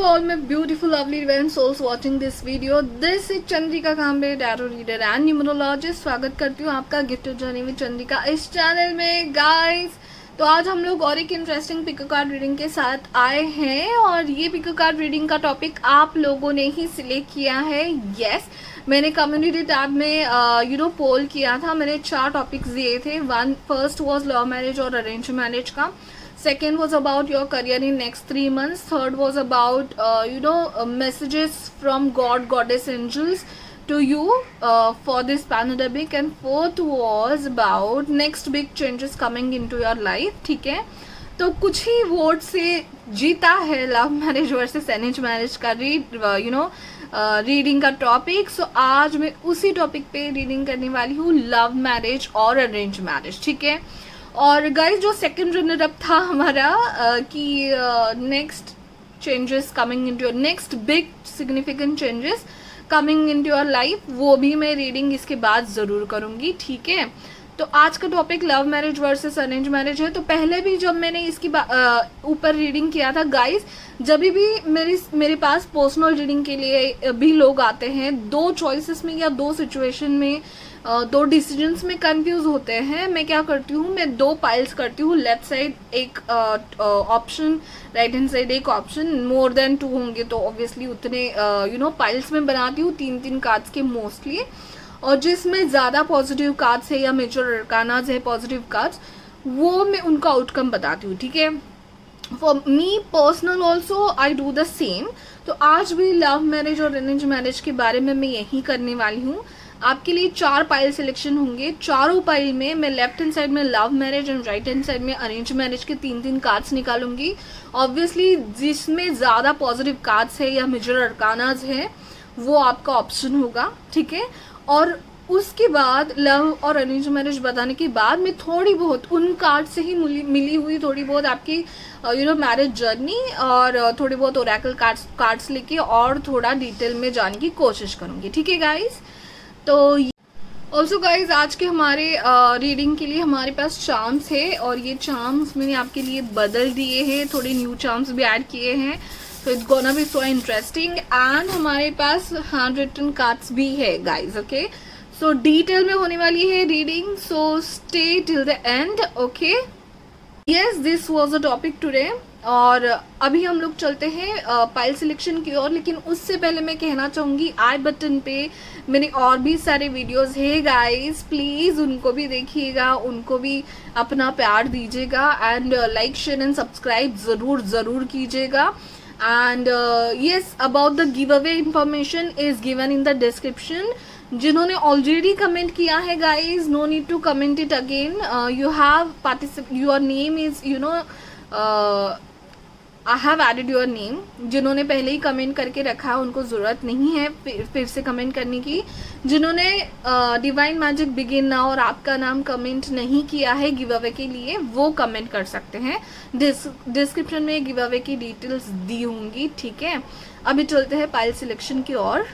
all my beautiful, lovely divine souls watching this video. This is Chandrika Kambe, tarot reader and numerologist. स्वागत करती हूँ आपका gifted journey with Chandrika इस channel में guys. तो आज हम लोग और एक इंटरेस्टिंग पिको कार्ड रीडिंग के साथ आए हैं और ये पिको कार्ड रीडिंग का टॉपिक आप लोगों ने ही सिलेक्ट किया है. यस, मैंने कम्युनिटी टैब में पोल किया था. मैंने 4 टॉपिक्स दिए थे. फर्स्ट वाज लव मैरिज और अरेंज मैरिज का. Second was about your career in next 3 months. Third was about messages from God, Goddess, angels to you for this pandemic. And fourth was about next big changes coming into your life. ठीक है, तो कुछ ही vote से जीता है love marriage versus arrange marriage का reading का topic. सो आज मैं उसी टॉपिक पे रीडिंग करने वाली हूँ, लव मैरिज और अरेंज मैरिज. ठीक है, और गाइस जो सेकंड रनर अप था हमारा कि next changes coming into your, next big significant changes coming into your life, वो भी मैं रीडिंग इसके बाद ज़रूर करूँगी. ठीक है, तो आज का topic love marriage versus arrange marriage है. तो पहले भी जब मैंने इसकी ऊपर रीडिंग किया था गाइस, जब भी मेरे पास पर्सनल रीडिंग के लिए भी लोग आते हैं, 2 चॉइसेस में या 2 सिचुएशन में, 2 डिसीजंस में कंफ्यूज होते हैं, मैं क्या करती हूँ, मैं 2 पाइल्स करती हूँ. लेफ्ट साइड एक ऑप्शन, राइट हैंड साइड एक ऑप्शन. मोर देन 2 होंगे तो ऑब्वियसली उतने पाइल्स में बनाती हूँ, 3-3 कार्ड्स के मोस्टली. और जिसमें ज़्यादा पॉजिटिव कार्ड्स है या मेजर अरकानाज है पॉजिटिव कार्ड्स, वो मैं उनका आउटकम बताती हूँ. ठीक है, for me personal also I do the same. तो आज भी लव मैरिज और अरेंज मैरिज के बारे में मैं यही करने वाली हूँ. आपके लिए 4 पाइल सिलेक्शन होंगे. चारों पाइल में मैं लेफ्ट हैंड साइड में love marriage and right hand side में अरेंज मैरिज के 3-3 कार्ड्स निकालूंगी. ऑब्वियसली जिसमें ज़्यादा पॉजिटिव कार्ड्स है या मेजर अरकानाज है वो आपका ऑप्शन होगा. ठीक है, और उसके बाद लव और अरेंज मैरिज बताने के बाद मैं थोड़ी बहुत उन कार्ड से ही मिली हुई थोड़ी बहुत आपकी मैरिज जर्नी और थोड़ी बहुत ओरेकल कार्ड्स लेके और थोड़ा डिटेल में जानने की कोशिश करूँगी. ठीक है गाइज, तो ऑल्सो गाइज आज के हमारे रीडिंग के लिए हमारे पास चार्म्स है और ये चार्म्स मैंने आपके लिए बदल दिए हैं, थोड़े न्यू चार्म्स भी ऐड किए हैं. तो it's gonna be so interesting. And हमारे पास हैंड रिटन कार्ड्स भी है गाइज. ओके, सो डिटेल में होने वाली है reading, so stay till the end. Okay, yes, this was the topic today. और अभी हम लोग चलते हैं पाइल सिलेक्शन की ओर. लेकिन उससे पहले मैं कहना चाहूँगी आई बटन पे मेरे और भी सारे वीडियोस है गाइस, प्लीज़ उनको भी देखिएगा, उनको भी अपना प्यार दीजिएगा. And like share and subscribe ज़रूर कीजिएगा. And yes, about the giveaway information is given in the description. जिन्होंने ऑलरेडी कमेंट किया है guys, no need to comment it again. You have your name is I have added your name. जिन्होंने पहले ही comment करके रखा है उनको ज़रूरत नहीं है फिर से कमेंट करने की. जिन्होंने डिवाइन मैजिक बिगिन नाउ और आपका नाम कमेंट नहीं किया है गिव अवे के लिए, वो कमेंट कर सकते हैं. डिस्क्रिप्शन में गिव अवे की डिटेल्स दी होंगी. ठीक है, अभी चलते हैं पाइल सिलेक्शन की ओर.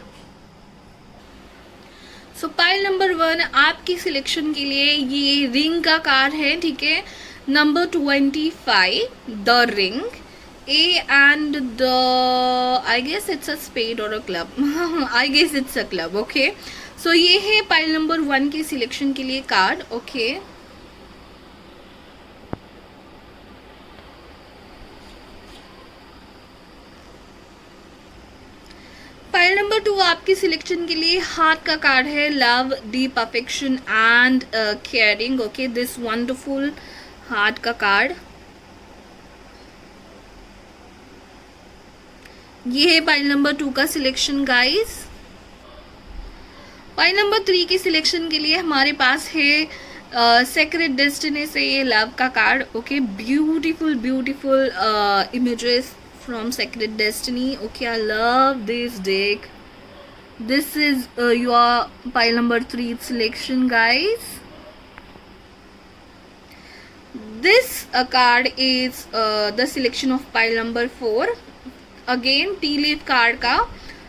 सो पाइल नंबर 1 आपकी सिलेक्शन के लिए ये रिंग का कार्ड है. ठीक है, number 25 the ring. A and the, I guess it's a spade or a club. I guess it's a club. Okay, so ये है पाइल नंबर 1 के सिलेक्शन के लिए कार्ड. ओके, पाइल नंबर 2 आपकी सिलेक्शन के लिए हार्ट का कार्ड है. Love, deep affection and caring. Okay, this wonderful heart का कार्ड. ये है पाइल नंबर 2 का सिलेक्शन गाइस. पाइल नंबर 3 के सिलेक्शन के लिए हमारे पास है सेक्रेट डेस्टिनी से ये लव का card. Okay, beautiful images from Secret Destiny. Okay, I love this deck. This is your pile number 3 selection guys. दिस card is the selection of pile number 4. Again tea leaf card का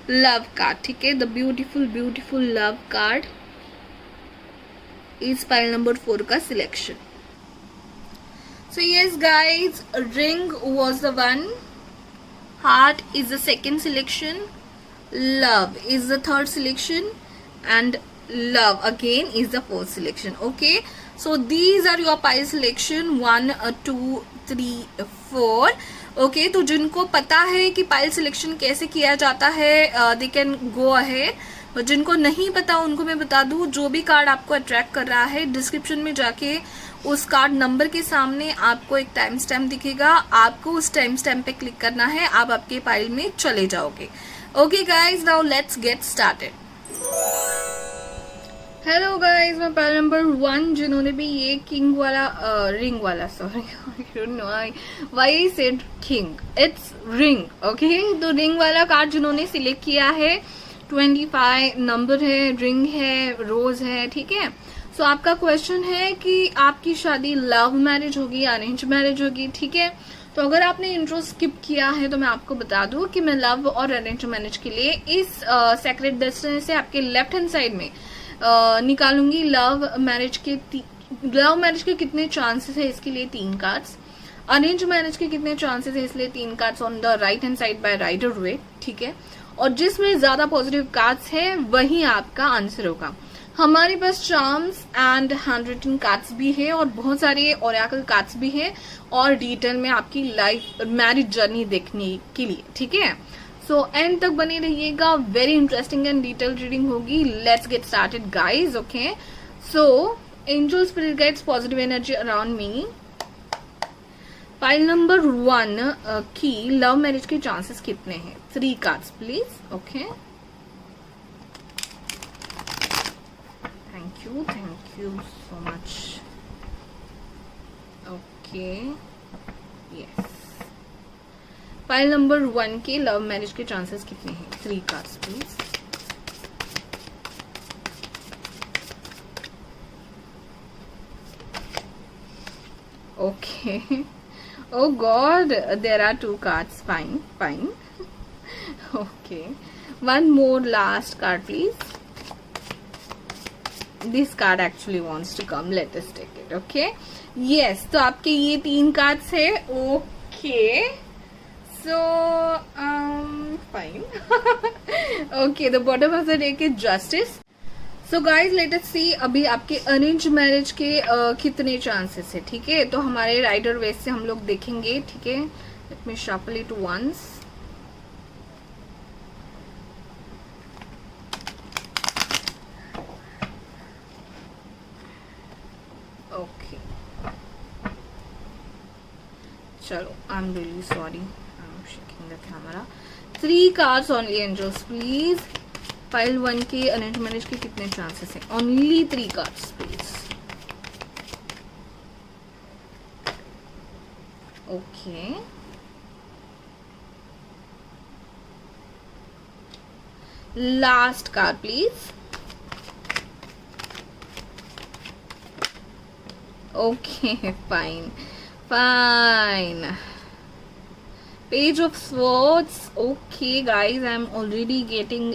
love card. ठीक है, the beautiful love card is pile number 4 का selection. So yes guys, ring was the one heart is the second selection, love is the third selection, and love again is the fourth selection. Okay, so these are your pile selection 1 2 3 4. Okay, तो जिनको पता है कि pile selection कैसे किया जाता है they can go ahead, और जिनको नहीं पता उनको मैं बता दूं, जो भी कार्ड आपको अट्रैक्ट कर रहा है डिस्क्रिप्शन में जाके उस कार्ड नंबर के सामने आपको एक टाइम स्टैम्प दिखेगा, आपको उस टाइम स्टैम्प पे क्लिक करना है, आप आपके पाइल में चले जाओगे. Okay guys, now let's get started. Hello guys, मैं पाइल नंबर 1 जिन्होंने भी ये किंग वाला रिंग वाला, sorry I don't know why I said king, it's ring. Okay, तो रिंग वाला कार्ड जिन्होंने सिलेक्ट किया है, 25 नंबर है, रिंग है, रोज है. ठीक है, सो आपका क्वेश्चन है कि आपकी शादी लव मैरिज होगी या अरेंज मैरिज होगी. ठीक है, तो अगर आपने इंट्रो स्किप किया है तो मैं आपको बता दूं कि मैं लव और अरेंज मैरिज के लिए इस सेक्रेट डेस्टिनी से आपके लेफ्ट हैंड साइड में निकालूंगी लव मैरिज के कितने चांसेस है, इसके लिए 3 कार्ड्स. अरेंज मैरिज के कितने चांसेस है, इसलिए 3 cards on the right hand side by Rider Waite. ठीक है, और जिसमें ज्यादा पॉजिटिव कार्ड्स है वही आपका आंसर होगा. हमारे पास charms and handwritten cards भी है और बहुत सारे ओरेकल कार्ड्स भी है, और डिटेल में आपकी लाइफ मैरिज जर्नी देखने के लिए. ठीक है, सो एंड तक बने रहिएगा, very interesting and detail reading होगी. Let's get started guys. Okay, so angel spirit guides positive energy around me. Pile number 1 की लव मैरिज के चांसेस कितने हैं? 3 cards please. Okay, thank you so much. Okay, yes, pile number 1 के love marriage के chances कितने हैं? 3 cards please. Okay, oh god, there are 2 cards. Fine. Okay, one more last card please. This card actually wants to come, let us take it. Okay, yes, तो आपके ये 3 cards है. Okay, so fine. Okay, the bottom of the deck is justice. So guys let us see अभी आपके arrange marriage के कितने chances है. ठीक है, तो हमारे राइडर वेस से हम लोग देखेंगे. ठीक है, let me shuffle it once. Okay, चलो, I am really sorry, I am shaking the camera. 3 cards only angels please. Pile 1 के अरेंज मैरिज के कितने चांसेस हैं? Only 3 cards please. Okay, last card please. Okay, fine. Page of Swords. Okay guys, I'm already getting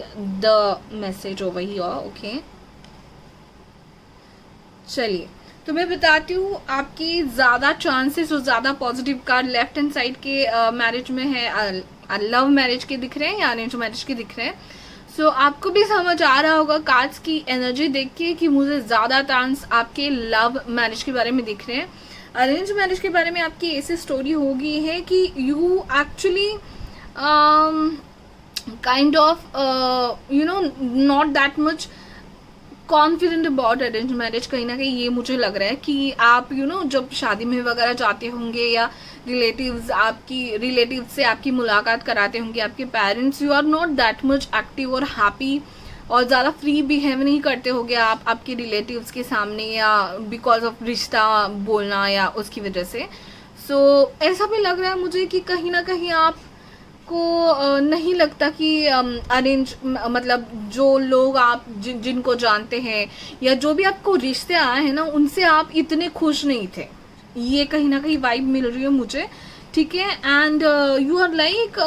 the message over here. Okay, चलिए, तो मैं बताती हूँ आपकी ज्यादा चांसेस और ज्यादा positive card left hand side के मैरिज में है, लव मैरिज के दिख रहे हैं या अरेंज मैरिज के दिख रहे हैं. सो आपको भी समझ आ रहा होगा कार्ड्स की एनर्जी देख के कि मुझे ज्यादा चांस आपके लव मैरिज के बारे में दिख रहे हैं. अरेंज मैरिज के बारे में आपकी ऐसी स्टोरी होगी है कि you actually kind of not that much confident about arrange marriage. कहीं ना कहीं ये मुझे लग रहा है कि आप जब शादी में वगैरह जाते होंगे या रिलेटिव्स से आपकी मुलाकात कराते होंगे आपके parents, you are not that much active और हैप्पी और ज़्यादा फ्री बिहेव नहीं करते होगे आप आपके रिलेटिव्स के सामने, या बिकॉज ऑफ रिश्ता बोलना या उसकी वजह से. सो ऐसा भी लग रहा है मुझे कि कहीं ना कहीं आपको नहीं लगता कि अरेंज मतलब जो लोग आप जिनको जानते हैं या जो भी आपको रिश्ते आए हैं ना, उनसे आप इतने खुश नहीं थे. ये कहीं ना कहीं वाइब मिल रही है मुझे. ठीक है, एंड यू आर लाइक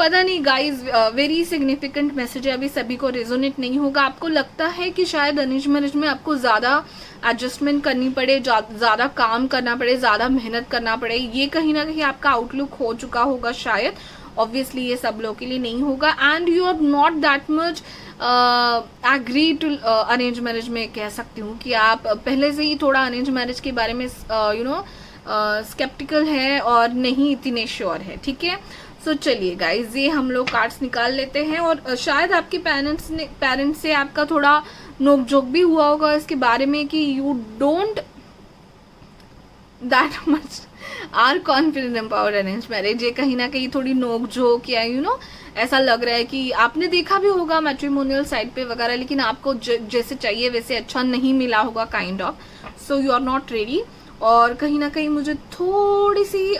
पता नहीं गाइज, वेरी सिग्निफिकेंट मैसेज है, अभी सभी को रेजोनेट नहीं होगा। आपको लगता है कि शायद अरेंज मैरिज में आपको ज़्यादा एडजस्टमेंट करनी पड़े, ज़्यादा काम करना पड़े, ज़्यादा मेहनत करना पड़े, ये कहीं ना कहीं आपका आउटलुक हो चुका होगा शायद। ऑब्वियसली ये सब लोगों के लिए नहीं होगा, and you are not that much agree to arrange marriage में कह सकती हूँ कि आप पहले से ही थोड़ा अरेंज मैरिज के बारे में स्केप्टिकल है और नहीं इतने श्योर है, ठीक है। सो चलिए गाइज, ये हम लोग कार्ड्स निकाल लेते हैं, और शायद आपके पेरेंट्स से आपका थोड़ा नोक झोंक भी हुआ होगा इसके बारे में कि you don't that much are confident about arrange marriage. ये कहीं ना कहीं थोड़ी नोक झोंक या ऐसा लग रहा है कि आपने देखा भी होगा मैट्रिमोनियल साइट पे वगैरह, लेकिन आपको जैसे चाहिए वैसे अच्छा नहीं मिला होगा kind of, so you are not ready. और कहीं ना कहीं मुझे थोड़ी सी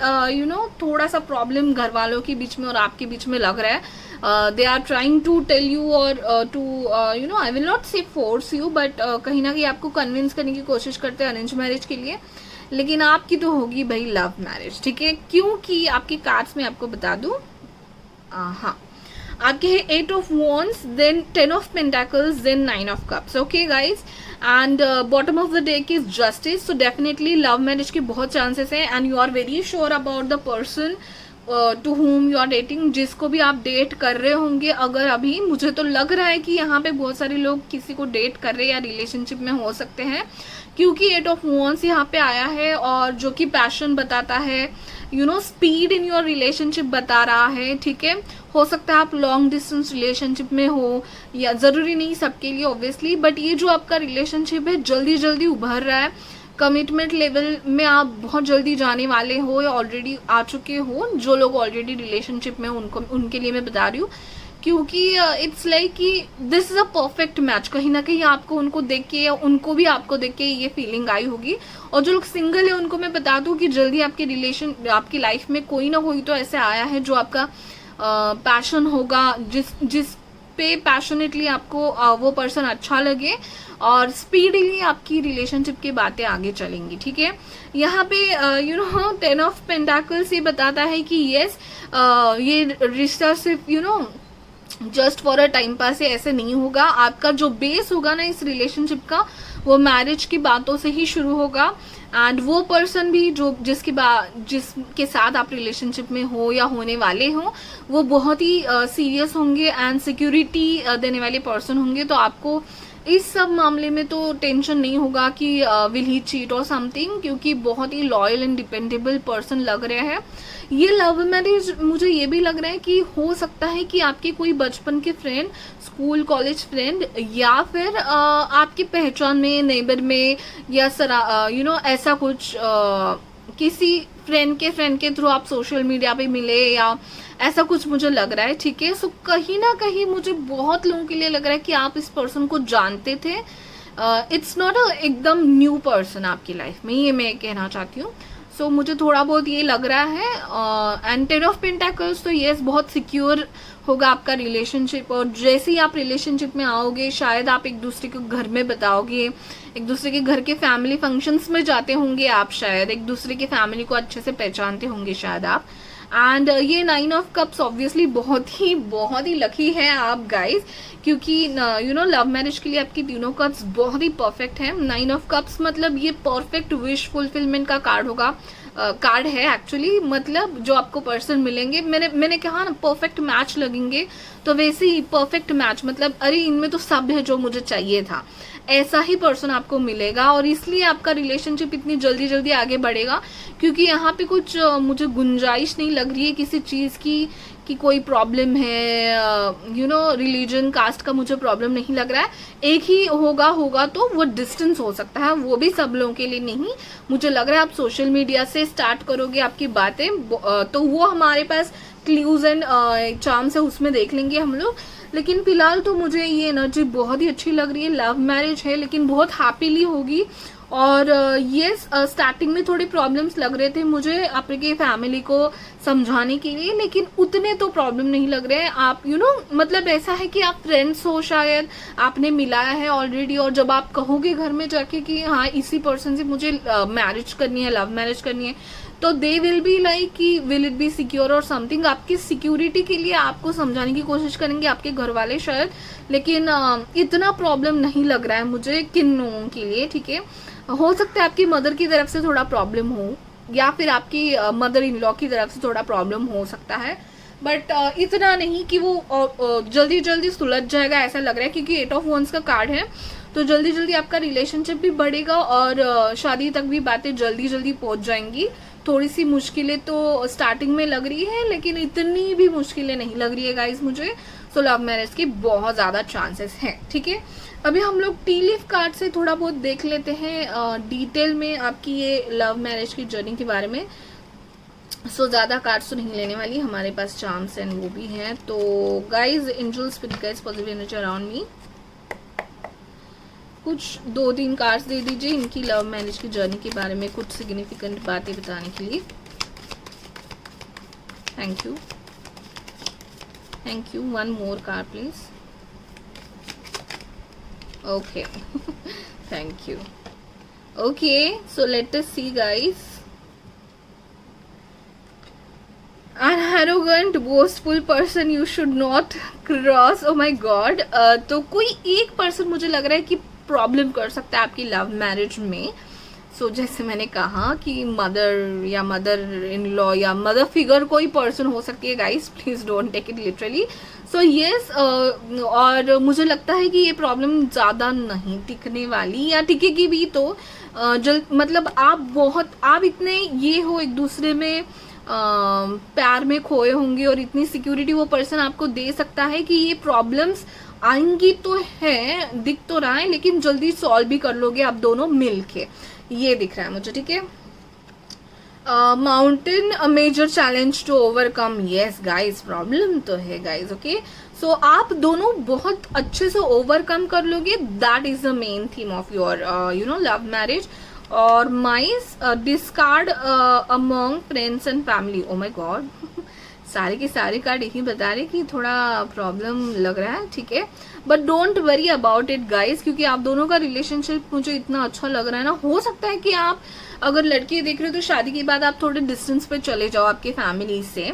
थोड़ा सा प्रॉब्लम घर वालों के बीच में और आपके बीच में लग रहा है। They are trying to tell you और to I will not say force you, but कहीं ना कहीं आपको कन्विंस करने की कोशिश करते हैं अरेंज मैरिज के लिए, लेकिन आपकी तो होगी भाई लव मैरिज, ठीक है। क्योंकि आपके कार्ड्स में आपको बता दूं, हाँ आपके है 8 of Wands, then 10 of Pentacles, then 9 of Cups, okay guys, and bottom of the deck is Justice, so definitely love marriage के बहुत chances हैं, and you are very sure about the person to whom you are dating, जिसको भी आप date कर रहे होंगे। अगर अभी मुझे तो लग रहा है कि यहाँ पे बहुत सारे लोग किसी को डेट कर रहे हैं या रिलेशनशिप में हो सकते हैं, क्योंकि 8 of Wands यहाँ पे आया है, और जो कि पैशन बताता है, स्पीड इन योर रिलेशनशिप बता रहा है, ठीक है। हो सकता है आप लॉन्ग डिस्टेंस रिलेशनशिप में हो, या जरूरी नहीं सबके लिए ऑब्वियसली, बट ये जो आपका रिलेशनशिप है जल्दी जल्दी उभर रहा है, कमिटमेंट लेवल में आप बहुत जल्दी जाने वाले हो या ऑलरेडी आ चुके हो। जो लोग ऑलरेडी रिलेशनशिप में उनके लिए मैं बता रही हूँ, क्योंकि इट्स लाइक कि this is a perfect match. कहीं ना कहीं आपको उनको देख के या उनको भी आपको देख के ये फीलिंग आई होगी। और जो लोग सिंगल है उनको मैं बता दूं कि जल्दी आपकी लाइफ में कोई ना कोई तो ऐसे आया है जो आपका पैशन होगा, जिस पे पैशनेटली आपको वो पर्सन अच्छा लगे, और स्पीडली आपकी रिलेशनशिप की बातें आगे चलेंगी, ठीक है। यहाँ पे 10 ऑफ पेंटाकल्स ये बताता है कि यस, ये रिश्ता सिर्फ just for a time pass है, ऐसे नहीं होगा। आपका जो बेस होगा ना इस रिलेशनशिप का, वो मैरिज की बातों से ही शुरू होगा, एंड वो पर्सन भी जिसके साथ आप रिलेशनशिप में हो या होने वाले हो, वो बहुत ही सीरियस होंगे एंड सिक्योरिटी देने वाले पर्सन होंगे। तो आपको इस सब मामले में तो टेंशन नहीं होगा कि विल ही चीट और समथिंग, क्योंकि बहुत ही लॉयल एंड डिपेंडेबल पर्सन लग रहे हैं। ये लव मैरिज मुझे ये भी लग रहा है कि हो सकता है कि आपके कोई बचपन के फ्रेंड, स्कूल कॉलेज फ्रेंड, या फिर आपकी पहचान में, नेबर में, या ऐसा कुछ किसी फ्रेंड के थ्रू आप सोशल मीडिया पे मिले, या ऐसा कुछ मुझे लग रहा है, ठीक है। सो कहीं ना कहीं मुझे बहुत लोगों के लिए लग रहा है कि आप इस पर्सन को जानते थे। इट्स नॉट अ एकदम न्यू पर्सन आपकी लाइफ में, ये मैं कहना चाहती हूँ। सो मुझे थोड़ा बहुत ये लग रहा है। एंड 10 ऑफ पेंटाकल्स तो यस, बहुत सिक्योर होगा आपका रिलेशनशिप, और जैसे ही आप रिलेशनशिप में आओगे शायद आप एक दूसरे को घर में बताओगे, एक दूसरे के घर के फैमिली फंक्शंस में जाते होंगे आप, शायद एक दूसरे की फैमिली को अच्छे से पहचानते होंगे शायद आप। एंड ये 9 ऑफ कप्स ऑब्वियसली बहुत ही लकी है आप गाइज, क्योंकि लव मैरिज के लिए आपकी तीनों कप्स बहुत ही परफेक्ट है। 9 ऑफ कप्स मतलब ये परफेक्ट विश फुलफिलमेंट का कार्ड होगा, कार्ड है एक्चुअली। मतलब जो आपको पर्सन मिलेंगे, मैंने कहा ना परफेक्ट मैच लगेंगे, तो वैसे ही परफेक्ट मैच मतलब अरे इनमें तो सब है जो मुझे चाहिए था, ऐसा ही पर्सन आपको मिलेगा। और इसलिए आपका रिलेशनशिप इतनी जल्दी आगे बढ़ेगा, क्योंकि यहाँ पे कुछ मुझे गुंजाइश नहीं लग रही है किसी चीज़ की कि कोई प्रॉब्लम है, रिलीजन कास्ट का मुझे प्रॉब्लम नहीं लग रहा है। एक ही होगा तो वो डिस्टेंस हो सकता है, वो भी सब लोगों के लिए नहीं। मुझे लग रहा है आप सोशल मीडिया से स्टार्ट करोगे आपकी बातें, तो वो हमारे पास क्ल्यूज एंड चार्म्स है, उसमें देख लेंगे हम लोग। लेकिन फिलहाल तो मुझे ये एनर्जी बहुत ही अच्छी लग रही है। लव मैरिज है लेकिन बहुत हैप्पीली होगी। और ये स्टार्टिंग में थोड़ी प्रॉब्लम्स लग रहे थे मुझे आपके फैमिली को समझाने के लिए, लेकिन उतने तो प्रॉब्लम नहीं लग रहे हैं। आप मतलब ऐसा है कि आप फ्रेंड्स हो, शायद आपने मिलाया है ऑलरेडी, और जब आप कहोगे घर में जाके कि हाँ इसी पर्सन से मुझे मैरिज करनी है, लव मैरिज करनी है, तो दे विल बी लाइक कि विल इट बी सिक्योर और समथिंग, आपकी सिक्योरिटी के लिए आपको समझाने की कोशिश करेंगे आपके घर वाले शायद, लेकिन इतना प्रॉब्लम नहीं लग रहा है मुझे किन लोगों के लिए, ठीक है। हो सकता है आपकी मदर की तरफ से थोड़ा प्रॉब्लम हो, या फिर आपकी मदर इन लॉ की तरफ से थोड़ा प्रॉब्लम हो सकता है, बट इतना नहीं कि वो जल्दी जल्दी सुलझ जाएगा ऐसा लग रहा है, क्योंकि 8 ऑफ वंस का कार्ड है। तो जल्दी जल्दी आपका रिलेशनशिप भी बढ़ेगा और शादी तक भी बातें जल्दी जल्दी पहुंच जाएंगी। थोड़ी सी मुश्किलें तो स्टार्टिंग में लग रही है, लेकिन इतनी भी मुश्किलें नहीं लग रही है गाइस मुझे। सो लव मैरिज की बहुत ज़्यादा चांसेस हैं, ठीक है। अभी हम लोग टी लीफ कार्ड से थोड़ा बहुत देख लेते हैं डिटेल में आपकी ये लव मैरिज की जर्नी के बारे में। सो ज़्यादा कार्ड्स तो नहीं लेने वाली, हमारे पास चार्म्स एंड वो भी हैं। तो guys, angels, spirit guides, positive energy around me, कुछ 2-3 कार्ड्स दे दीजिए इनकी लव मैरिज की जर्नी के बारे में, कुछ सिग्निफिकेंट बातें बताने के लिए। Thank you, thank you. 1 more card please. Okay, thank you. Okay, so let us see guys. An arrogant, boastful person you should not cross. Oh my God. तो कोई एक पर्सन मुझे लग रहा है कि प्रॉब्लम कर सकता है आपकी लव मैरिज में। सो जैसे मैंने कहा कि मदर या मदर इन लॉ या मदर फिगर कोई पर्सन हो सकती है guys, please don't take it literally. So yes, और मुझे लगता है कि ये प्रॉब्लम ज़्यादा नहीं टिकने वाली, या टिकेगी भी तो मतलब आप इतने ये हो एक दूसरे में प्यार में खोए होंगे, और इतनी सिक्योरिटी वो पर्सन आपको दे सकता है कि ये प्रॉब्लम्स आएंगी तो है, दिख तो रहा है, लेकिन जल्दी सॉल्व भी कर लोगे आप दोनों मिलके, ये दिख रहा है मुझे, ठीक है। Mountain, a major challenge to overcome. Yes guys, problem तो है गाइज, ओके। सो आप दोनों बहुत अच्छे से ओवरकम कर लोगे, that is the main theme of your love marriage. और mice, discord among friends and family. Oh my god, सारे के सारे कार्ड यही बता रहे कि थोड़ा प्रॉब्लम लग रहा है, ठीक है। But don't worry about it guys, क्योंकि आप दोनों का रिलेशनशिप मुझे इतना अच्छा लग रहा है ना। हो सकता है कि आप अगर लड़की देख रहे हो तो शादी के बाद आप थोड़े डिस्टेंस पे चले जाओ आपके फैमिली से,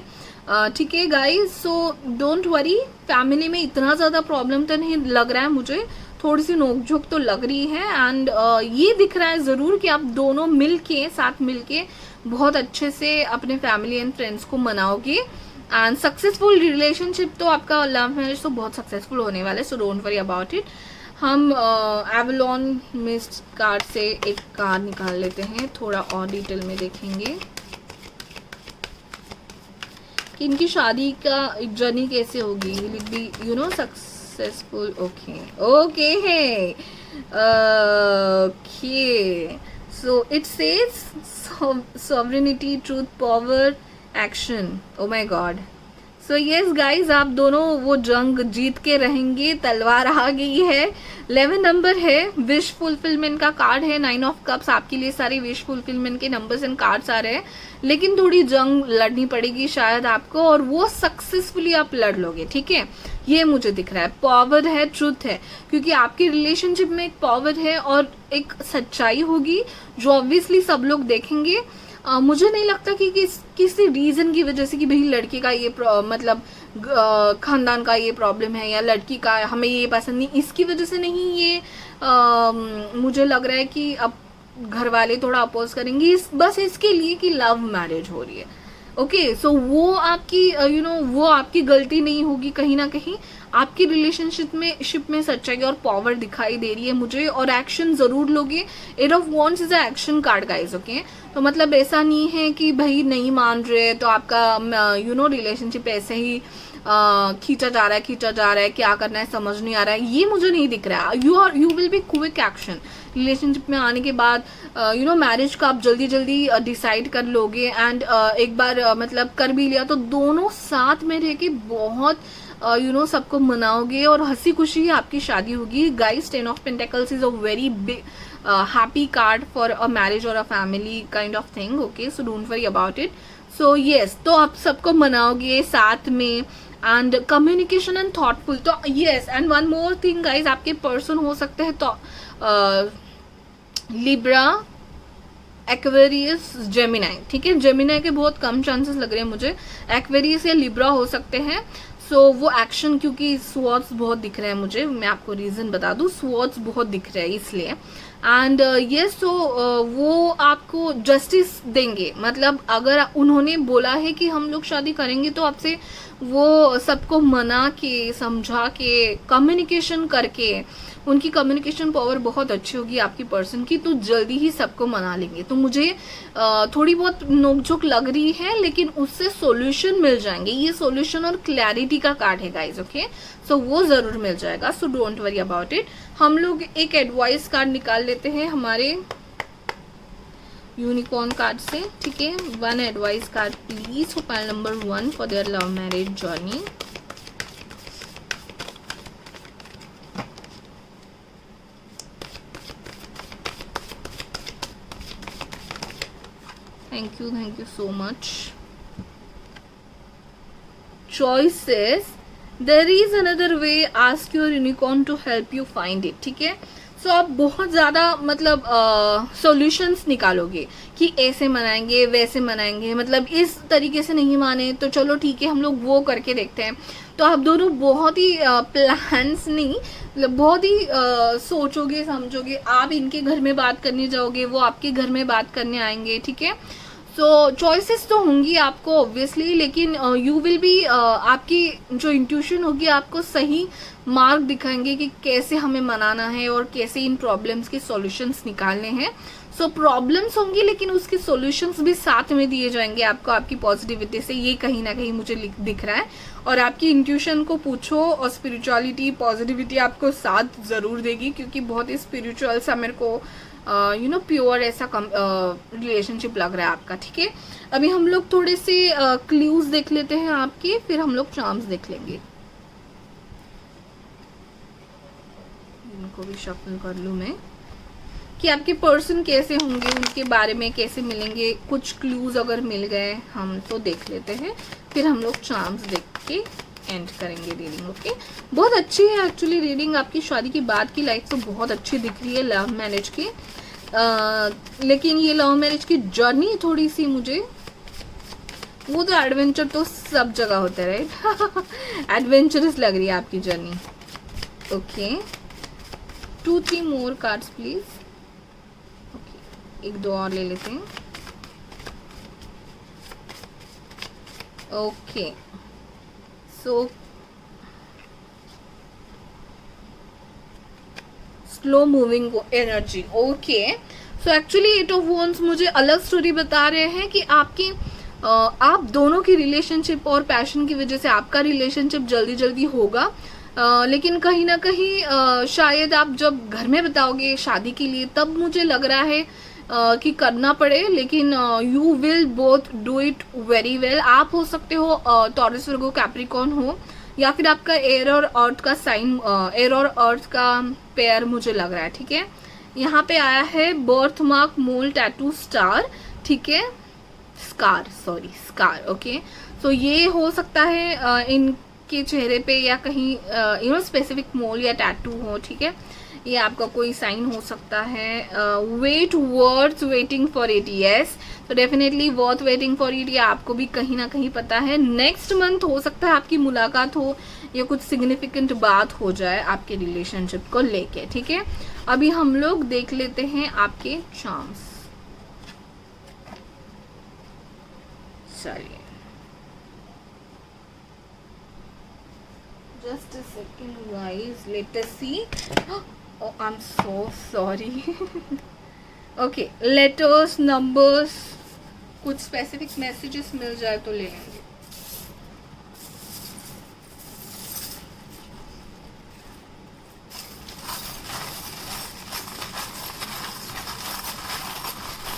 ठीक है guys. So don't worry, family में इतना ज़्यादा प्रॉब्लम तो नहीं लग रहा है मुझे, थोड़ी सी नोकझोंक तो लग रही है। एंड ये दिख रहा है ज़रूर कि आप दोनों साथ मिलके बहुत अच्छे से अपने फैमिली एंड फ्रेंड्स को मनाओगे। एंड सक्सेसफुल रिलेशनशिप तो आपका लव मैरिज तो बहुत सक्सेसफुल होने वाला है, सो डोंट वरी अबाउट इट। हम एवलॉन मिस्ट कार्ड से एक कार्ड निकाल लेते हैं, थोड़ा और डिटेल में देखेंगे कि इनकी शादी का जर्नी कैसे होगी। Will it be successful? Okay है, so it says sovereignty, truth, power, action. Oh my God. So yes guys, आप दोनों वो जंग जीत के रहेंगे, तलवार आ गई है। 11 नंबर है, विश फुलफिलमेंट का कार्ड है। 9 ऑफ कप्स, आपके लिए सारे विश फुलफिलमेंट के नंबर्स एंड कार्ड्स आ रहे हैं, लेकिन थोड़ी जंग लड़नी पड़ेगी शायद आपको, और वो सक्सेसफुली आप लड़ लोगे, ठीक है। ये मुझे दिख रहा है, पावर है, ट्रुथ है, क्योंकि आपके रिलेशनशिप में एक पावर है और एक सच्चाई होगी जो ऑब्वियसली सब लोग देखेंगे। मुझे नहीं लगता कि किसी रीजन की वजह से कि भाई लड़की का ये मतलब खानदान का ये प्रॉब्लम है या लड़की का हमें ये पसंद नहीं, इसकी वजह से नहीं। ये मुझे लग रहा है कि अब घर वाले थोड़ा अपोज करेंगे बस इसके लिए कि लव मैरिज हो रही है। ओके, सो वो आपकी वो आपकी गलती नहीं होगी, कहीं ना कहीं आपकी रिलेशनशिप में सच्चाई और पावर दिखाई दे रही है मुझे, और एक्शन जरूर लोगे। 8 of wands is a action card guys, okay. तो मतलब ऐसा नहीं है कि भाई नहीं मान रहे तो आपका रिलेशनशिप ऐसे ही खींचा जा रहा है, क्या करना है समझ नहीं आ रहा है, ये मुझे नहीं दिख रहा है। You will be quick action relationship में आने के बाद, मैरिज का आप जल्दी डिसाइड कर लोगे। एंड एक बार मतलब कर भी लिया तो दोनों साथ में रह के बहुत सबको मनाओगे और हंसी खुशी आपकी शादी होगी। Guys, 10 of pentacles is a very big happy card for a marriage और a family kind of thing, okay. So don't worry about it. So yes, तो आप सबको मनाओगे साथ में, एंड कम्युनिकेशन एंड थॉटफुल। तो yes, and one more thing guys, आपके person हो सकते हैं तो लिब्रा, एक्वेरियस, जेमिनाई, ठीक है। जेमिनाई के बहुत कम चांसेस लग रहे हैं मुझे, एक्वेरियस या लिब्रा हो सकते हैं। सो वो एक्शन, क्योंकि स्वॉर्ड्स बहुत दिख रहे हैं मुझे, मैं आपको रीजन बता दूं, स्वॉर्ड्स बहुत दिख रहे हैं इसलिए। एंड ये सो वो आपको जस्टिस देंगे, मतलब अगर उन्होंने बोला है कि हम लोग शादी करेंगे तो आपसे वो सबको मना के, समझा के, कम्युनिकेशन करके, उनकी कम्युनिकेशन पावर बहुत अच्छी होगी आपकी पर्सन की, तो जल्दी ही सबको मना लेंगे। तो मुझे थोड़ी बहुत नोकझोंक लग रही है, लेकिन उससे सॉल्यूशन मिल जाएंगे। ये सॉल्यूशन और क्लैरिटी का कार्ड है गाइज, ओके। सो वो जरूर मिल जाएगा, सो डोंट वरी अबाउट इट। हम लोग एक एडवाइस कार्ड निकाल लेते हैं हमारे यूनिकॉर्न कार्ड से, ठीक है। One advice card please for pile number 1 for their love marriage journey. Thank you so much. Choices, there is another way, ask your unicorn to help you find it, ठीक है। सो आप बहुत ज़्यादा मतलब solutions निकालोगे कि ऐसे मनाएंगे वैसे मनाएंगे, मतलब इस तरीके से नहीं माने तो चलो ठीक है हम लोग वो करके देखते हैं। तो आप दोनों बहुत ही प्लान्स नहीं, मतलब बहुत ही सोचोगे समझोगे। आप इनके घर में बात करने जाओगे, वो आपके घर में बात करने आएंगे, ठीक है। सो चॉइसेस तो होंगी आपको ऑब्वियसली, लेकिन यू विल बी, आपकी जो इंट्यूशन होगी आपको सही मार्ग दिखाएंगे कि कैसे हमें मनाना है और कैसे इन प्रॉब्लम्स के सॉल्यूशंस निकालने हैं। सो प्रॉब्लम्स होंगी, लेकिन उसके सॉल्यूशंस भी साथ में दिए जाएंगे आपको, आपकी पॉजिटिविटी से, ये कहीं ना कहीं मुझे दिख रहा है। और आपकी इंट्यूशन को पूछो, और स्पिरिचुअलिटी, पॉजिटिविटी आपको साथ जरूर देगी, क्योंकि बहुत ही स्पिरिचुअल सा मेरे को प्योर ऐसा रिलेशनशिप लग रहा है आपका, ठीक है। अभी हम लोग थोड़े से क्लूज देख लेते हैं आपके, फिर हम लोग चार्म्स देख लेंगे। इनको भी शफल कर लूं मैं, कि आपके पर्सन कैसे होंगे, उनके बारे में कैसे मिलेंगे। कुछ क्लूज अगर मिल गए हम तो देख लेते हैं, फिर हम लोग चार्म्स देख के एंड करेंगे रीडिंग, ओके। बहुत अच्छी है एक्चुअली रीडिंग, आपकी शादी के बाद की लाइफ तो बहुत अच्छी दिख रही है लव मैरिज की। लेकिन ये लव मैरिज की जर्नी थोड़ी सी मुझे, वो तो एडवेंचर तो सब जगह होता है राइट, एडवेंचरस लग रही है आपकी journey, okay. 2-3 more cards please, okay. 1-2 और ले लेते हैं, okay. So slow moving energy, okay. So actually 8 of wands मुझे अलग स्टोरी बता रहे हैं कि आपकी आप दोनों की रिलेशनशिप और पैशन की वजह से आपका रिलेशनशिप जल्दी जल्दी होगा। लेकिन कहीं ना कहीं शायद आप जब घर में बताओगे शादी के लिए, तब मुझे लग रहा है कि करना पड़े, लेकिन you will both do it very well. आप हो सकते हो टॉरस, वर्गो, कैप्रिकॉर्न हो, या फिर आपका एयर और अर्थ का साइन, एयर और अर्थ का पेयर मुझे लग रहा है, ठीक है। यहाँ पे आया है बर्थ मार्क, मोल, टैटू, स्टार, ठीक है, स्कार, ओके। सो ये हो सकता है इनके चेहरे पे या कहीं स्पेसिफिक मोल या टैटू हो, ठीक है। ये आपका कोई साइन हो सकता है। Wait, worth waiting for it, yes, तो definitely worth waiting for it, ये आपको भी कहीं ना कहीं पता है। नेक्स्ट मंथ हो सकता है आपकी मुलाकात हो, या कुछ सिग्निफिकेंट बात हो जाए आपके रिलेशनशिप को लेके, ठीक है। अभी हम लोग देख लेते हैं आपके चार्म्स, चलिए just a second guys, let us see. Oh, I'm so sorry. Okay, letters, numbers, कुछ स्पेसिफिक मैसेजेस मिल जाए तो ले लेंगे।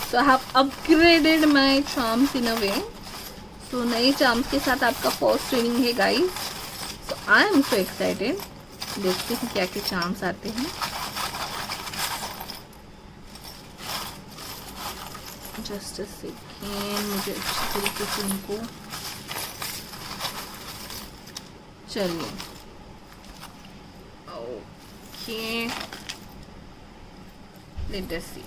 So I have upgraded my charms in a way. So नए charms के साथ आपका फर्स्ट रीडिंग है guys. So I am so excited. देखते हैं क्या क्या चार्म्स आते हैं। जस्ट अ सेकेंड, मुझे अच्छी तरीके से इनको, चलिए, okay, let us see.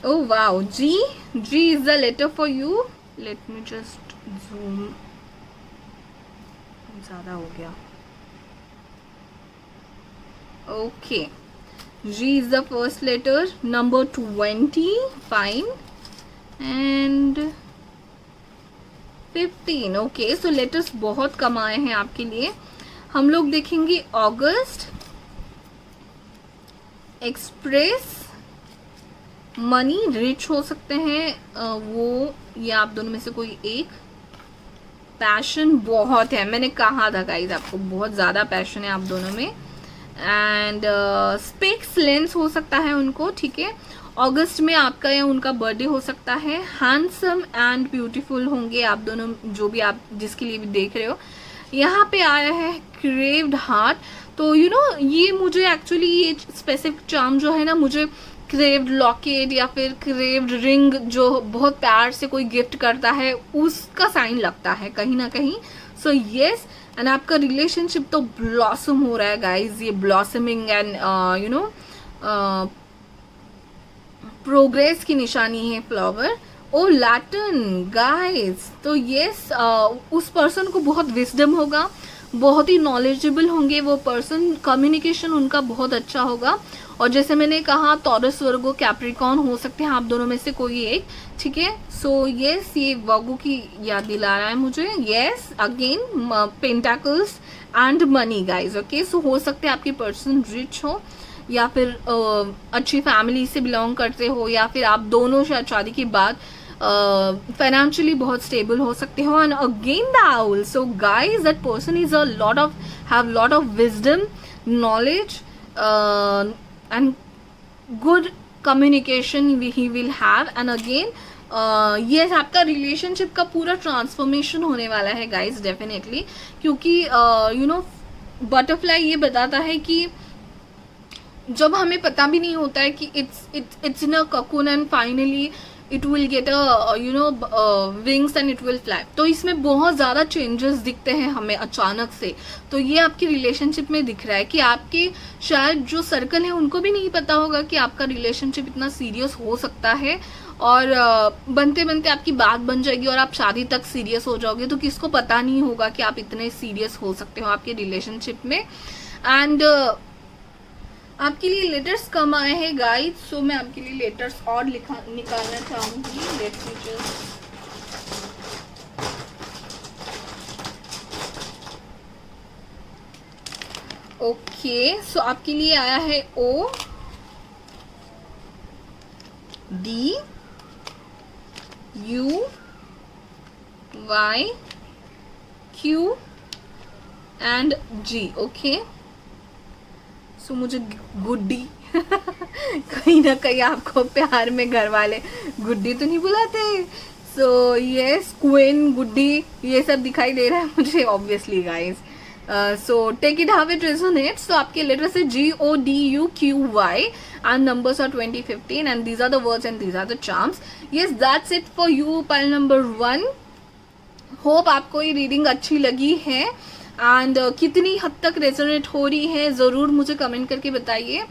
Oh wow, G. G is the letter for you. Let me just zoom. ज़्यादा हो गया. Okay. G is the first letter. Number 20. Fine. And 15. Okay. So letters बहुत कम आए हैं आपके लिए. हम लोग देखेंगे अगस्त, एक्सप्रेस, मनी, रिच हो सकते हैं वो, या आप दोनों में से कोई एक. पैशन बहुत है, मैंने कहा था गाइस आपको बहुत ज़्यादा पैशन है आप दोनों में. एंड स्पेक्स लेंस हो सकता है उनको, ठीक है. अगस्त में आपका या उनका बर्थडे हो सकता है. हैंडसम एंड ब्यूटीफुल होंगे आप दोनों, जो भी आप जिसके लिए भी देख रहे हो. यहाँ पे आया है क्रेव्ड हार्ट. तो यू नो ये मुझे एक्चुअली ये स्पेसिफिक चार्म जो है ना, मुझे क्रेव्ड लॉकेट या फिर क्रेव्ड रिंग जो बहुत प्यार से कोई गिफ्ट करता है उसका साइन लगता है कहीं ना कहीं. सो येस, एंड आपका रिलेशनशिप तो ब्लॉसम हो रहा है गाइज. ये blossoming and you no progress की निशानी है फ्लावर. ओ लैटिन गाइस. तो यस, उस पर्सन को बहुत विजडम होगा, बहुत ही नॉलेजेबल होंगे वो पर्सन. कम्युनिकेशन उनका बहुत अच्छा होगा. और जैसे मैंने कहा टॉरस, वर्गो, कैप्रिकॉर्न हो सकते हैं आप दोनों में से कोई एक, ठीक है. सो यस, ये वर्गो की याद दिला रहा है मुझे. Yes, again pentacles and money guys. Okay, so हो सकते हैं आपके पर्सन रिच हो, या फिर अच्छी फैमिली से बिलोंग करते हो, या फिर आप दोनों शायद शादी के बाद फाइनेंशियली बहुत स्टेबल हो सकते हो. And again the owl. So guys that person is a lot of have lot of wisdom, knowledge and good communication he will have. And again ये आपका रिलेशनशिप का पूरा ट्रांसफॉर्मेशन होने वाला है गाइज डेफिनेटली. क्योंकि यू नो बटरफ्लाई ये बताता है कि जब हमें पता भी नहीं होता है कि it's in a cocoon and finally it will get a you know wings and it will fly. तो इसमें बहुत ज़्यादा चेंजेस दिखते हैं हमें अचानक से. तो ये आपकी रिलेशनशिप में दिख रहा है कि आपके शायद जो सर्कल है उनको भी नहीं पता होगा कि आपका रिलेशनशिप इतना सीरियस हो सकता है. और बनते बनते आपकी बात बन जाएगी और आप शादी तक सीरियस हो जाओगे. तो किसको पता नहीं होगा कि आप इतने सीरियस हो सकते हो आपके रिलेशनशिप में. एंड आपके लिए लेटर्स कम आए हैं गाइस. सो मैं आपके लिए लेटर्स और निकालना चाहूंगी. Let me just okay. सो आपके लिए आया है O, D, U, Y, Q and G. Okay, so मुझे गुड्डी कहीं ना कहीं आपको प्यार में घर वाले गुड्डी तो नहीं बुलाते. सो यस, क्वीन, गुड्डी, ये सब दिखाई दे रहा है मुझे obviously guys. So take it how it resonates. So आपके लेटर्स है GODUQY and numbers are 20, 15 and these are the words and these are the charms. Yes, that's it for you pile number 1. Hope आपको ये reading अच्छी लगी है and कितनी हद तक रेजोनेट हो रही है ज़रूर मुझे कमेंट करके बताइए.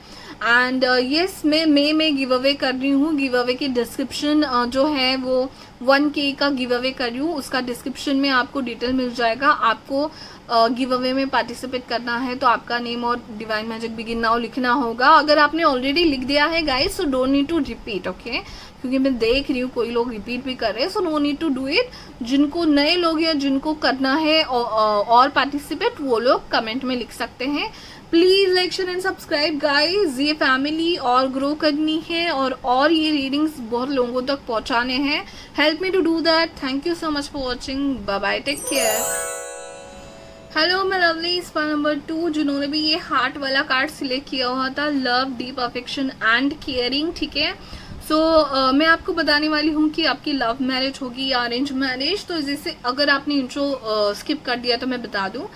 एंड यस, मैं मई में गिव अवे कर रही हूँ. गिव अवे की डिस्क्रिप्शन जो है वो 1K का गिव अवे कर रही हूँ. उसका डिस्क्रिप्शन में आपको डिटेल मिल जाएगा. आपको गिव अवे में पार्टिसिपेट करना है तो आपका नेम और डिवाइन मैजिक बिगिन नाउ लिखना होगा. अगर आपने ऑलरेडी लिख दिया है guys so don't need to repeat. Okay, क्योंकि मैं देख रही हूँ कोई लोग रिपीट भी कर रहे हैं. So no need to do it. जिनको नए लोग या जिनको करना है और पार्टिसिपेट वो लोग कमेंट में लिख सकते हैं. Please like, share and subscribe guys. ये फैमिली और ग्रो करनी है और ये रीडिंग्स बहुत लोगों तक पहुंचाने हैं. Help me to do that. Thank you so much for watching. Bye bye, take care. Hello मैं लवली, स्पा नंबर 2 जिन्होंने भी ये हार्ट वाला कार्ड सिलेक्ट किया हुआ था. Love, deep affection and caring. ठीक है, सो मैं आपको बताने वाली हूँ कि आपकी लव मैरिज होगी या अरेंज मैरिज. तो जैसे अगर आपने इंट्रो स्किप कर दिया तो मैं बता दूँ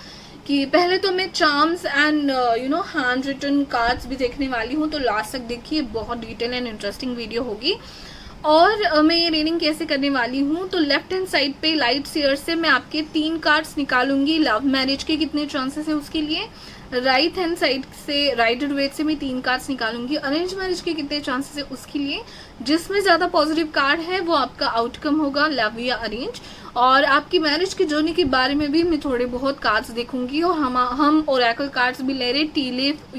कि पहले तो मैं charms and you know handwritten cards भी देखने वाली हूँ. तो लास्ट तक देखिए, बहुत डिटेल एंड इंटरेस्टिंग वीडियो होगी. और मैं ये रीडिंग कैसे करने वाली हूँ, तो लेफ्ट हैंड साइड पे लाइट शेयर से मैं आपके 3 कार्ड्स निकालूंगी. लव मैरिज के कितने चांसेस है उसके लिए. राइट हैंड साइड से, राइट वेट से मैं 3 कार्ड्स निकालूंगी. अरेंज मैरिज के कितने चांसेस है उसके लिए. जिसमें ज़्यादा पॉजिटिव कार्ड है वो आपका आउटकम होगा, लव या अरेंज। और आपकी मैरिज की जर्नी के बारे में भी मैं थोड़े बहुत कार्ड्स देखूंगी, और हम ओरेकल कार्ड्स भी ले रहे, tea leaf,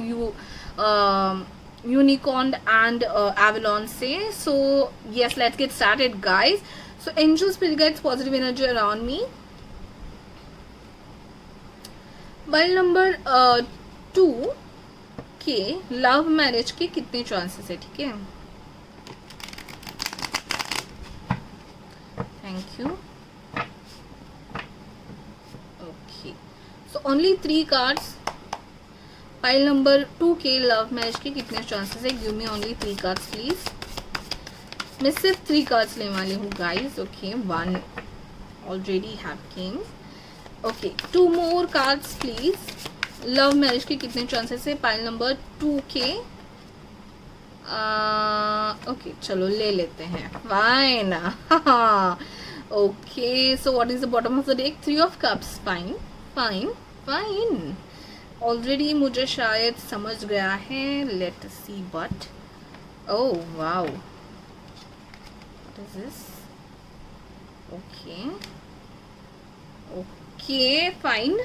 unicorn and Avalon से। So yes, let's get started guys. So angel spirit guides, positive energy around me. Pile number 2 के लव मैरिज के कितने चांसेस है, ठीक है। Thank you. Okay, so only 3 cards. Pile number 2 के love marriage के कितने चांसेस है, give me only 3 cards please. मैं सिर्फ 3 कार्ड्स लेने वाली हूँ guys. Okay, 1 already have king. Okay, 2 more cards please. Love marriage के कितने चांसेस है, पाइल नंबर 2 के। ओके, चलो ले लेते हैं, fine. Okay, so what is the bottom of the deck, 3 of cups. Fine fine fine, already मुझे शायद समझ गया है। Let see but, oh wow, what is this. Okay okay, fine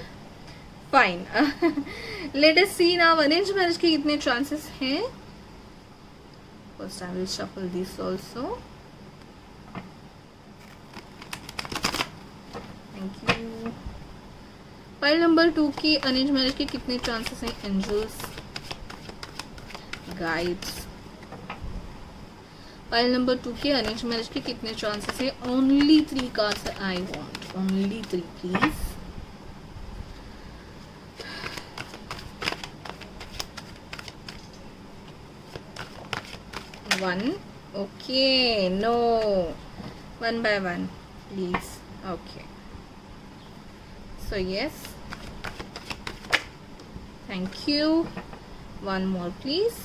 fine. Let us see now, arrange marriage के कितने chances हैं। First I will shuffle this also. Thank you. File number 2 की arrange marriage के कितने chances हैं, angels guides. File number 2 के arrange marriage के कितने चांसेस है, only 3 cards I want, only 3 please. 1, okay, no, 1 by 1 please। okay, so yes, thank you। 1 more please।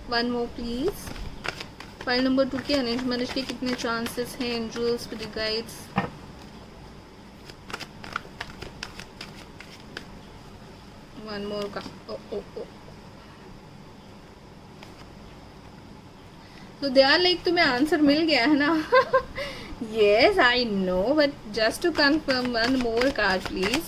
One more please। File number 2 के arrange marriage के कितने chances हैं, angels spirit guides. One more का, तो they are like, तुम्हें answer मिल गया है ना। Yes I know, but just to confirm, 1 more card please.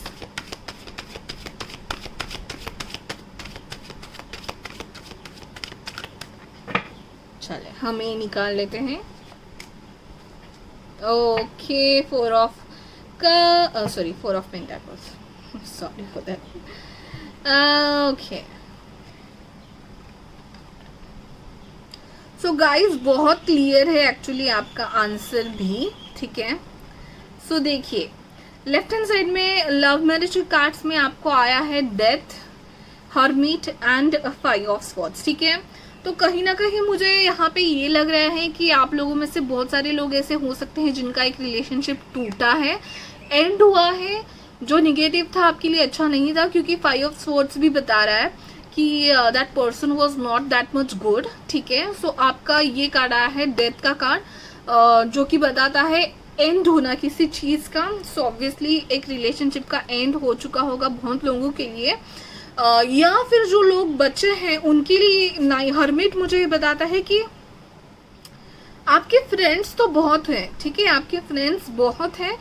चले हमें निकाल लेते हैं। ओके, 4 ऑफ का, sorry 4 of pentacles, sorry for that. Okay, so guys बहुत क्लियर है एक्चुअली आपका आंसर भी, ठीक है। सो देखिए, लेफ्ट हैंड साइड में लव मैरिज के कार्ड्स में आपको आया है death, hermit and 5 of swords, ठीक है। तो कहीं ना कहीं मुझे यहाँ पे ये लग रहा है कि आप लोगों में से बहुत सारे लोग ऐसे हो सकते हैं जिनका एक रिलेशनशिप टूटा है, एंड हुआ है, जो निगेटिव था आपके लिए, अच्छा नहीं था, क्योंकि 5 ऑफ स्वॉर्ड्स भी बता रहा है कि that person was not that much good, ठीक है। सो आपका ये कार्ड आया है डेथ का कार्ड, जो कि बताता है एंड होना किसी चीज का। सो ऑब्वियसली एक रिलेशनशिप का एंड हो चुका होगा बहुत लोगों के लिए, या फिर जो लोग बच्चे हैं उनके लिए नहीं। हर्मिट मुझे ये बताता है कि आपके फ्रेंड्स तो बहुत हैं, ठीक है, आपके फ्रेंड्स बहुत हैं,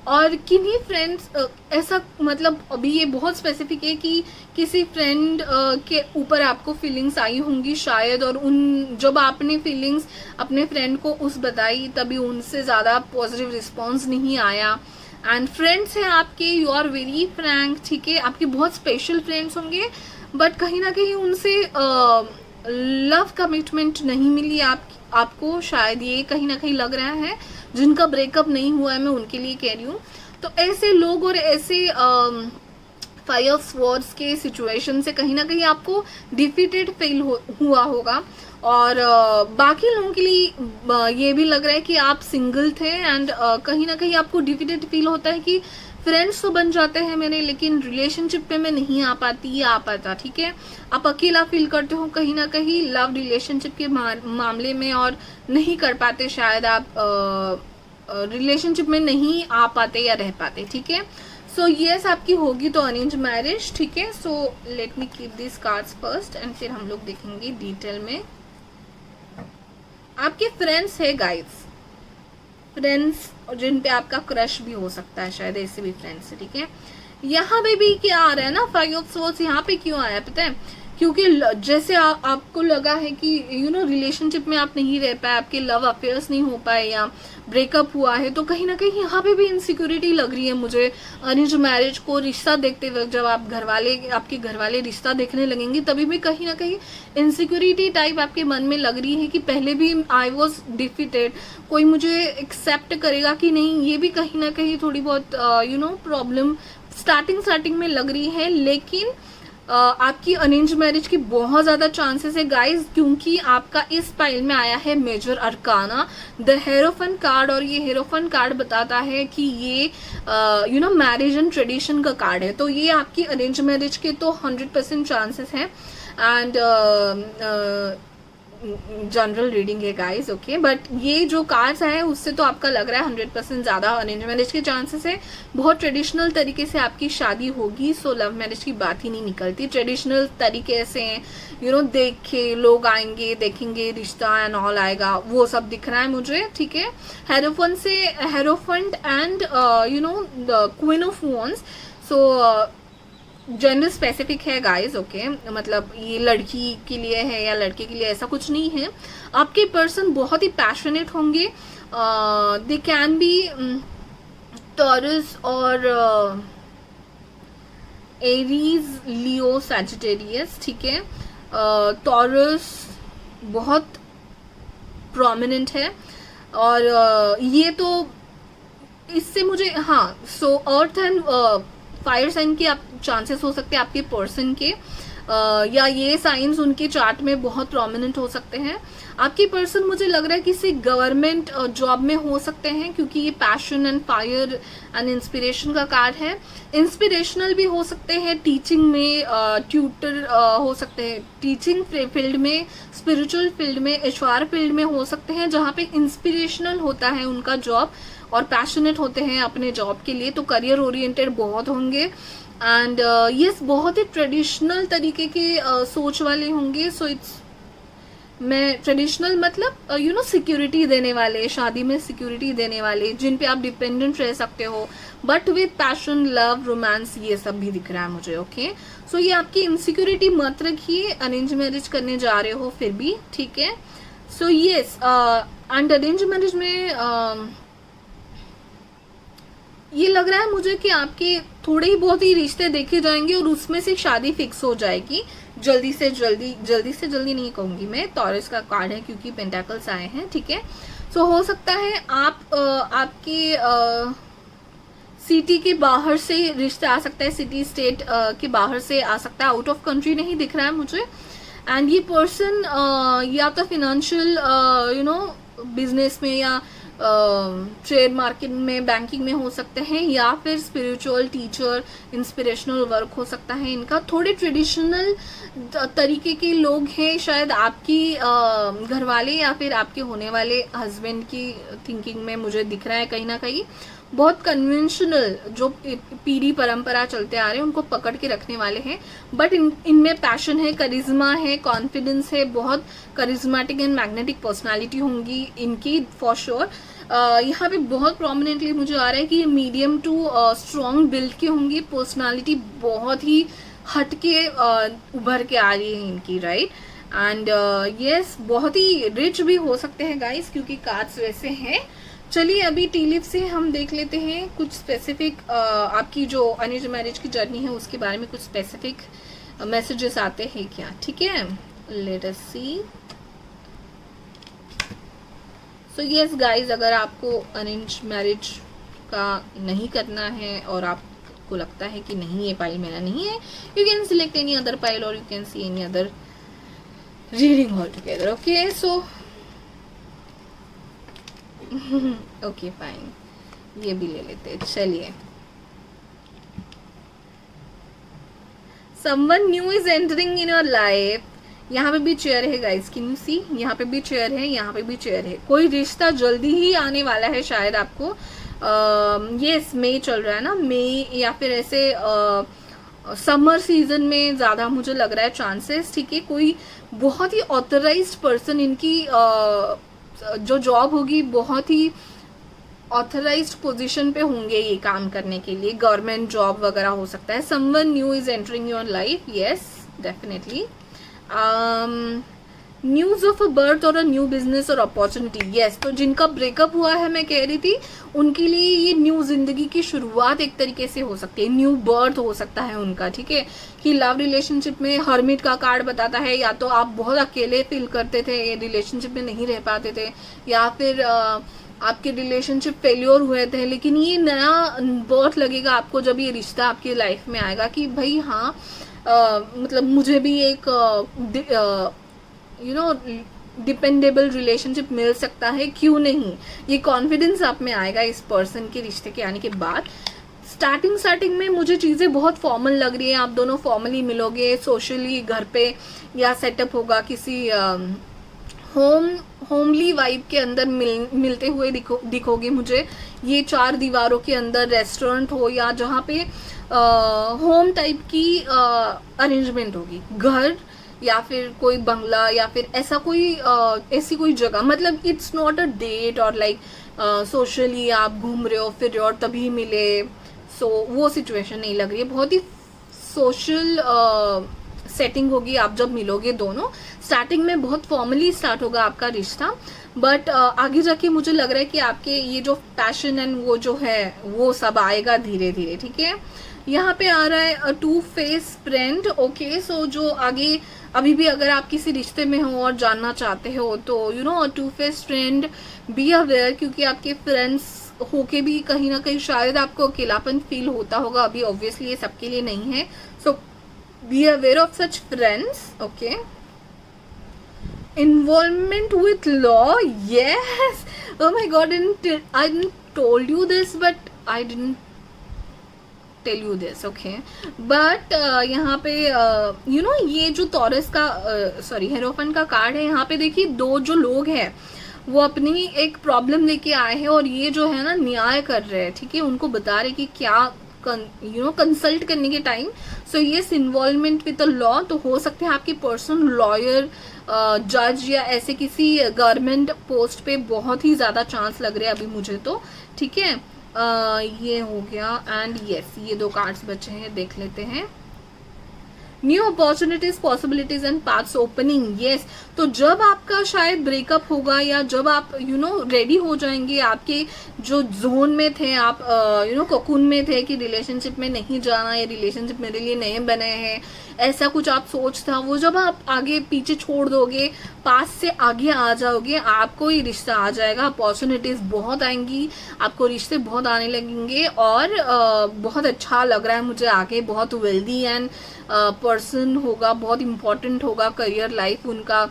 और किन्हीं फ्रेंड्स ऐसा, मतलब अभी ये बहुत स्पेसिफिक है कि किसी फ्रेंड के ऊपर आपको फीलिंग्स आई होंगी शायद, और उन जब आपने फीलिंग्स अपने फ्रेंड को उस बताई तभी उनसे ज़्यादा पॉजिटिव रिस्पॉन्स नहीं आया। एंड फ्रेंड्स हैं आपके, यू आर वेरी फ्रैंक, ठीक है, आपके बहुत स्पेशल फ्रेंड्स होंगे, बट कहीं ना कहीं उनसे लव कमिटमेंट नहीं मिली आपको, शायद ये कहीं ना कहीं लग रहा है। जिनका ब्रेकअप नहीं हुआ है मैं उनके लिए कह रही हूँ। तो ऐसे लोग और ऐसे 5 ऑफ स्वॉर्ड्स के सिचुएशन से कहीं ना कहीं आपको डिफीटेड फील हुआ होगा, और बाकी लोगों के लिए ये भी लग रहा है कि आप सिंगल थे, एंड कहीं ना कहीं आपको डिफीटेड फील होता है कि फ्रेंड्स तो बन जाते हैं मेरे, लेकिन रिलेशनशिप पे मैं नहीं आ पाती या आ पाता, ठीक है। आप अकेला फील करते हो कहीं ना कहीं लव रिलेशनशिप के मामले में, और नहीं कर पाते शायद आप रिलेशनशिप में नहीं आ पाते या रह पाते, ठीक है। सो यस आपकी होगी तो अरेंज मैरिज, ठीक है। So let me keep this cards first and फिर हम लोग देखेंगे डिटेल में। आपके फ्रेंड्स है गाइस, फ्रेंड्स जिन पे आपका क्रश भी हो सकता है, शायद ऐसे भी फ्रेंड्स है, ठीक है। यहाँ पे भी क्या आ रहा है ना, 5 ऑफ सोर्ड्स यहाँ पे क्यों आया पता है, क्योंकि जैसे आपको लगा है कि रिलेशनशिप में आप नहीं रह पाए, आपके लव अफेयर्स नहीं हो पाए या ब्रेकअप हुआ है, तो कहीं ना कहीं यहाँ पे भी इनसिक्योरिटी लग रही है मुझे। अरेंज मैरिज को रिश्ता देखते वक्त जब आप आपके घर वाले रिश्ता देखने लगेंगे, तभी भी कहीं ना कहीं इनसिक्योरिटी टाइप आपके मन में लग रही है कि पहले भी आई वॉज डिफिटेड, कोई मुझे एक्सेप्ट करेगा कि नहीं, ये भी कहीं ना कहीं थोड़ी बहुत प्रॉब्लम स्टार्टिंग में लग रही है। लेकिन आपकी अरेंज मैरिज की बहुत ज्यादा चांसेस है गाइस, क्योंकि आपका इस पाइल में आया है मेजर अरकाना द हेरोफन कार्ड, और ये हेरोफन कार्ड बताता है कि ये मैरिज एंड ट्रेडिशन का कार्ड है। तो ये आपकी अरेंज मैरिज के तो 100% चांसेस हैं एंड जनरल रीडिंग है गाइस, ओके। बट ये जो कार्ड्स है उससे तो आपका लग रहा है 100% ज्यादा अरेंज मैरिज के चांसेस है। बहुत ट्रेडिशनल तरीके से आपकी शादी होगी, सो लव मैरिज की बात ही नहीं निकलती। ट्रेडिशनल तरीके से देख के लोग आएंगे, देखेंगे, रिश्ता एंड ऑल आएगा, वो सब दिख रहा है मुझे, ठीक है। Hierophant and the queen of wands, so gender specific है गाइस, ओके। मतलब ये लड़की के लिए है या लड़के के लिए, ऐसा कुछ नहीं है। आपके पर्सन बहुत ही पैशनेट होंगे, दे कैन बी टॉरस और एरीज, लियो, सैजिटेरियस, ठीक है। टॉरस बहुत प्रोमिनेंट है, और ये तो इससे मुझे सो अर्थ एंड फायर साइन के आप चांसेस हो सकते हैं आपके पर्सन के, या ये साइंस उनके चार्ट में बहुत प्रोमिनेंट हो सकते हैं। आपके पर्सन मुझे लग रहा है किसी गवर्नमेंट जॉब में हो सकते हैं, क्योंकि ये passion and fire and inspiration का कार्ड है। इंस्पिरेशनल भी हो सकते हैं, टीचिंग में ट्यूटर हो सकते हैं, टीचिंग फील्ड में, स्पिरिचुअल फील्ड में, एचआर फील्ड में हो सकते हैं, जहाँ पे इंस्पिरेशनल होता है उनका जॉब और पैशनेट होते हैं अपने जॉब के लिए, तो करियर ओरिएंटेड बहुत होंगे। एंड यस बहुत ही ट्रेडिशनल तरीके के सोच वाले होंगे। सो इट्स मैं ट्रेडिशनल मतलब सिक्योरिटी देने वाले, शादी में सिक्योरिटी देने वाले, जिन पे आप डिपेंडेंट रह सकते हो, but with passion, love, romance, ये सब भी दिख रहा है मुझे, ओके। सो ये आपकी इनसिक्योरिटी मत रखिए, अरेंज मैरिज करने जा रहे हो फिर भी, ठीक है। So yes and arrange marriage में ये लग रहा है मुझे कि आपके थोड़े ही बहुत ही रिश्ते देखे जाएंगे और उसमें से शादी फिक्स हो जाएगी जल्दी से जल्दी नहीं कहूंगी मैं, टॉरस का कार्ड है क्योंकि पेंटाकल्स आए हैं, ठीक है। सो हो सकता है आप आपके सिटी के बाहर से रिश्ता आ सकता है, सिटी स्टेट के बाहर से आ सकता है, आउट ऑफ कंट्री नहीं दिख रहा है मुझे। एंड ये पर्सन या तो फिनेंशियल बिजनेस में या ट्रेड मार्केट में, बैंकिंग में हो सकते हैं, या फिर स्पिरिचुअल टीचर, इंस्पिरेशनल वर्क हो सकता है इनका। थोड़े ट्रेडिशनल तरीके के लोग हैं, शायद आपकी घरवाले या फिर आपके होने वाले हस्बैंड की थिंकिंग में मुझे दिख रहा है कहीं ना कहीं। बहुत कन्वेंशनल जो पीढ़ी परंपरा चलते आ रहे हैं उनको पकड़ के रखने वाले हैं, बट इनमें पैशन है, करिश्मा है, कॉन्फिडेंस है, बहुत करिश्मेटिक एंड मैग्नेटिक पर्सनालिटी होंगी इनकी फॉर श्योर। यहाँ पे बहुत प्रोमिनेंटली मुझे आ रहा है कि ये मीडियम टू स्ट्रॉन्ग बिल्ड की होंगी, पर्सनालिटी बहुत ही हटके उभर के आ रही है इनकी, राइट। एंड यस बहुत ही रिच भी हो सकते हैं गाइस, क्योंकि कार्ड्स वैसे हैं। चलिए अभी टी लिप से हम देख लेते हैं कुछ स्पेसिफिक आपकी जो अरेंज मैरिज की जर्नी है उसके बारे में कुछ स्पेसिफिक मैसेजेस आते हैं क्या, ठीक है। लेट अस सी। सो यस गाइज, अगर आपको अरेंज मैरिज का नहीं करना है और आपको लगता है कि नहीं ये पाइल मेरा नहीं है, you can select any other pile और you can see any other reading all together, okay. So okay fine, ये भी ले लेते हैं। चलिए, someone new is entering in your life, यहाँ पे भी चेयर है गाइस, कैन यू सी, यहाँ पे भी चेयर है, यहाँ पे भी चेयर है। कोई रिश्ता जल्दी ही आने वाला है शायद आपको। यस, मई चल रहा है ना, मई या फिर ऐसे समर सीजन में ज़्यादा मुझे लग रहा है चांसेस, ठीक है। कोई बहुत ही ऑथराइज्ड पर्सन, इनकी जो जॉब होगी बहुत ही ऑथराइज्ड पोजीशन पे होंगे ये काम करने के लिए, गवर्नमेंट जॉब वगैरह हो सकता है। Someone new is entering your life, yes definitely. News of a birth और अ न्यू बिजनेस और अपॉर्चुनिटी, यस। तो जिनका ब्रेकअप हुआ है, मैं कह रही थी उनके लिए ये न्यू जिंदगी की शुरुआत एक तरीके से हो सकती है, न्यू बर्थ हो सकता है उनका, ठीक है। कि लव रिलेशनशिप में हर्मिट का कार्ड बताता है, या तो आप बहुत अकेले फील करते थे, रिलेशनशिप में नहीं रह पाते थे, या फिर आपके रिलेशनशिप फेल्योर हुए थे, लेकिन ये नया बर्थ लगेगा आपको जब ये रिश्ता आपकी लाइफ में आएगा कि भाई हाँ, मतलब मुझे भी एक डिपेंडेबल रिलेशनशिप मिल सकता है, क्यों नहीं। ये कॉन्फिडेंस आप में आएगा इस पर्सन के रिश्ते के आने के बाद। स्टार्टिंग में मुझे चीज़ें बहुत फॉर्मल लग रही है, आप दोनों फॉर्मली मिलोगे, सोशली घर पे या सेटअप होगा किसी होमली वाइब के अंदर मिलते हुए दिखोगे मुझे। ये 4 दीवारों के अंदर रेस्टोरेंट हो या जहाँ पे होम टाइप की अरेंजमेंट होगी, घर या फिर कोई बंगला या फिर ऐसा कोई ऐसी कोई जगह, मतलब इट्स नॉट अ डेट और लाइक सोशली आप घूम रहे हो फिर रहे हो और तभी मिले, सो वो सिचुएशन नहीं लग रही है। बहुत ही सोशल सेटिंग होगी आप जब मिलोगे दोनों। स्टार्टिंग में बहुत फॉर्मली स्टार्ट होगा आपका रिश्ता, बट आगे जाके मुझे लग रहा है कि आपके ये जो पैशन एंड वो जो है वो सब आएगा धीरे धीरे, ठीक है। यहाँ पे आ रहा है टू फेस फ्रेंड, ओके। सो जो आगे अभी भी अगर आप किसी रिश्ते में हो और जानना चाहते हो तो you know to face friend, be aware, क्योंकि आपके फ्रेंड्स होके भी कहीं ना कहीं शायद आपको अकेलापन फील होता होगा अभी, ऑब्वियसली ये सबके लिए नहीं है। So be aware of such friends, okay. Involvement with law, yes. Oh my God, I didn't told you this, but I didn't tell you this, okay. But यहाँ पे you know ये जो टॉरस का सॉरी हेरोफन का card है, यहाँ पे देखिए 2 जो लोग हैं वो अपनी एक प्रॉब्लम लेके आए हैं और ये जो है ना न्याय कर रहे हैं, ठीक है। उनको बता रहे कि क्या कंसल्ट करने के time. So yes, involvement with the law, तो हो सकते हैं आपकी पर्सन लॉयर, जज या ऐसे किसी गवर्नमेंट पोस्ट पे बहुत ही ज्यादा चांस लग रहे हैं अभी मुझे तो, ठीक है। ये हो गया एंड यस, ये 2 कार्ड्स बचे हैं, देख लेते हैं। New opportunities, possibilities and paths opening, yes. तो जब आपका शायद ब्रेकअप होगा या जब आप रेडी हो जाएंगे, आपके जो जोन में थे आप, कोकून में थे कि रिलेशनशिप में नहीं जाना, ये रिलेशनशिप मेरे लिए नहीं बने हैं, ऐसा कुछ आप सोच था, वो जब आप आगे पीछे छोड़ दोगे, पास से आगे आ जाओगे, आपको ये रिश्ता आ जाएगा। अपॉर्चुनिटीज बहुत आएंगी, आपको रिश्ते बहुत आने लगेंगे और बहुत अच्छा लग रहा है मुझे आगे। बहुत वेल्दी एंड पर्सन होगा, बहुत इंपॉर्टेंट होगा, करियर लाइफ उनका,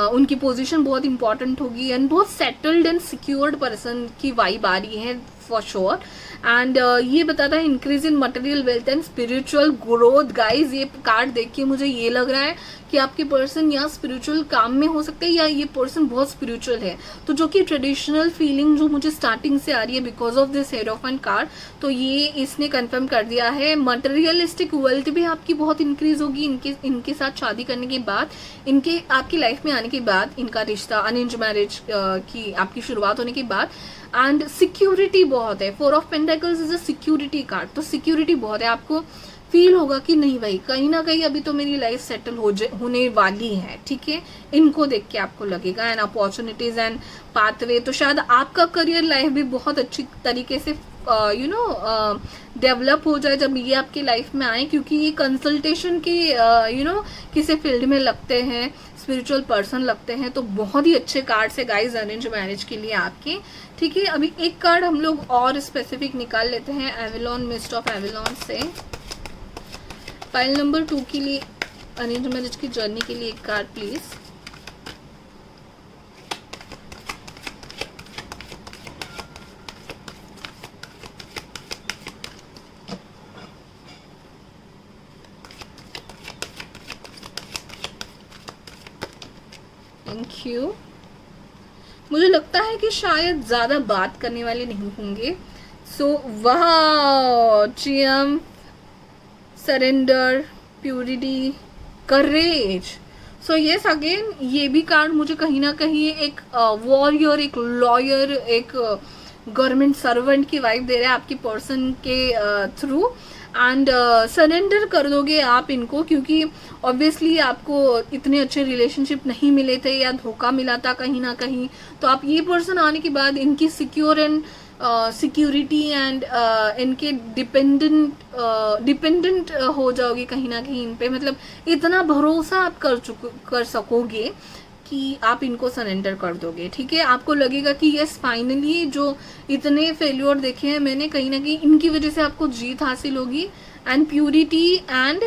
उनकी पोजीशन बहुत इंपॉर्टेंट होगी एंड बहुत सेटल्ड एंड सिक्योर्ड पर्सन की वाइब आ रही है फॉर श्योर। एंड ये बताता है increase in material wealth and spiritual growth. Guys ये कार्ड देख के मुझे ये लग रहा है कि आपके पर्सन या स्पिरिचुअल काम में हो सकते हैं या ये पर्सन बहुत स्पिरिचुअल है, तो जो कि ट्रेडिशनल फीलिंग जो मुझे स्टार्टिंग से आ रही है बिकॉज ऑफ दिस हेरोफन कार्ड, तो ये इसने कंफर्म कर दिया है। मटेरियलिस्टिक वेल्थ भी आपकी बहुत इंक्रीज होगी इनके साथ शादी करने के बाद, इनके आपकी लाइफ में आने के बाद, इनका रिश्ता अरेंज मैरिज की आपकी शुरुआत होने के बाद। एंड सिक्योरिटी बहुत है, 4 of pentacles is a security card, तो सिक्योरिटी बहुत है। आपको फील होगा कि नहीं भाई कहीं ना कहीं अभी तो मेरी लाइफ सेटल होने वाली है, ठीक है। इनको देख के आपको लगेगा। एंड अपॉर्चुनिटीज एंड पाथवे, तो शायद आपका करियर लाइफ भी बहुत अच्छी तरीके से डेवलप हो जाए जब ये आपकी लाइफ में आए, क्योंकि ये कंसल्टेशन के किसी फील्ड में लगते हैं, स्पिरिचुअल पर्सन लगते हैं, तो बहुत ही अच्छे कार्ड है गाइज अरेंज मैरिज के लिए आपके, ठीक है। अभी एक कार्ड हम लोग और स्पेसिफिक निकाल लेते हैं एवेलॉन, मिस्ट ऑफ एवेलॉन से। फाइल नंबर 2 के लिए अरेंज मैरिज की जर्नी के लिए एक कार्ड प्लीज। Thank you. मुझे लगता है कि शायद ज़्यादा बात करने वाले नहीं होंगे। सो वाह, ट्रियम्फ, सरेंडर, प्योरिटी, करेज। सो यस, अगेन ये भी कार्ड मुझे कहीं ना कहीं एक वॉरियर, एक लॉयर, एक गवर्नमेंट सर्वेंट की वाइफ दे रहा है आपकी पर्सन के थ्रू। एंड सरेंडर कर दोगे आप इनको, क्योंकि ऑब्वियसली आपको इतने अच्छे रिलेशनशिप नहीं मिले थे या धोखा मिला था कहीं ना कहीं, तो आप ये पर्सन आने के बाद इनकी सिक्योर एंड सिक्योरिटी एंड इनके डिपेंडेंट हो जाओगे कहीं ना कहीं इन पे। मतलब इतना भरोसा आप कर सकोगे कि आप इनको सरेंडर कर दोगे। ठीक है, आपको लगेगा कि यस फाइनली जो इतने फेल्योर देखे हैं मैंने, कहीं ना कहीं इनकी वजह से आपको जीत हासिल होगी। And purity and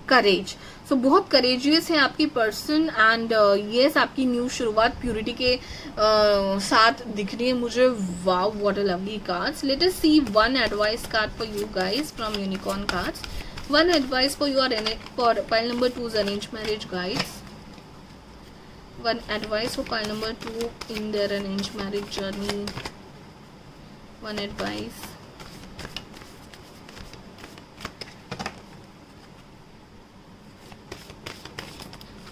courage. So बहुत करेजियस है आपकी पर्सन। एंड यस, आपकी न्यू शुरुआत प्यूरिटी के साथ दिख रही है मुझे। Wow, what a lovely cards. Let us see one advice card for you guys from unicorn cards. One advice for your for pile number 2's arranged marriage guys. One advice for pile number 2 in their arranged marriage journey. One advice.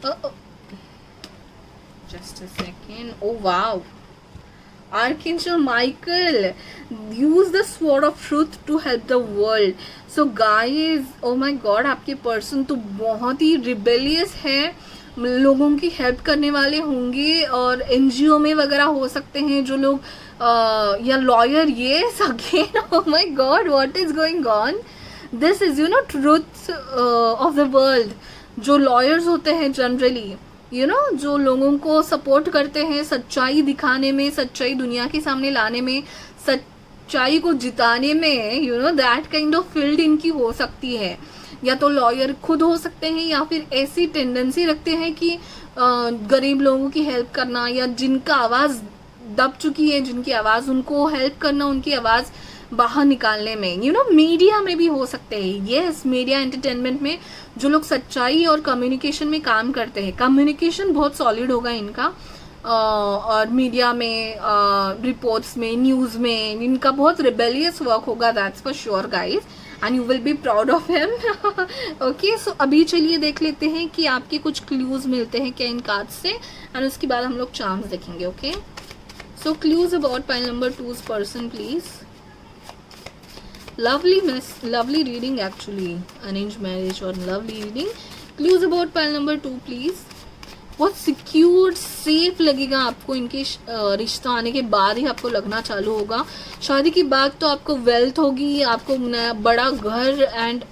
Oh, just a second. Oh wow, Archangel Michael, use the sword of truth to help the world. So guys, oh my god, आपके person तो बहुत ही rebellious है, लोगों की help करने वाले होंगे और एनजीओ में वगैरह हो सकते हैं जो लोग या लॉयर। ये again, oh my god, what is going on? This is truth of the world. जो लॉयर्स होते हैं जनरली, जो लोगों को सपोर्ट करते हैं सच्चाई दिखाने में, सच्चाई दुनिया के सामने लाने में, सच्चाई को जिताने में, दैट काइंड ऑफ फील्ड इनकी हो सकती है। या तो लॉयर खुद हो सकते हैं या फिर ऐसी टेंडेंसी रखते हैं कि गरीब लोगों की हेल्प करना, या जिनका आवाज़ दब चुकी है, जिनकी आवाज़, उनको हेल्प करना, उनकी आवाज़ बाहर निकालने में। मीडिया में भी हो सकते हैं। यस, मीडिया एंटरटेनमेंट में जो लोग सच्चाई और कम्युनिकेशन में काम करते हैं, कम्युनिकेशन बहुत सॉलिड होगा इनका। और मीडिया में, रिपोर्ट्स में, न्यूज़ में इनका बहुत रिबेलियस वर्क होगा, that's for sure guys, and you will be proud of him. Okay, so अभी चलिए देख लेते हैं कि आपके कुछ क्लूज मिलते हैं क्या इन कार्ड्स से, एंड उसके बाद हम लोग चांस देखेंगे। Okay, so clues about pile number 2's person please. lovely reading actually, arranged marriage or lovely reading. Clues about pile number 2 please. बहुत सिक्योर, सेफ लगेगा आपको इनके रिश्ता आने के बाद ही आपको लगना चालू होगा। शादी के बाद तो आपको वेल्थ होगी, आपको नया बड़ा घर एंड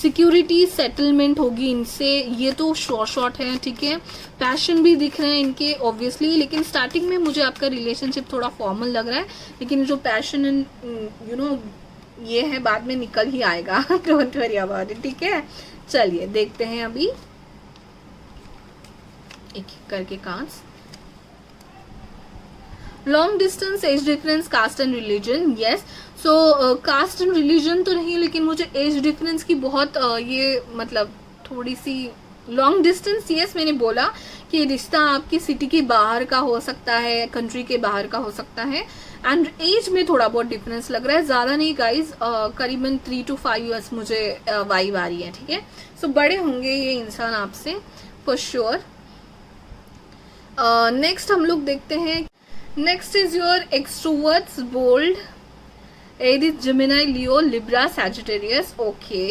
सिक्योरिटी सेटलमेंट होगी इनसे, ये तो शॉर्ट है। ठीक है, पैशन भी दिख रहे हैं इनके ऑब्वियसली, लेकिन स्टार्टिंग में मुझे आपका रिलेशनशिप थोड़ा फॉर्मल लग रहा है, लेकिन जो पैशन एंड ये है बाद में निकल ही आएगा। Don't worry about it. ठीक है, चलिए देखते हैं अभी एक एक करके cards. Long distance, age difference, caste and religion. Yes, so caste and religion तो नहीं, लेकिन मुझे एज डिफरेंस की बहुत ये मतलब थोड़ी सी लॉन्ग डिस्टेंस। यस, मैंने बोला कि रिश्ता आपकी सिटी के बाहर का हो सकता है, कंट्री के बाहर का हो सकता है, एंड एज में थोड़ा बहुत डिफरेंस लग रहा है, ज्यादा नहीं गाइज, करीबन 3 to 5 years मुझे वाइब आ रही है। ठीक है, सो बड़े होंगे ये इंसान आपसे फॉर श्योर। नेक्स्ट हम लोग देखते हैं। Next is your extroverts, bold, Aries, Gemini, Leo, Libra, Sagittarius. Okay,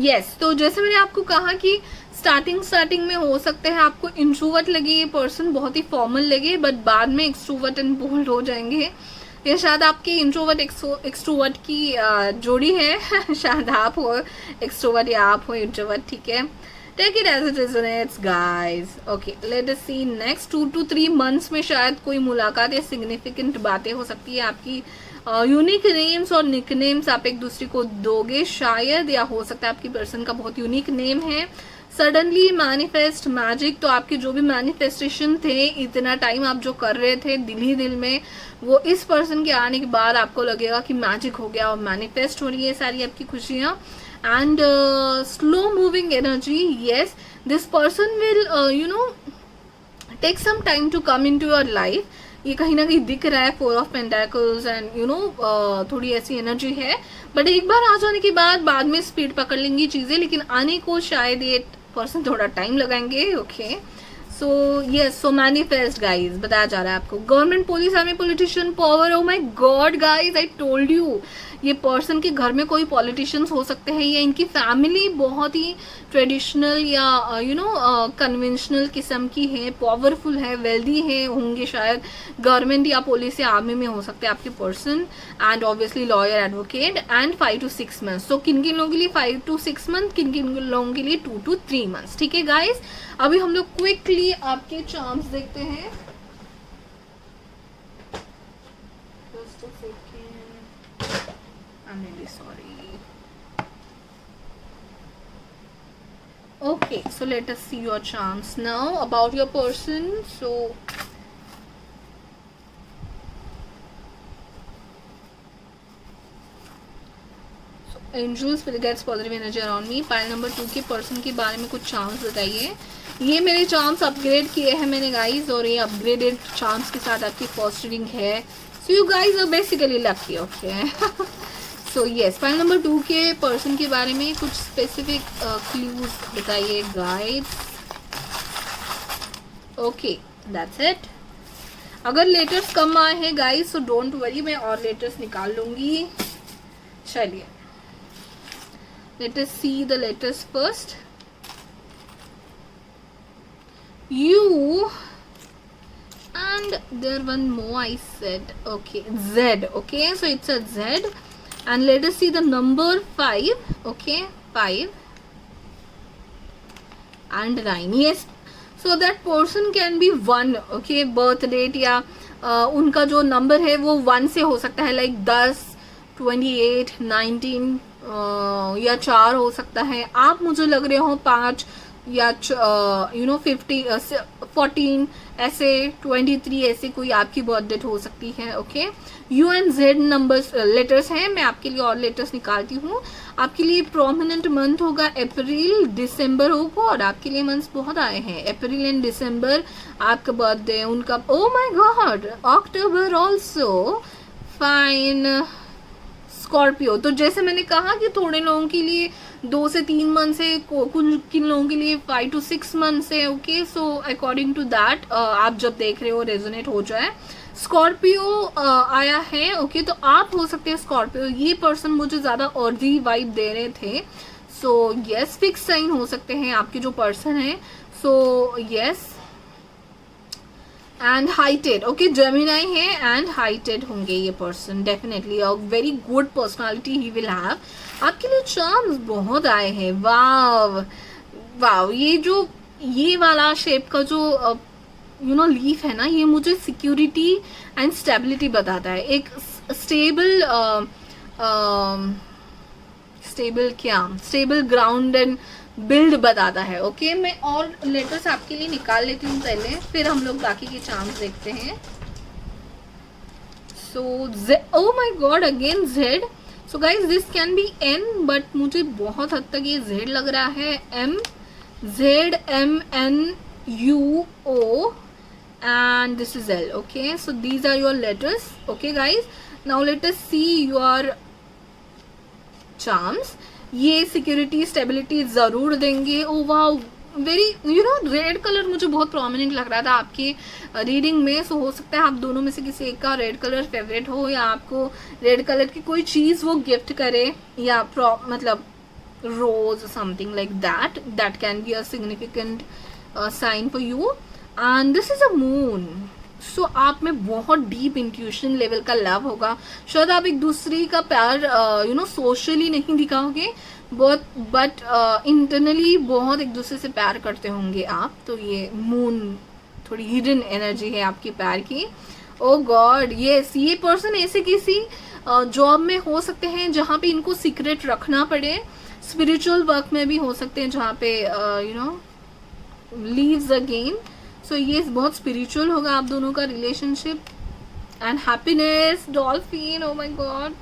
yes, तो जैसे मैंने आपको कहा कि स्टार्टिंग में हो सकते हैं आपको इंट्रोवर्ट लगे ये पर्सन, बहुत ही फॉर्मल लगे, बट बाद में एक्सट्रोवर्ट एंड बोल्ड हो जाएंगे। ये शायद आपकी इंट्रोवर्ट एक्सट्रोवर्ट की जोड़ी है। शायद आप हो एक्सट्रोवर्ट या आप हो इंट्रोवर्ट। ठीक है, take it as it resonates guys. Okay, let us see next 2 to 3 months में शायद कोई मुलाकात या सिग्निफिकेंट बातें हो सकती है आपकी। यूनिक नेम्स और निकनेम्स आप एक दूसरे को दोगे शायद, या हो सकता है आपकी पर्सन का बहुत यूनिक नेम है। सडनली मैनिफेस्ट मैजिक, तो आपके जो भी मैनिफेस्टेशन थे, इतना टाइम आप जो कर रहे थे दिल ही दिल में, वो इस पर्सन के आने के बाद आपको लगेगा कि मैजिक हो गया और मैनिफेस्ट हो रही है सारी आपकी खुशियाँ। and slow moving energy. Yes, this person will take some time to come into your life. ये कहीं ना कहीं दिख रहा है, 4 ऑफ पेंटाकल्स एंड थोड़ी ऐसी एनर्जी है, बट एक बार आ जाने के बाद में स्पीड पकड़ लेंगी चीजें, लेकिन आने को शायद ये पर्सन थोड़ा टाइम लगाएंगे. ओके, सो यस, सो मैनिफेस्ट गाइज, बताया जा रहा है आपको. Government, police, army, politician, power. O my God guys, I told you, ये पर्सन के घर में कोई पॉलिटिशियंस हो सकते हैं, या इनकी फैमिली बहुत ही ट्रेडिशनल या कन्वेंशनल किस्म की है, पावरफुल है, वेल्दी है, होंगे शायद गवर्नमेंट या पुलिस या आर्मी में हो सकते हैं आपके person. And obviously lawyer, advocate. And 5 to 6 months. सो किन किन लोगों के लिए 5 to 6 months, किन किन लोगों के लिए 2 to 3 months. ठीक है गाइज, अभी हम लोग क्विकली आपके चार्म्स देखते हैं. Just a second. I'm really sorry. Okay, so let us see your charms now about your person. So angels will get positive energy around me. Pile number 2 के person के बारे में कुछ चार्म्स बताइए. ये मेरे चार्म्स अपग्रेड किए हैं मैंने गाइज, और ये अपग्रेडेड चार्म्स के साथ आपकी फर्स्ट रीडिंग है. So you guys are basically lucky. Okay, so yes, file number 2 के पर्सन के बारे में कुछ स्पेसिफिक क्लूज बताइए गाइड. Okay, that's it. अगर लेटर्स कम आए हैं गाइज, सो डोंट वरी, मैं और लेटर्स निकाल लूंगी. चलिए, late us see the letters first. U and there one more I said. Okay, Z. Okay, so it's a Z, and let us see the number 5. Okay, 5 and 9. Yes, so that person can be 1. Okay, birth date या उनका जो number है वो 1 से हो सकता है, like 10, 28, 19 या 4 हो सकता है. आप मुझे लग रहे हो 5 या 50, 14 ऐसे, 23 ऐसे कोई आपकी बर्थ डेट हो सकती है. Okay, you and Z numbers letters हैं. मैं आपके लिए और लेटर्स निकालती हूँ. आपके लिए प्रोमिनेंट मंथ होगा अप्रैल, दिसंबर होगा, और आपके लिए मंथ्स बहुत आए हैं, अप्रैल एंड दिसंबर. आपका बर्थडे, उनका, ओ my God, October also fine. Scorpio, तो जैसे मैंने कहा कि थोड़े लोगों के लिए 2 से 3 मंथ से, कुछ किन लोगों के लिए 5 to 6 मंथ से. Okay, so according to that आप जब देख रहे हो रेजोनेट हो जाए. स्कॉर्पियो आया है. ओके, तो आप हो सकते हैं स्कॉर्पियो. ये पर्सन मुझे ज्यादा अर्दी वाइब दे रहे थे. सो यस, फिक्स साइन हो सकते हैं आपके जो पर्सन है. So yes, and heighted. Okay, Gemini है एंड हाइटेड होंगे ये person. Definitely a very good personality he will have. आपके लिए चार्म्स बहुत आए हैं. वाव वाव, ये वाला शेप का जो लीफ है ना, ये मुझे सिक्योरिटी एंड स्टेबिलिटी बताता है. एक स्टेबल ग्राउंड एंड बिल्ड बताता है. ओके, मैं और लेटर्स आपके लिए निकाल लेती हूँ पहले, फिर हम लोग बाकी के चार्म्स देखते हैं. So oh my god, again Z. So guys, this can be N, but मुझे बहुत हद तक ये जेड लग रहा है. M, Z, M, N, U, O, and this is L. Okay, so these are your letters. Okay guys, now let us see your charms. ये security, stability जरूर देंगे. Oh wow, very red colour मुझे बहुत prominent लग रहा था आपकी reading में. सो हो सकता है आप दोनों में से किसी एक का रेड कलर फेवरेट हो, या आपको रेड कलर की कोई चीज वो गिफ्ट करे, या मतलब rose, something like that can be a significant sign for you. And this is a moon. So आप में बहुत डीप इंट्यूशन लेवल का लव होगा. शायद आप एक दूसरे का प्यार सोशली नहीं दिखाओगे, बट इंटरनली बहुत एक दूसरे से प्यार करते होंगे आप. तो ये मून थोड़ी हिडन एनर्जी है आपके प्यार की. ओ गॉड, यस, ये पर्सन ऐसे किसी जॉब में हो सकते हैं जहाँ पे इनको सीक्रेट रखना पड़े. स्पिरिचुअल वर्क में भी हो सकते हैं जहाँ पे लीव्स अगेन. सो ये बहुत स्पिरिचुअल होगा आप दोनों का relationship. And happiness, dolphin, O my God.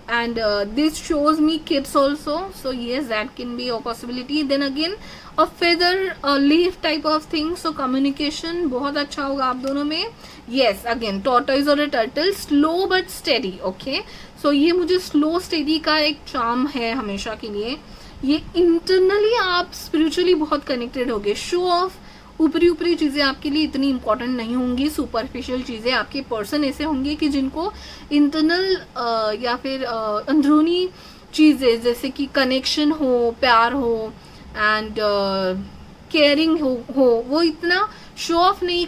and this shows me kids also, so yes, that can be a possibility. Then again a feather, a leaf type of thing, so communication बहुत अच्छा होगा आप दोनों में. Yes, again tortoise और a turtle, slow but steady. Okay, so ये मुझे slow steady का एक charm है हमेशा के लिए. ये इंटरनली आप स्पिरिचुअली बहुत कनेक्टेड होगे. शो ऑफ, ऊपरी ऊपरी चीज़ें आपके लिए इतनी इंपॉर्टेंट नहीं होंगी. सुपरफिशियल चीज़ें आपके पर्सन ऐसे होंगे कि जिनको इंटरनल या फिर अंदरूनी चीज़ें जैसे कि कनेक्शन हो, प्यार हो एंड केयरिंग हो, वो इतना शो ऑफ नहीं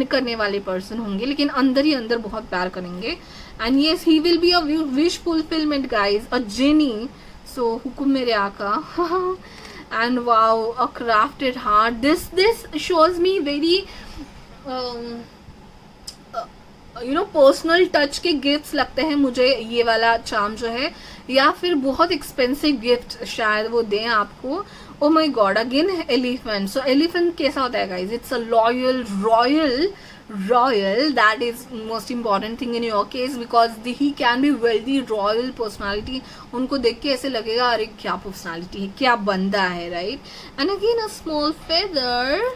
करने वाले पर्सन होंगे, लेकिन अंदर ही अंदर बहुत प्यार करेंगे. And yes, he will be a wish fulfilment guys, a genie. So हुकुम मेरे आका. And wow, a crafted heart. This shows me very personal touch के गिफ्ट्स लगते हैं मुझे ये वाला चार्म जो है, या फिर बहुत एक्सपेंसिव गिफ्ट शायद वो दें आपको. ओ my god, again elephant. So elephant कैसा होता है guys? It's a loyal royal, that is most important thing in your case, because he can be very royal personality. उनको देख के ऐसे लगेगा अरे क्या पर्सनालिटी है, क्या बंदा है, right? And again a small feather.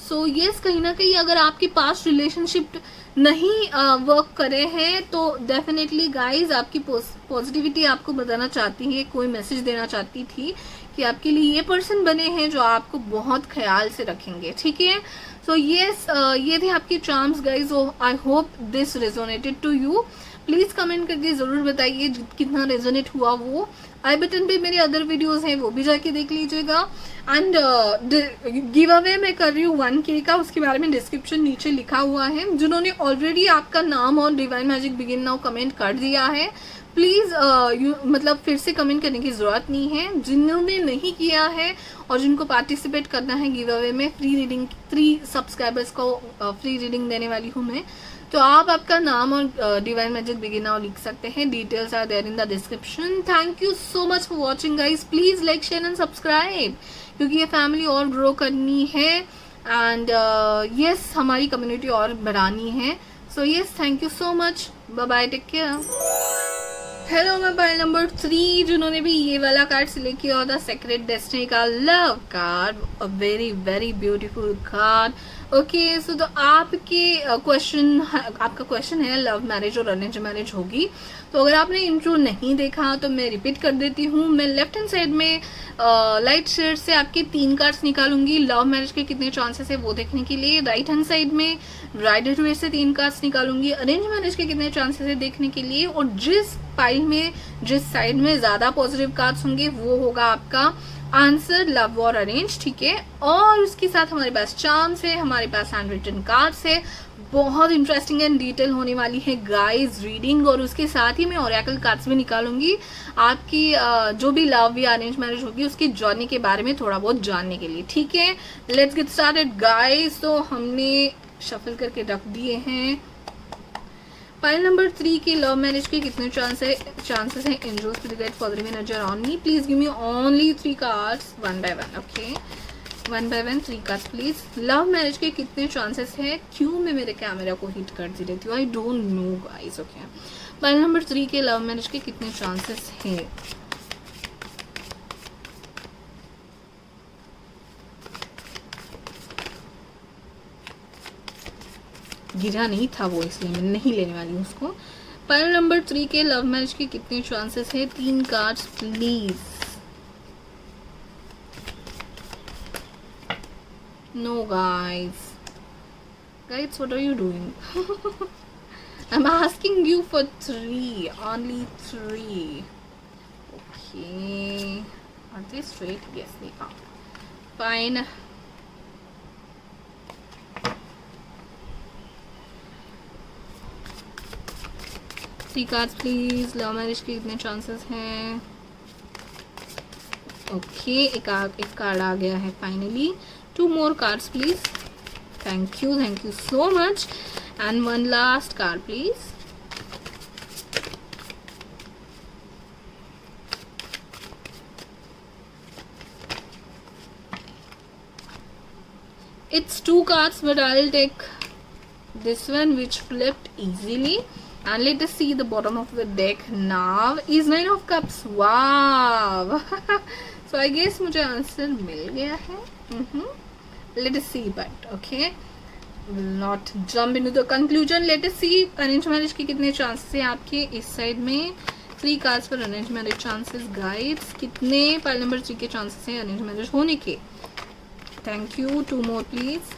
So yes, कहीं ना कहीं अगर आपके पास रिलेशनशिप नहीं वर्क करे हैं तो डेफिनेटली गाइज आपकी पॉजिटिविटी आपको बताना चाहती है, कोई मैसेज देना चाहती थी कि आपके लिए ये पर्सन बने हैं जो आपको बहुत ख्याल से रखेंगे. ठीक है. सो यस, ये थे आपके charms guys. I hope this resonated to you. Please comment करके जरूर बताइए कितना रेजोनेट हुआ. वो आई बटन पे मेरे अदर वीडियोस हैं, वो भी जाके देख लीजिएगा. एंड गिव अवे मैं कर रही हूँ 1K का, उसके बारे में डिस्क्रिप्शन नीचे लिखा हुआ है. जिन्होंने ऑलरेडी आपका नाम और divine magic begin now comment कर दिया है, प्लीज़ मतलब फिर से कमेंट करने की ज़रूरत नहीं है. जिन्होंने नहीं किया है और जिनको पार्टिसिपेट करना है गिव अवे में, फ्री रीडिंग 3 सब्सक्राइबर्स को फ्री रीडिंग देने वाली हूँ मैं, तो आप आपका नाम और डिवाइन मैजिक बिगिन नाउ लिख सकते हैं. Details are there in the description. Thank you so much for watching guys. Please like, share and subscribe, क्योंकि ये फैमिली और ग्रो करनी है. एंड यस, हमारी कम्युनिटी और बढ़ानी है. So yes, thank you so much. Bye bye, take care. Hello, मैं पाइल नंबर 3 जिन्होंने भी ये वाला कार्ड सिलेक्ट किया होता, सेक्रेट डेस्टिनी का love card. A very very beautiful card. Okay, so तो आपका क्वेश्चन है लव मैरिज और अरेंज मैरिज होगी. तो अगर आपने इंट्रो नहीं देखा तो मैं रिपीट कर देती हूँ. मैं लेफ्ट हैंड साइड में लाइट शेड से आपके 3 कार्ड्स निकालूंगी लव मैरिज के कितने चांसेस है वो देखने के लिए. राइट हैंड साइड में राइडर टू से 3 कार्ड्स निकालूंगी अरेंज मैरिज के कितने चांसेस है देखने के लिए. और जिस पाइल में, जिस साइड में ज्यादा पॉजिटिव कार्ड्स होंगे वो होगा आपका आंसर, लव और अरेंज. ठीक है. और उसके साथ हमारे पास चार्म्स है, हमारे पास हैंड रिटन कार्ड्स है. बहुत इंटरेस्टिंग एंड डिटेल होने वाली है गाइस रीडिंग. और उसके साथ ही मैं ओरेकल कार्ड्स भी निकालूंगी आपकी जो भी लव या अरेंज मैरिज होगी उसकी जर्नी के बारे में थोड़ा बहुत जानने के लिए. ठीक है, लेट्स गेट स्टार्टेड गाइस. तो हमने शफल करके रख दिए हैं. पाइल नंबर 3 के लव मैरिज के कितने चांसेस हैं? Angels please positive energy around me. Please give me only 3 cards one by one. Okay, 1 by 1 3 cards please. Love marriage के कितने चांसेस है? क्यों मैं मेरे कैमरा को हिट करती रहती हूँ? I don't know guys. Okay, pile number 3 के लव मैरिज के कितने चांसेस हैं? गिरा नहीं था वो, इसलिए मैं नहीं लेने वाली हूँ उसको. पाइल नंबर 3 के लव मैरिज के कितने चांसेस है? 3 cards please. No guys, what are you doing? I'm asking you for 3, only 3. Okay, are they straight? Yes, they are. Fine. Three cards please. Love marriage के कितने chances हैं? Okay, एक card आ गया है finally. 2 more cards please. Thank you so much. And 1 last card please. It's 2 cards, but I'll take this one which flipped easily. And let us see the bottom of the deck now is Nine of Cups. Wow. So I guess मुझे answer मिल गया है. Let us see, but okay, will not jump into the conclusion. Let us see arranged marriage के कितने chances हैं आपके इस side में. 3 cards पर arranged marriage chances guides. कितने pile number 3 के chances हैं arranged marriage होने के. Thank you. 2 more please.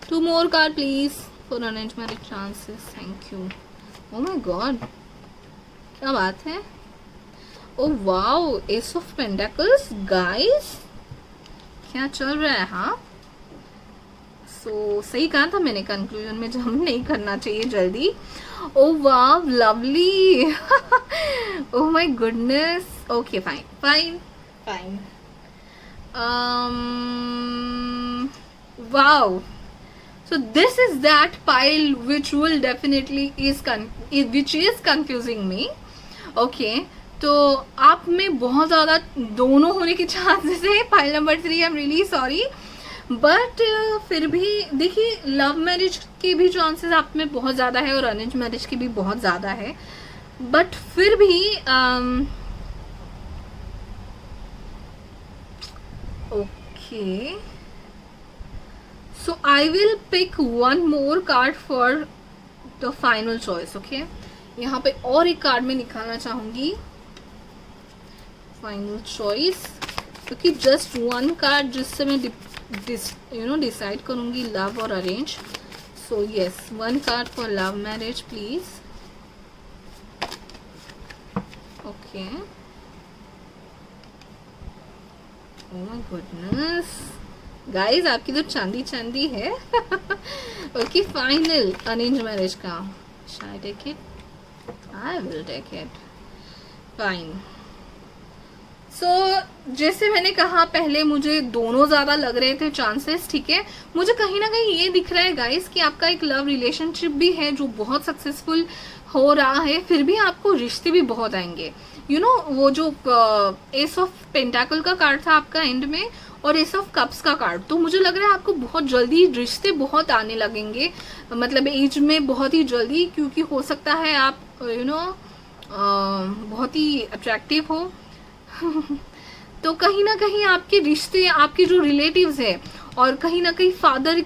Two more card please for arranged marriage chances. Thank you. Oh my god, क्या बात है. Oh wow, Ace of Pentacles guys, क्या चल रहा है. हाँ, so सही कहा था मैंने कंक्लूजन में, जम नहीं करना चाहिए जल्दी. Oh wow, lovely. Oh my goodness. Okay, fine. Wow. So this is that pile which will definitely which is confusing me. Okay, तो आप में बहुत ज़्यादा दोनों होने के चांसेस है. Pile number 3, I am really sorry, but फिर भी देखिए लव मैरिज के भी चांसेस आप में बहुत ज़्यादा है और अरेंज मैरिज के भी बहुत ज़्यादा है. बट फिर भी okay, so I will pick one more card for the final choice. Okay, यहाँ पे और एक कार्ड में निकालना चाहूंगी फाइनल चॉइस, क्योंकि जस्ट वन कार्ड जिससे मैं डिसाइड करूंगी लव और arrange. So yes, one card for love marriage please. Okay, oh my goodness guys, आपकी तो चांदी है. ओके, फाइनल अरेंज मैरिज का. Shall I take it? I will take it. Fine. So जैसे मैंने कहा पहले, मुझे दोनों ज़्यादा लग रहे थे चांसेस. ठीक है, मुझे कहीं ना कहीं ये दिख रहा है गाइस कि आपका एक लव रिलेशनशिप भी है जो बहुत सक्सेसफुल हो रहा है. फिर भी आपको रिश्ते भी बहुत आएंगे. वो जो एस ऑफ पेंटाकल का कार्ड था आपका एंड में, और एस ऑफ कप्स का कार्ड, तो मुझे लग रहा है आपको बहुत जल्दी रिश्ते बहुत आने लगेंगे. मतलब एज में बहुत ही जल्दी, क्योंकि हो सकता है आप बहुत ही अट्रैक्टिव हो. तो कहीं ना कहीं आपके रिश्ते, आपके जो रिलेटिव्स है, और कहीं ना कहीं फादर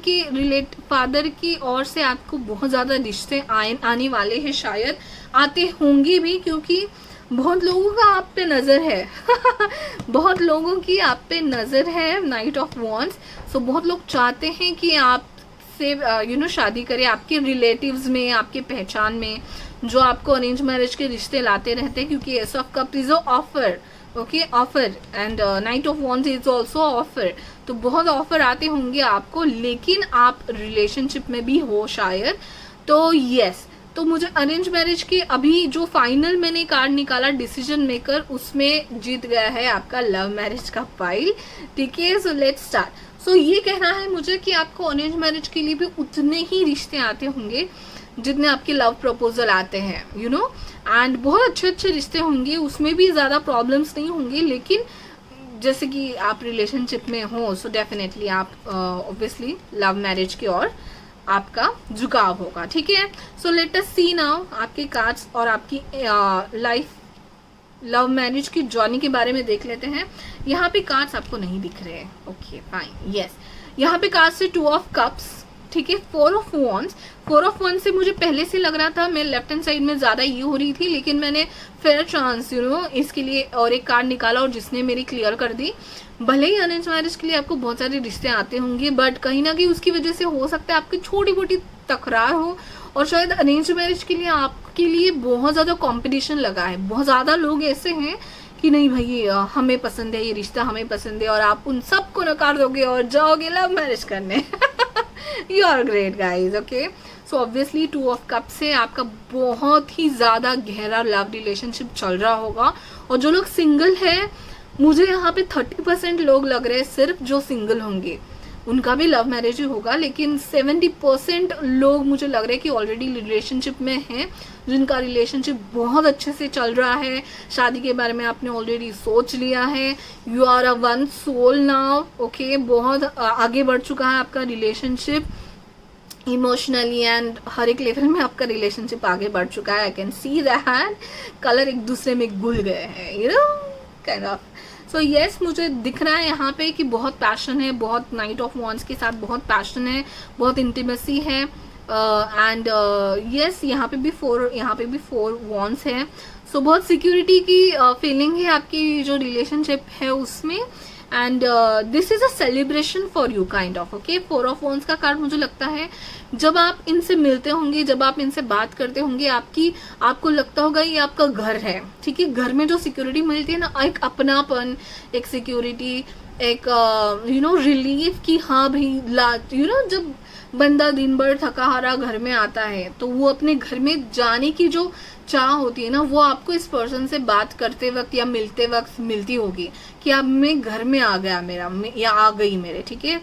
की ओर से आपको बहुत ज़्यादा रिश्ते आने वाले हैं. शायद आते होंगे भी, क्योंकि बहुत लोगों का आप पे नज़र है. बहुत लोगों की आप पे नज़र है. Night of wands. सो बहुत लोग चाहते हैं कि आप से शादी करें, आपके रिलेटिव्स में, आपके पहचान में, जो आपको अरेंज मैरिज के रिश्ते लाते रहते हैं. क्योंकि S of cup is offer. Okay, offer, and night of wands is also offer. तो बहुत ऑफर आते होंगे आपको, लेकिन आप रिलेशनशिप में भी हो शायद. तो यस, तो मुझे अरेंज मैरिज के अभी जो फाइनल मैंने कार्ड निकाला डिसीजन मेकर, उसमें जीत गया है आपका लव मैरिज का पाइल. ठीक है, सो लेट्स स्टार्ट. सो ये कहना है मुझे कि आपको अरेंज मैरिज के लिए भी उतने ही रिश्ते आते होंगे जितने आपके लव प्रपोजल आते हैं. एंड बहुत अच्छे रिश्ते होंगे, उसमें भी ज़्यादा प्रॉब्लम्स नहीं होंगे. लेकिन जैसे कि आप रिलेशनशिप में हो, सो डेफिनेटली आप ऑब्वियसली लव मैरिज की ओर आपका झुकाव होगा. ठीक है, सो लेट अस सी नाउ आपके कार्ड्स और आपकी लाइफ लव मैरिज की जर्नी के बारे में देख लेते हैं. यहाँ पे कार्ड्स आपको नहीं दिख रहे हैं. Okay, fine. यस, यहाँ पे कार्ड्स से 2 ऑफ कप्स. ठीक है, 4 ऑफ वॉन्ड्स. 4 ऑफ वॉन्ड्स से मुझे पहले से लग रहा था, मैं लेफ्ट हैंड साइड में ज़्यादा ये हो रही थी, लेकिन मैंने फेयर चांस इसके लिए और एक कार्ड निकाला, और जिसने मेरी क्लियर कर दी. भले ही अरेंज मैरिज के लिए आपको बहुत सारे रिश्ते आते होंगे, बट कहीं ना कहीं उसकी वजह से हो सकता है आपकी छोटी मोटी तकरार हो, और शायद अरेंज मैरिज के लिए आपके लिए बहुत ज़्यादा कंपटीशन लगा है. बहुत ज़्यादा लोग ऐसे हैं कि नहीं भाई हमें पसंद है, ये रिश्ता हमें पसंद है, और आप उन सबको नकार दोगे और जाओगे लव मैरिज करने. You are great guys. Okay, so obviously 2 of cup से आपका बहुत ही ज़्यादा गहरा लव रिलेशनशिप चल रहा होगा. और जो लोग सिंगल है, मुझे यहाँ पे 30% लोग लग रहे हैं सिर्फ जो सिंगल होंगे. उनका भी लव मैरिज ही होगा, लेकिन 70% लोग मुझे लग रहा है कि ऑलरेडी रिलेशनशिप में हैं, जिनका रिलेशनशिप बहुत अच्छे से चल रहा है, शादी के बारे में आपने ऑलरेडी सोच लिया है, you are a one soul now, okay, बहुत आगे बढ़ चुका है आपका रिलेशनशिप इमोशनली एंड हर एक लेवल में आपका रिलेशनशिप आगे बढ़ चुका है। I can see that colour एक दूसरे में घुल गए हैं, you know, kind of. So yes, मुझे दिख रहा है यहाँ पे कि बहुत पैशन है, बहुत नाइट ऑफ वॉन्ड्स के साथ बहुत पैशन है, बहुत इंटीमेसी है, एंड यस यहाँ पे भी फोर वॉन्ड्स है। सो बहुत सिक्योरिटी की फीलिंग है आपकी जो रिलेशनशिप है उसमें, and this is a celebration for you kind of, okay. 4 of wands का कार्ड मुझे लगता है जब आप इनसे मिलते होंगे, जब आप इनसे बात करते होंगे, आपको लगता होगा ये आपका घर है, ठीक है। घर में जो सिक्योरिटी मिलती है ना, एक अपनापन, एक सिक्योरिटी, एक यू नो रिलीफ की हाँ भाई, यू नो जब बंदा दिन भर थका हारा घर में आता है तो वो अपने घर में जाने की जो चाह होती है ना, वो आपको इस पर्सन से बात करते वक्त या मिलते वक्त मिलती होगी कि अब मैं घर में आ गया मेरा, या आ गई मेरे, ठीक है।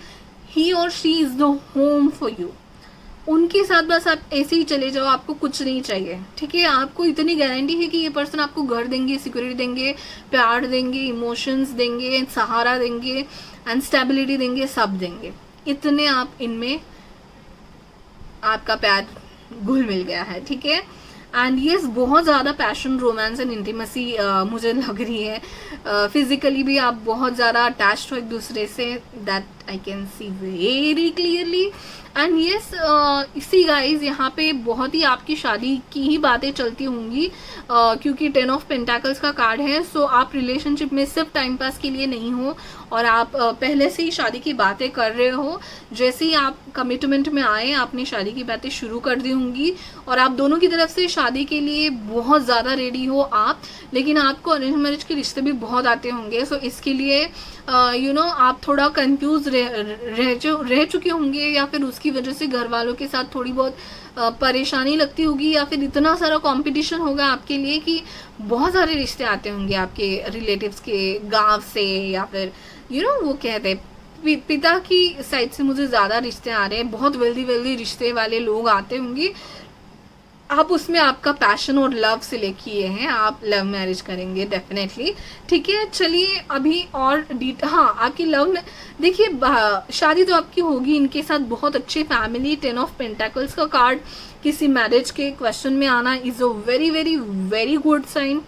ही और she is the home for you. उनके साथ बस आप ऐसे ही चले जाओ, आपको कुछ नहीं चाहिए, ठीक है। आपको इतनी गारंटी है कि ये पर्सन आपको घर देंगे, सिक्योरिटी देंगे, प्यार देंगे, इमोशंस देंगे, सहारा देंगे एंड स्टेबिलिटी देंगे, सब देंगे। इतने आप इनमें आपका प्यार घुल मिल गया है, ठीक है। एंड यस, बहुत ज़्यादा पैशन, रोमांस एंड इंटीमेसी मुझे लग रही है। फिजिकली भी आप बहुत ज़्यादा अटैच्ड हो एक दूसरे से, that I can see very clearly. And yes, इसी गाइज यहाँ पे बहुत ही आपकी शादी की ही बातें चलती होंगी, क्योंकि 10 ऑफ पेंटाकल्स का कार्ड है। सो आप रिलेशनशिप में सिर्फ टाइम पास के लिए नहीं हो, और आप पहले से ही शादी की बातें कर रहे हो। जैसे ही आप कमिटमेंट में आए, आपने शादी की बातें शुरू कर दी होंगी, और आप दोनों की तरफ से शादी के लिए बहुत ज़्यादा रेडी हो आप, लेकिन आपको अरेंज मैरिज के रिश्ते भी बहुत आते होंगे। सो इसके लिए यू नो आप थोड़ा कंफ्यूज रह चुके होंगे, या फिर उसकी वजह से घर वालों के साथ थोड़ी बहुत परेशानी लगती होगी, या फिर इतना सारा कंपटीशन होगा आपके लिए कि बहुत सारे रिश्ते आते होंगे आपके रिलेटिव्स के गांव से, या फिर यू नो वो कहते हैं पिता की साइड से मुझे ज़्यादा रिश्ते आ रहे हैं, बहुत वेल्दी रिश्ते वाले लोग आते होंगे। आप उसमें आपका पैशन और लव से लेके ये हैं, आप लव मैरिज करेंगे डेफिनेटली, ठीक है। चलिए अभी और हाँ, आपकी लव में देखिए, शादी तो आपकी होगी इनके साथ, बहुत अच्छी फैमिली। 10 ऑफ पेंटाकल्स का कार्ड किसी मैरिज के क्वेश्चन में आना is a very very very good sign.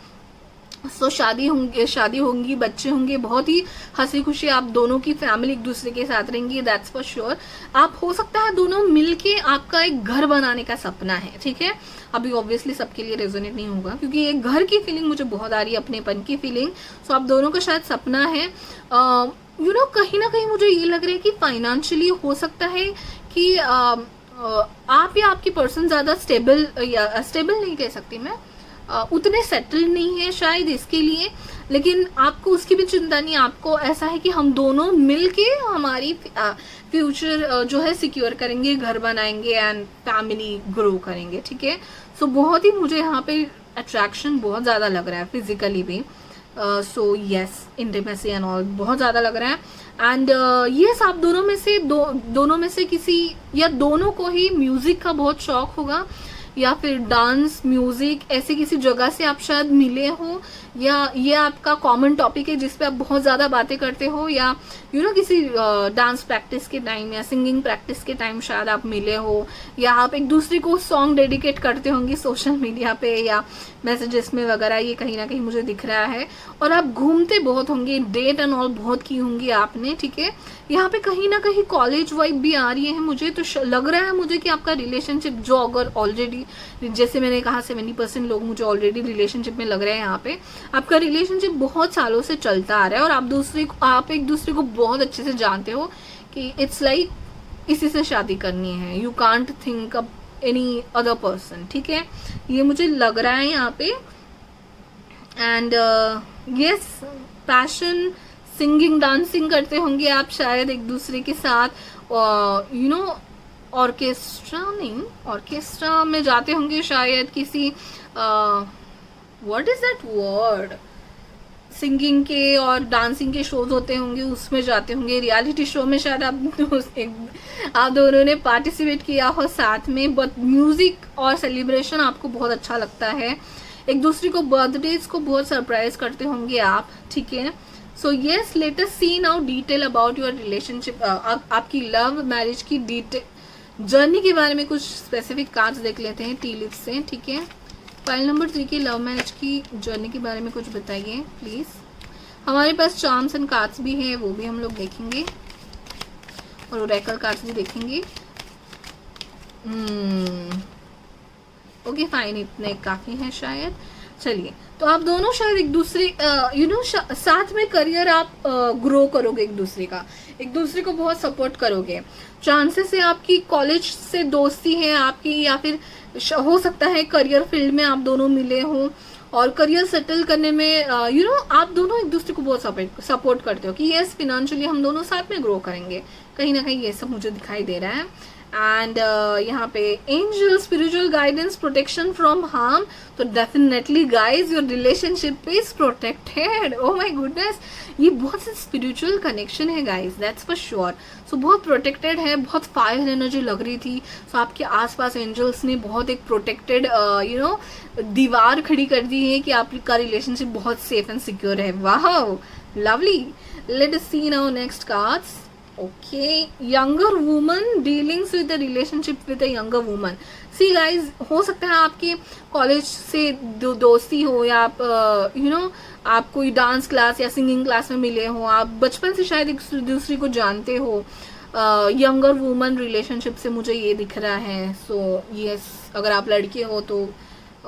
So शादी होंगी, बच्चे होंगे, बहुत ही हंसी खुशी आप दोनों की फैमिली एक दूसरे के साथ रहेंगी, दैट्स फॉर श्योर। आप हो सकता है दोनों मिलके आपका एक घर बनाने का सपना है, ठीक है। अभी ऑब्वियसली सबके लिए रेजोनेट नहीं होगा, क्योंकि एक घर की फीलिंग मुझे बहुत आ रही है, अपनेपन की फीलिंग। सो आप दोनों का शायद सपना है। यू नो कहीं ना कहीं मुझे ये लग रहा है कि फाइनेंशियली हो सकता है कि आप या आपकी पर्सन ज्यादा स्टेबल नहीं कह सकती मैं, उतने सेटल नहीं है शायद इसके लिए, लेकिन आपको उसकी भी चिंता नहीं। आपको ऐसा है कि हम दोनों मिलके हमारी फ्यूचर जो है सिक्योर करेंगे, घर बनाएंगे एंड फैमिली ग्रो करेंगे, ठीक है। सो बहुत ही मुझे यहाँ पे अट्रैक्शन बहुत ज़्यादा लग रहा है, फिजिकली भी। So yes, intimacy and all बहुत ज़्यादा लग रहा है। एंड यस, आप दोनों में से किसी या दोनों को ही म्यूजिक का बहुत शौक होगा, या फिर डांस, म्यूजिक, ऐसे किसी जगह से आप शायद मिले हो, या ये आपका कॉमन टॉपिक है जिस पे आप बहुत ज़्यादा बातें करते हो, या यू नो किसी डांस प्रैक्टिस के टाइम या सिंगिंग प्रैक्टिस के टाइम शायद आप मिले हो, या आप एक दूसरे को सॉन्ग डेडिकेट करते होंगे सोशल मीडिया पे या मैसेजेस में वगैरह, ये कहीं ना कहीं मुझे दिख रहा है। और आप घूमते बहुत होंगे, डेट एंड ऑल बहुत की होंगी आपने, ठीक है। यहाँ पे कहीं ना कहीं कॉलेज वाइब भी आ रही है मुझे, तो लग रहा है मुझे कि आपका रिलेशनशिप जो अगर ऑलरेडी, जैसे मैंने कहा 70% लोग मुझे ऑलरेडी रिलेशनशिप में लग रहे हैं, यहाँ पे आपका रिलेशनशिप बहुत सालों से चलता आ रहा है, और आप एक दूसरे को बहुत अच्छे से जानते हो कि इट्स लाइक इसी से शादी करनी है, you can't think up any other person, ठीक है। ये मुझे लग रहा है यहाँ पे। And yes, passion, singing, dancing करते होंगे आप शायद एक दूसरे के साथ, यू नो ऑर्केस्ट्रा में जाते होंगे शायद, किसी what is that word, singing के और डांसिंग के शोज होते होंगे उसमें जाते होंगे, रियलिटी शो में शायद आप दोनों ने पार्टिसिपेट किया हो साथ में, बट म्यूजिक और सेलिब्रेशन आपको बहुत अच्छा लगता है, एक दूसरे को बर्थडेज को बहुत सरप्राइज करते होंगे आप, ठीक है। So yes, let us see now detail about your relationship, आपकी लव मैरिज की डिटेल जर्नी के बारे में कुछ स्पेसिफिक कार्ड्स देख लेते हैं टी लिप्स से, ठीक है। फाइल नंबर 3 की लव मैरिज की जर्नी के बारे में कुछ बताइए प्लीज। हमारे पास चार्म्स एंड कार्ड्स भी हैं, वो भी हम लोग देखेंगे और ओरेकल कार्ड्स भी देखेंगे। ओके फाइन, इतने काफी हैं शायद। चलिए, तो आप दोनों शायद एक दूसरे साथ में करियर आप ग्रो करोगे, एक दूसरे को बहुत सपोर्ट करोगे। चांसेस है आपकी कॉलेज से दोस्ती है आपकी, या फिर हो सकता है करियर फील्ड में आप दोनों मिले हों और करियर सेटल करने में आप दोनों एक दूसरे को बहुत सपोर्ट करते हो कि यस फिनेंशियली हम दोनों साथ में ग्रो करेंगे, कहीं ना कहीं ये सब मुझे दिखाई दे रहा है। एंड यहाँ पे angel, spiritual guidance, protection from harm, तो definitely guys your relationship is protected. Oh my goodness, ये बहुत स्पिरिचुअल कनेक्शन है guys, that's for sure. So बहुत प्रोटेक्टेड है, बहुत फायर एनर्जी लग रही थी। सो आपके आसपास एंजल्स ने बहुत एक प्रोटेक्टेड दीवार खड़ी कर दी है कि आपका रिलेशनशिप बहुत सेफ एंड सिक्योर है। वाह, lovely. Let us see now next cards. Okay, younger woman dealings with the relationship with a younger woman. See guys, हो सकता है आपके कॉलेज से दोस्ती हो, या आप आप कोई डांस क्लास या सिंगिंग क्लास में मिले हो, आप बचपन से शायद एक दूसरे को जानते हो। यंगर वुमन रिलेशनशिप से मुझे ये दिख रहा है। सो यस, अगर आप लड़के हो तो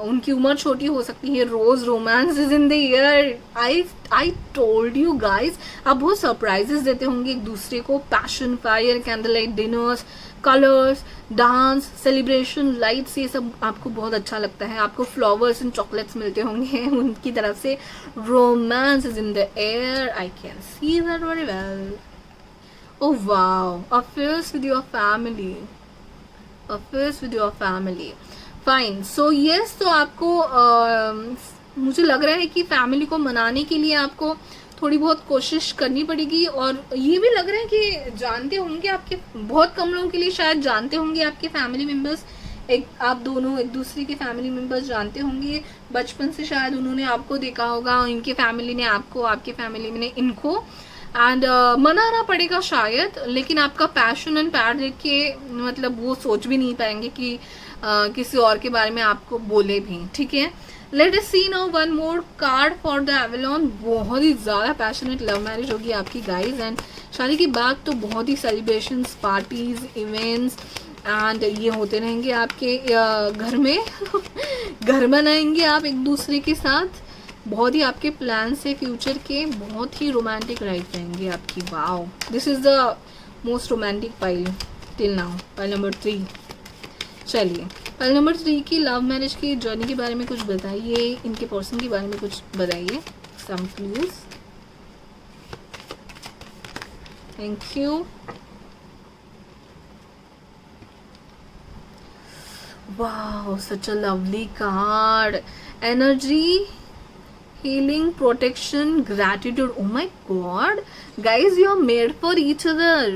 उनकी उम्र छोटी हो सकती है। Rose romance is in the air, I told you guys. आप बहुत सरप्राइजेस देते होंगे एक दूसरे को। Passion, fire, candle light dinners, colours, dance, celebration, lights, ये सब आपको बहुत अच्छा लगता है। आपको फ्लावर्स एंड चॉकलेट्स मिलते होंगे उनकी तरफ से। Romance is in the air, I can see that very well. Oh wow, affairs with your family, affairs with your family, fine. So yes, तो आपको मुझे लग रहा है कि फैमिली को मनाने के लिए आपको थोड़ी बहुत कोशिश करनी पड़ेगी, और ये भी लग रहा है कि जानते होंगे आपके, बहुत कम लोगों के लिए शायद जानते होंगे आपके फैमिली मेंबर्स, आप दोनों एक दूसरे के फैमिली मेंबर्स जानते होंगे। बचपन से शायद उन्होंने आपको देखा होगा, इनके फैमिली ने आपको, आपके फैमिली ने इनको, एंड मनाना पड़ेगा शायद। लेकिन आपका पैशन एंड प्यार देख के मतलब वो सोच भी नहीं पाएंगे कि किसी और के बारे में आपको बोले भी, ठीक है। Let us see now one more card for the Avalon. बहुत ही ज्यादा पैशनेट लव मैरिज होगी आपकी गाइज, एंड शादी के बाद तो बहुत ही सेलिब्रेशंस, पार्टीज, इवेंट्स एंड ये होते रहेंगे आपके घर में घर बनाएंगे आप एक दूसरे के साथ। बहुत ही आपके प्लान से फ्यूचर के, बहुत ही रोमांटिक लाइफ रहेंगे आपकी। Wow, this is the most romantic pile till now, pile number 3। चलिए, पाइल नंबर 3 की लव मैरिज की जर्नी के बारे में कुछ बताइए, इनके पर्सन के बारे में कुछ बताइए, some clues. Thank you. Wow, such a lovely card. Energy, healing, protection, gratitude. Oh my god guys, you are made for each other,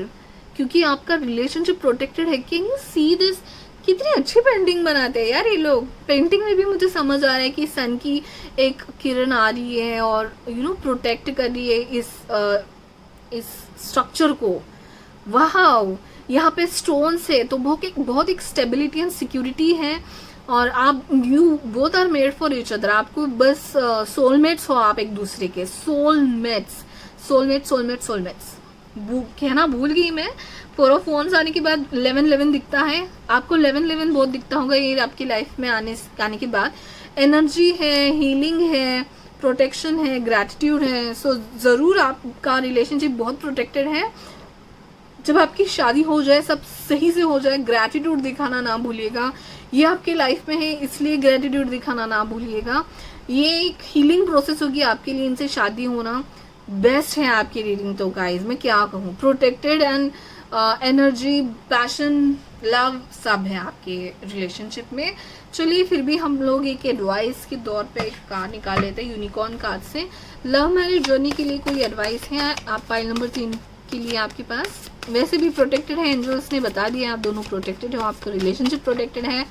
क्योंकि आपका रिलेशनशिप प्रोटेक्टेड है। Can you see this? कितनी अच्छी पेंटिंग बनाते हैं यार ये लोग। पेंटिंग में भी मुझे समझ आ रहा है कि सन की एक किरण आ रही है और प्रोटेक्ट कर रही है इस स्ट्रक्चर को। वाह, यहाँ पे स्टोन्स है तो बहुत एक स्टेबिलिटी एंड सिक्योरिटी है, और आप you both are made for each other. आपको बस सोलमेट्स हो आप एक दूसरे के, सोलमेट्स कहना भूल गई मैं। 4 ऑफ वॉन्ड्स आने के बाद 11 दिखता है, आपको 11 बहुत दिखता होगा ये आपकी लाइफ में आने के बाद। एनर्जी है, हीलिंग है, प्रोटेक्शन है, ग्रैटिट्यूड है। सो जरूर आपका रिलेशनशिप बहुत प्रोटेक्टेड है। जब आपकी शादी हो जाए, सब सही से हो जाए, ग्रैटिट्यूड दिखाना ना भूलिएगा। ये आपके लाइफ में है इसलिए ग्रैटिट्यूड दिखाना ना भूलिएगा। ये एक हीलिंग प्रोसेस होगी आपके लिए, इनसे शादी होना बेस्ट है आपकी रीडिंग। तो गाइज मैं क्या कहूँ, protected and energy, passion, love सब है आपके रिलेशनशिप में। चलिए फिर भी हम लोग एक एडवाइस के दौर पे एक कार्ड निकाल लेते हैं यूनिकॉर्न कार्ड से। लव मैरिज जर्नी के लिए कोई एडवाइस है आप पाइल नंबर 3 के लिए आपके पास? वैसे भी प्रोटेक्टेड है, एंजल्स ने बता दिया आप दोनों प्रोटेक्टेड हो, आपका रिलेशनशिप प्रोटेक्टेड है।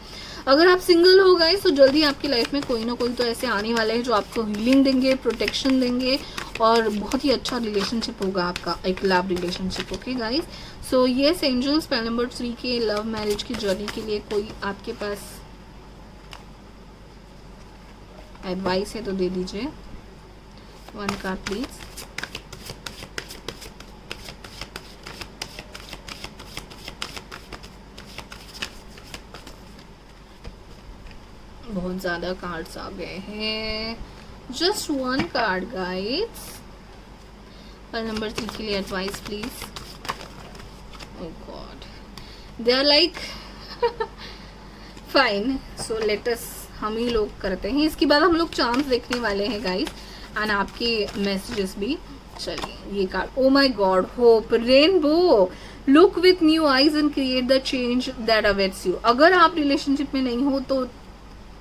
अगर आप सिंगल हो गए तो जल्दी आपकी लाइफ में कोई ना कोई तो ऐसे आने वाले हैं जो आपको हीलिंग देंगे, प्रोटेक्शन देंगे और बहुत ही अच्छा रिलेशनशिप होगा आपका, एक love relationship. Okay guys, so yes angels, panel number 3 के लव मैरिज की जर्नी के लिए कोई आपके पास एडवाइस है तो दे दीजिए। 1 कार्ड प्लीज। बहुत ज्यादा कार्ड्स आ गए हैं, जस्ट 1 कार्ड गाइस। नंबर 3 के लिए advice please. Oh God, they are like fine, so let us, हम ही लोग करते हैं। इसके बाद हम लोग चांस देखने वाले हैं गाइस एंड आपके मैसेजेस भी। चलिए ये card, O my God, hope, rainbow, look with new eyes and create the change that awaits you. अगर आप रिलेशनशिप में नहीं हो तो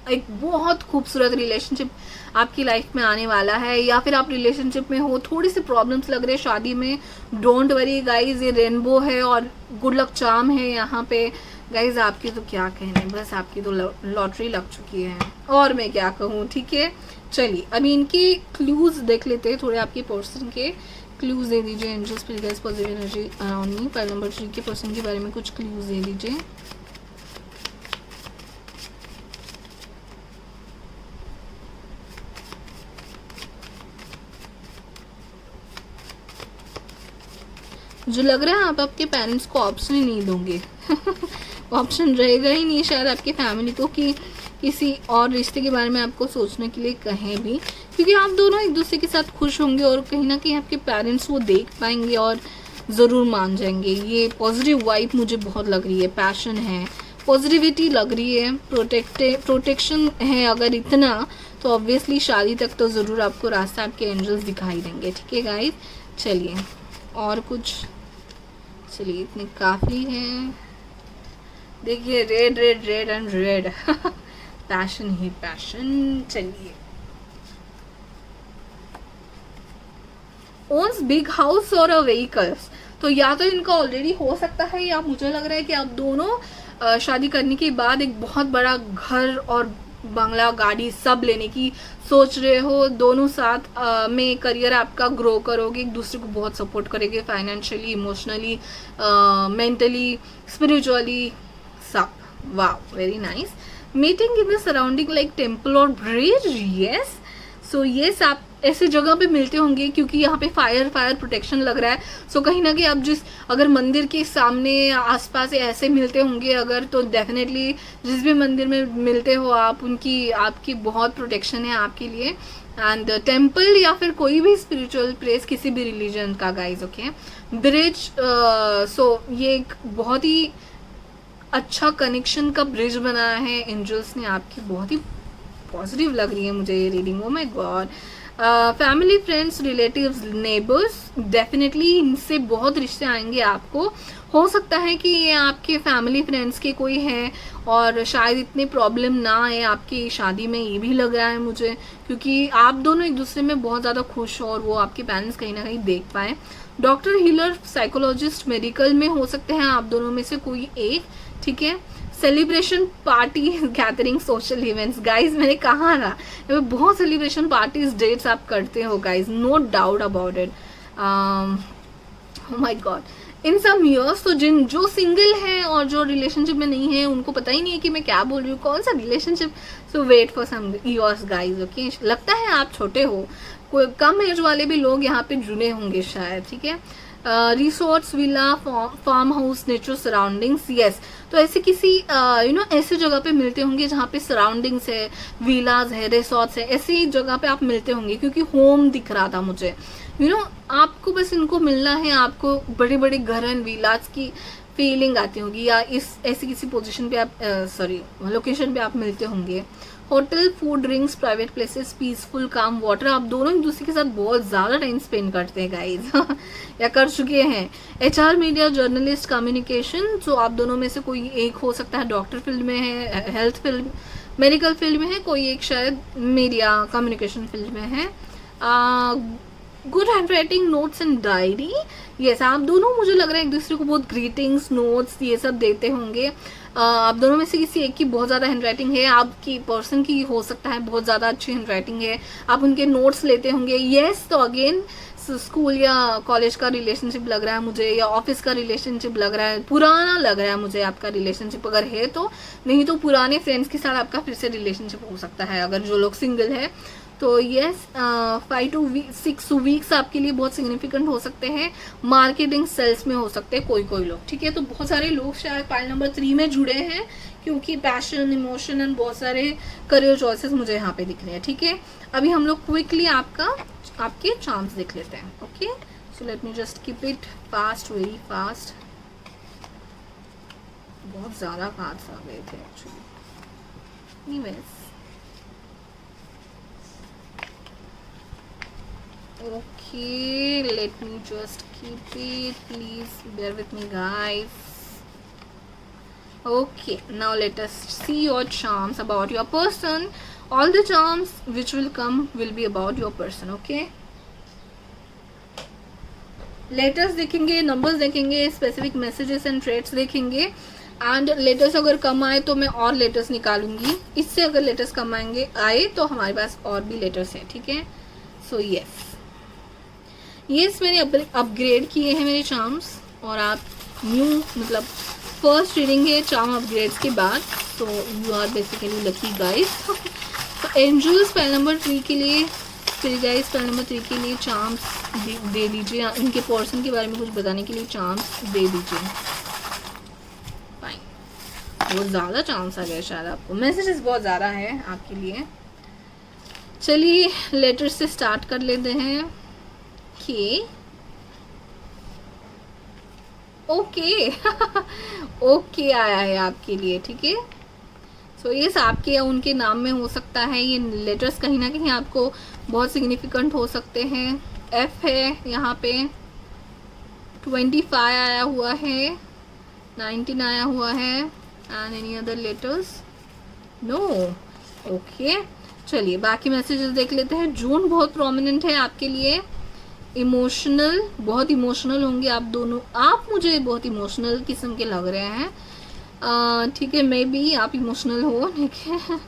एक बहुत खूबसूरत रिलेशनशिप आपकी लाइफ में आने वाला है, या फिर आप रिलेशनशिप में हो, थोड़ी सी प्रॉब्लम्स लग रहे हैं शादी में, डोंट वरी गाइज, ये रेनबो है और गुड लक चार्म है यहाँ पे गाइज। आपकी तो क्या कहने, बस आपकी तो लॉटरी लग चुकी है और मैं क्या कहूँ, ठीक है। चलिए अभी इनके क्लूज देख लेते हैं, थोड़े आपके पर्सन के क्लूज दे दीजिए angels please guys, positive energy around me. Panel number 3 के पर्सन के बारे में कुछ क्लूज दे दीजिए। जो लग रहा है आप आपके पेरेंट्स को ऑप्शन ही नहीं दोगे ऑप्शन रहेगा ही नहीं शायद आपके फैमिली को कि किसी और रिश्ते के बारे में आपको सोचने के लिए कहें भी, क्योंकि आप दोनों एक दूसरे के साथ खुश होंगे और कहीं ना कहीं आपके पेरेंट्स वो देख पाएंगे और ज़रूर मान जाएंगे। ये पॉजिटिव वाइब मुझे बहुत लग रही है, पैशन है, पॉजिटिविटी लग रही है, प्रोटेक्शन है। अगर इतना तो ऑब्वियसली शादी तक तो ज़रूर आपको रास्ता आपके एंजल्स दिखाई देंगे, ठीक है गाइस। चलिए और कुछ, चलिए इतने काफ़ी हैं। देखिए red red red and red passion he passion. चलिए, ओन्स बिग हाउस और अ व्हीकल्स, तो या तो इनका ऑलरेडी हो सकता है या मुझे लग रहा है कि आप दोनों शादी करने के बाद एक बहुत बड़ा घर और बंगला, गाड़ी सब लेने की सोच रहे हो। दोनों साथ में करियर आपका ग्रो करोगे, एक दूसरे को बहुत सपोर्ट करेंगे, फाइनेंशियली, इमोशनली, मेंटली, स्पिरिचुअली सब। वाह, very nice. Meeting in the surrounding like temple और ब्रिज, यस। सो यस, आप ऐसे जगह पे मिलते होंगे क्योंकि यहाँ पे फायर प्रोटेक्शन लग रहा है। सो कहीं ना कहीं आप अगर मंदिर के सामने आसपास ऐसे मिलते होंगे अगर, तो डेफिनेटली जिस भी मंदिर में मिलते हो आप, आपकी बहुत प्रोटेक्शन है आपके लिए। एंड टेम्पल या फिर कोई भी स्पिरिचुअल प्लेस किसी भी रिलीजन का गाइज, ओके। ब्रिज, सो ये एक बहुत ही अच्छा कनेक्शन का ब्रिज बनाया है एंजल्स ने आपकी, बहुत ही पॉजिटिव लग रही है मुझे ये reading. O my God, family, friends, relatives, neighbours, definitely इनसे बहुत रिश्ते आएंगे आपको। हो सकता है कि ये आपके फैमिली फ्रेंड्स के कोई हैं और शायद इतनी प्रॉब्लम ना आए आपकी शादी में, ये भी लग रहा है मुझे, क्योंकि आप दोनों एक दूसरे में बहुत ज़्यादा खुश हो और वो आपके पेरेंट्स कहीं ना कहीं देख पाए। डॉक्टर, हीलर, साइकोलॉजिस्ट, मेडिकल में हो सकते हैं आप दोनों में से कोई एक, ठीक है। Celebration, party, gathering, social events, guys मैंने कहा ना बहुत सेलिब्रेशन, पार्टीज, डेट्स आप करते हो guys, no doubt about it. Oh my God, in some years, तो जो सिंगल है और जो रिलेशनशिप में नहीं है उनको पता ही नहीं है कि मैं क्या बोल रही हूँ, कौन सा relationship. So wait for some years guys, okay. लगता है आप छोटे हो, कोई कम एज वाले भी लोग यहाँ पे जुड़े होंगे शायद, ठीक है। Resorts, villa, farm house, natural surroundings, yes. तो ऐसे किसी ऐसे जगह पे मिलते होंगे जहाँ पे सराउंडिंग्स है, विलाज है, रिसोर्ट्स है, ऐसी जगह पे आप मिलते होंगे क्योंकि होम दिख रहा था मुझे। आपको बस इनको मिलना है, आपको बड़े बड़े घर एंड विलाज की फीलिंग आती होगी, या इस ऐसी किसी पोजीशन पे आप लोकेशन पे आप मिलते होंगे। Hotel, food, drinks, private places, peaceful, काम, वाटर। आप दोनों एक दूसरे के साथ बहुत ज़्यादा टाइम स्पेंड करते हैं गाइज या कर चुके हैं। HR, media, journalist, communication. So आप दोनों में से कोई एक हो सकता है डॉक्टर फील्ड में है, हेल्थ फील्ड, मेडिकल फील्ड में है, कोई एक शायद मीडिया कम्युनिकेशन फील्ड में है। Good hand writing, notes and diary. Yes, आप दोनों मुझे लग रहा है एक दूसरे को बहुत ग्रीटिंग्स, नोट्स ये सब देते होंगे। आप दोनों में से किसी एक की बहुत ज़्यादा हैंड राइटिंग है, आपकी पर्सन की हो सकता है बहुत ज़्यादा अच्छी हैंड राइटिंग है, आप उनके नोट्स लेते होंगे। यस, तो अगेन स्कूल या कॉलेज का रिलेशनशिप लग रहा है मुझे, या ऑफिस का रिलेशनशिप लग रहा है, पुराना लग रहा है मुझे आपका रिलेशनशिप अगर है तो। नहीं तो पुराने फ्रेंड्स के साथ आपका फिर से रिलेशनशिप हो सकता है अगर जो लोग सिंगल है तो। यस, 5 to 6 वीक्स आपके लिए बहुत सिग्निफिकेंट हो सकते हैं। मार्केटिंग, सेल्स में हो सकते हैं कोई लोग, ठीक है। तो बहुत सारे लोग शायद पाइल नंबर 3 में जुड़े हैं, क्योंकि पैशन, इमोशन एंड बहुत सारे करियर चॉइसेस मुझे यहाँ पे दिख रहे हैं, ठीक है। अभी हम लोग क्विकली आपके चार्म्स देख लेते हैं। Okay, so let me just keep it fast, very fast. बहुत ज़्यादा कार्ड्स आ गए थे actually. Anyways, okay, let me just keep it, please bear with me guys. Okay, now let us see your charms about your person. All the charms which will come will be about your person. Okay, letters देखेंगे, numbers देखेंगे, specific messages and trades देखेंगे। And letters अगर कम आए तो मैं और letters निकालूंगी, इससे अगर लेटर्स कम आए तो हमारे पास और भी लेटर्स हैं, ठीक है। सो यस, मैंने अपग्रेड किए हैं मेरे चार्म्स, और आप न्यू मतलब फर्स्ट रीडिंग है चार्म अपग्रेड्स के बाद, तो you are basically lucky guys. तो एंजल्स पहले नंबर 3 के लिए, फिर गाइस पहले नंबर 3 के लिए चार्म्स दे दीजिए, उनके पर्सन के बारे में कुछ बताने के लिए चार्म्स दे दीजिए। फाइन, बहुत ज़्यादा चार्म्स आ गए शायद आपको, मैसेजेस बहुत ज़्यादा है आपके लिए। चलिए लेटर से स्टार्ट कर लेते हैं। ओके ओके आया है आपके लिए, ठीक है। सो ये आपके या उनके नाम में हो सकता है, ये लेटर्स कहीं ना कहीं आपको बहुत सिग्निफिकेंट हो सकते हैं। F है यहाँ पे, 25 आया हुआ है, 19 आया हुआ है, and any other letters no. Okay, चलिए बाकी मैसेजेस देख लेते हैं। जून बहुत प्रोमिनेंट है आपके लिए, इमोशनल, बहुत इमोशनल होंगे आप दोनों, आप मुझे बहुत इमोशनल किस्म के लग रहे हैं, ठीक है। मे बी आप इमोशनल हो, ठीक है।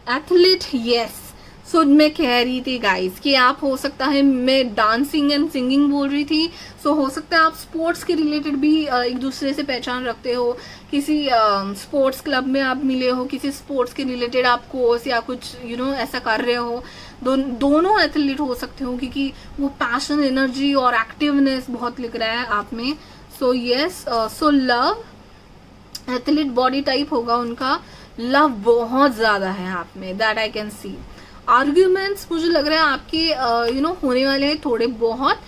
Athlete, yes. सो मैं कह रही थी गाइस कि आप हो सकता है, मैं डांसिंग एंड सिंगिंग बोल रही थी, सो हो सकता है आप स्पोर्ट्स के रिलेटेड भी एक दूसरे से पहचान रखते हो, किसी स्पोर्ट्स क्लब में आप मिले हो, किसी स्पोर्ट्स के रिलेटेड आप कोर्स या कुछ ऐसा कर रहे हो। दोनों एथलीट हो सकते हो, क्योंकि वो पैशन, एनर्जी और एक्टिवनेस बहुत लिख रहा है आप में। So yes, so love, athlete body type होगा उनका, लव बहुत ज़्यादा है आप में, that I can see. Arguments मुझे लग रहा है आपके होने वाले हैं थोड़े बहुत,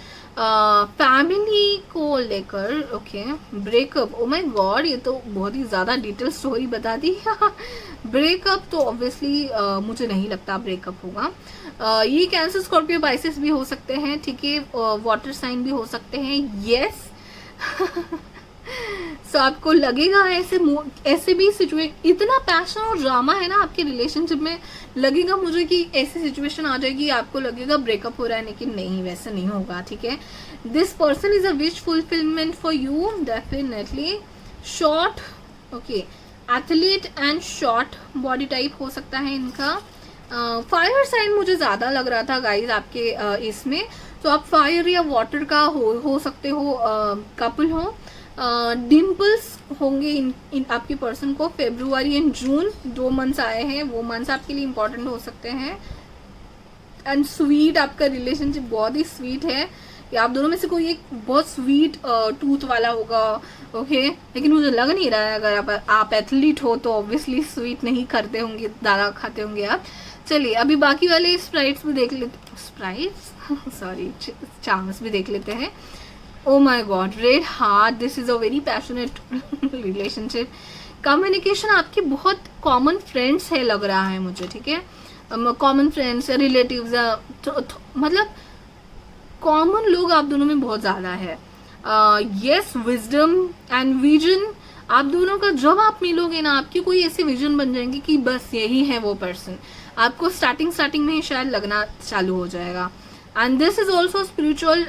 फैमिली को लेकर। Okay, breakup, O my God, ये तो बहुत ही ज़्यादा डिटेल स्टोरी बता दी ब्रेकअप तो ऑब्वियसली मुझे नहीं लगता ब्रेकअप होगा। ये कैंसर, स्कॉर्पियो, पाइसेस भी हो सकते हैं, ठीक है। वाटर साइन भी हो सकते हैं, यस सो आपको लगेगा ऐसे भी सिचुएशन, इतना पैशन और ड्रामा है ना आपके रिलेशनशिप में, लगेगा मुझे कि ऐसी सिचुएशन आ जाएगी, आपको लगेगा ब्रेकअप हो रहा है, लेकिन नहीं, वैसा नहीं होगा, ठीक है। This person is a wish fulfilment for you, definitely. Short, okay, athlete and short body type हो सकता है इनका। फायर साइन मुझे ज़्यादा लग रहा था गाइज आपके इसमें, तो आप फायर या वाटर का हो सकते हो, कपल हो। डिम्पल्स होंगे इन आपके पर्सन को। फेब्रुआरी एंड जून 2 मंथ्स आए हैं, वो मंथ्स आपके लिए इंपॉर्टेंट हो सकते हैं। एंड स्वीट, आपका रिलेशनशिप बहुत ही स्वीट है, या आप दोनों में से कोई एक बहुत स्वीट टूथ वाला होगा, ओके। लेकिन मुझे लग नहीं रहा है, अगर आप एथलीट हो तो ऑब्वियसली स्वीट नहीं करते होंगे, ज़्यादा खाते होंगे आप। चलिए अभी बाकी वाले स्प्राइट्स भी देख लेते, स्प्राइट्स सॉरी चार्म्स भी देख लेते हैं। Oh my god, red heart, this is a very passionate relationship. Communication आपकी बहुत कॉमन फ्रेंड्स है लग रहा है मुझे, ठीक है, कॉमन फ्रेंड्स या रिलेटिव्स मतलब कॉमन लोग आप दोनों में बहुत ज्यादा है। यस, विजडम एंड विजन आप दोनों का जब आप मिलोगे ना, आपकी कोई ऐसी विजन बन जाएंगी कि बस यही है वो पर्सन, आपको स्टार्टिंग में ही शायद लगना चालू हो जाएगा। And this is also spiritual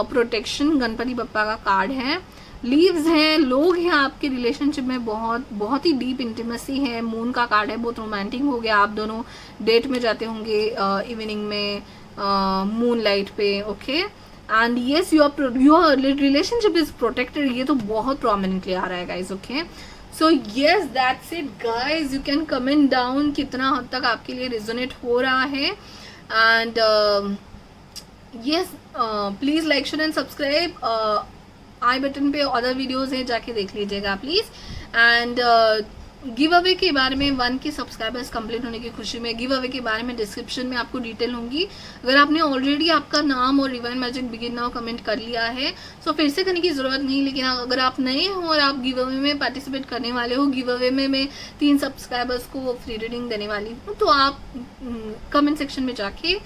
protection, Ganpati Bappa का कार्ड है, लीव्स हैं, लोग हैं आपके रिलेशनशिप में, बहुत ही डीप इंटीमेसी है, मून का कार्ड है, बहुत रोमांटिक हो गया, आप दोनों डेट में जाते होंगे इवनिंग में मून लाइट पे, okay. And yes, your relationship is protected, ये तो बहुत प्रोमिनेंटली आ रहा है guys, okay. So yes, that's it guys, you can comment down कितना हद तक आपके लिए रिजोनेट हो रहा है। And yes, please like share and subscribe, I button पे अदर वीडियोस हैं, जाके देख लीजिएगा प्लीज। एंड गिव अवे के बारे में 1 के सब्सक्राइबर्स कंप्लीट होने की खुशी में गिव अवे के बारे में डिस्क्रिप्शन में आपको डिटेल होंगी। अगर आपने ऑलरेडी आपका नाम और divine magic begin now comment कर लिया है तो फिर से करने की जरूरत नहीं, लेकिन अगर आप नए हो और आप गिव अवे में पार्टिसिपेट करने वाले हो, गिव अवे में मैं 3 सब्सक्राइबर्स को फ्री रीडिंग देने वाली हूँ, तो आप कमेंट सेक्शन में जाके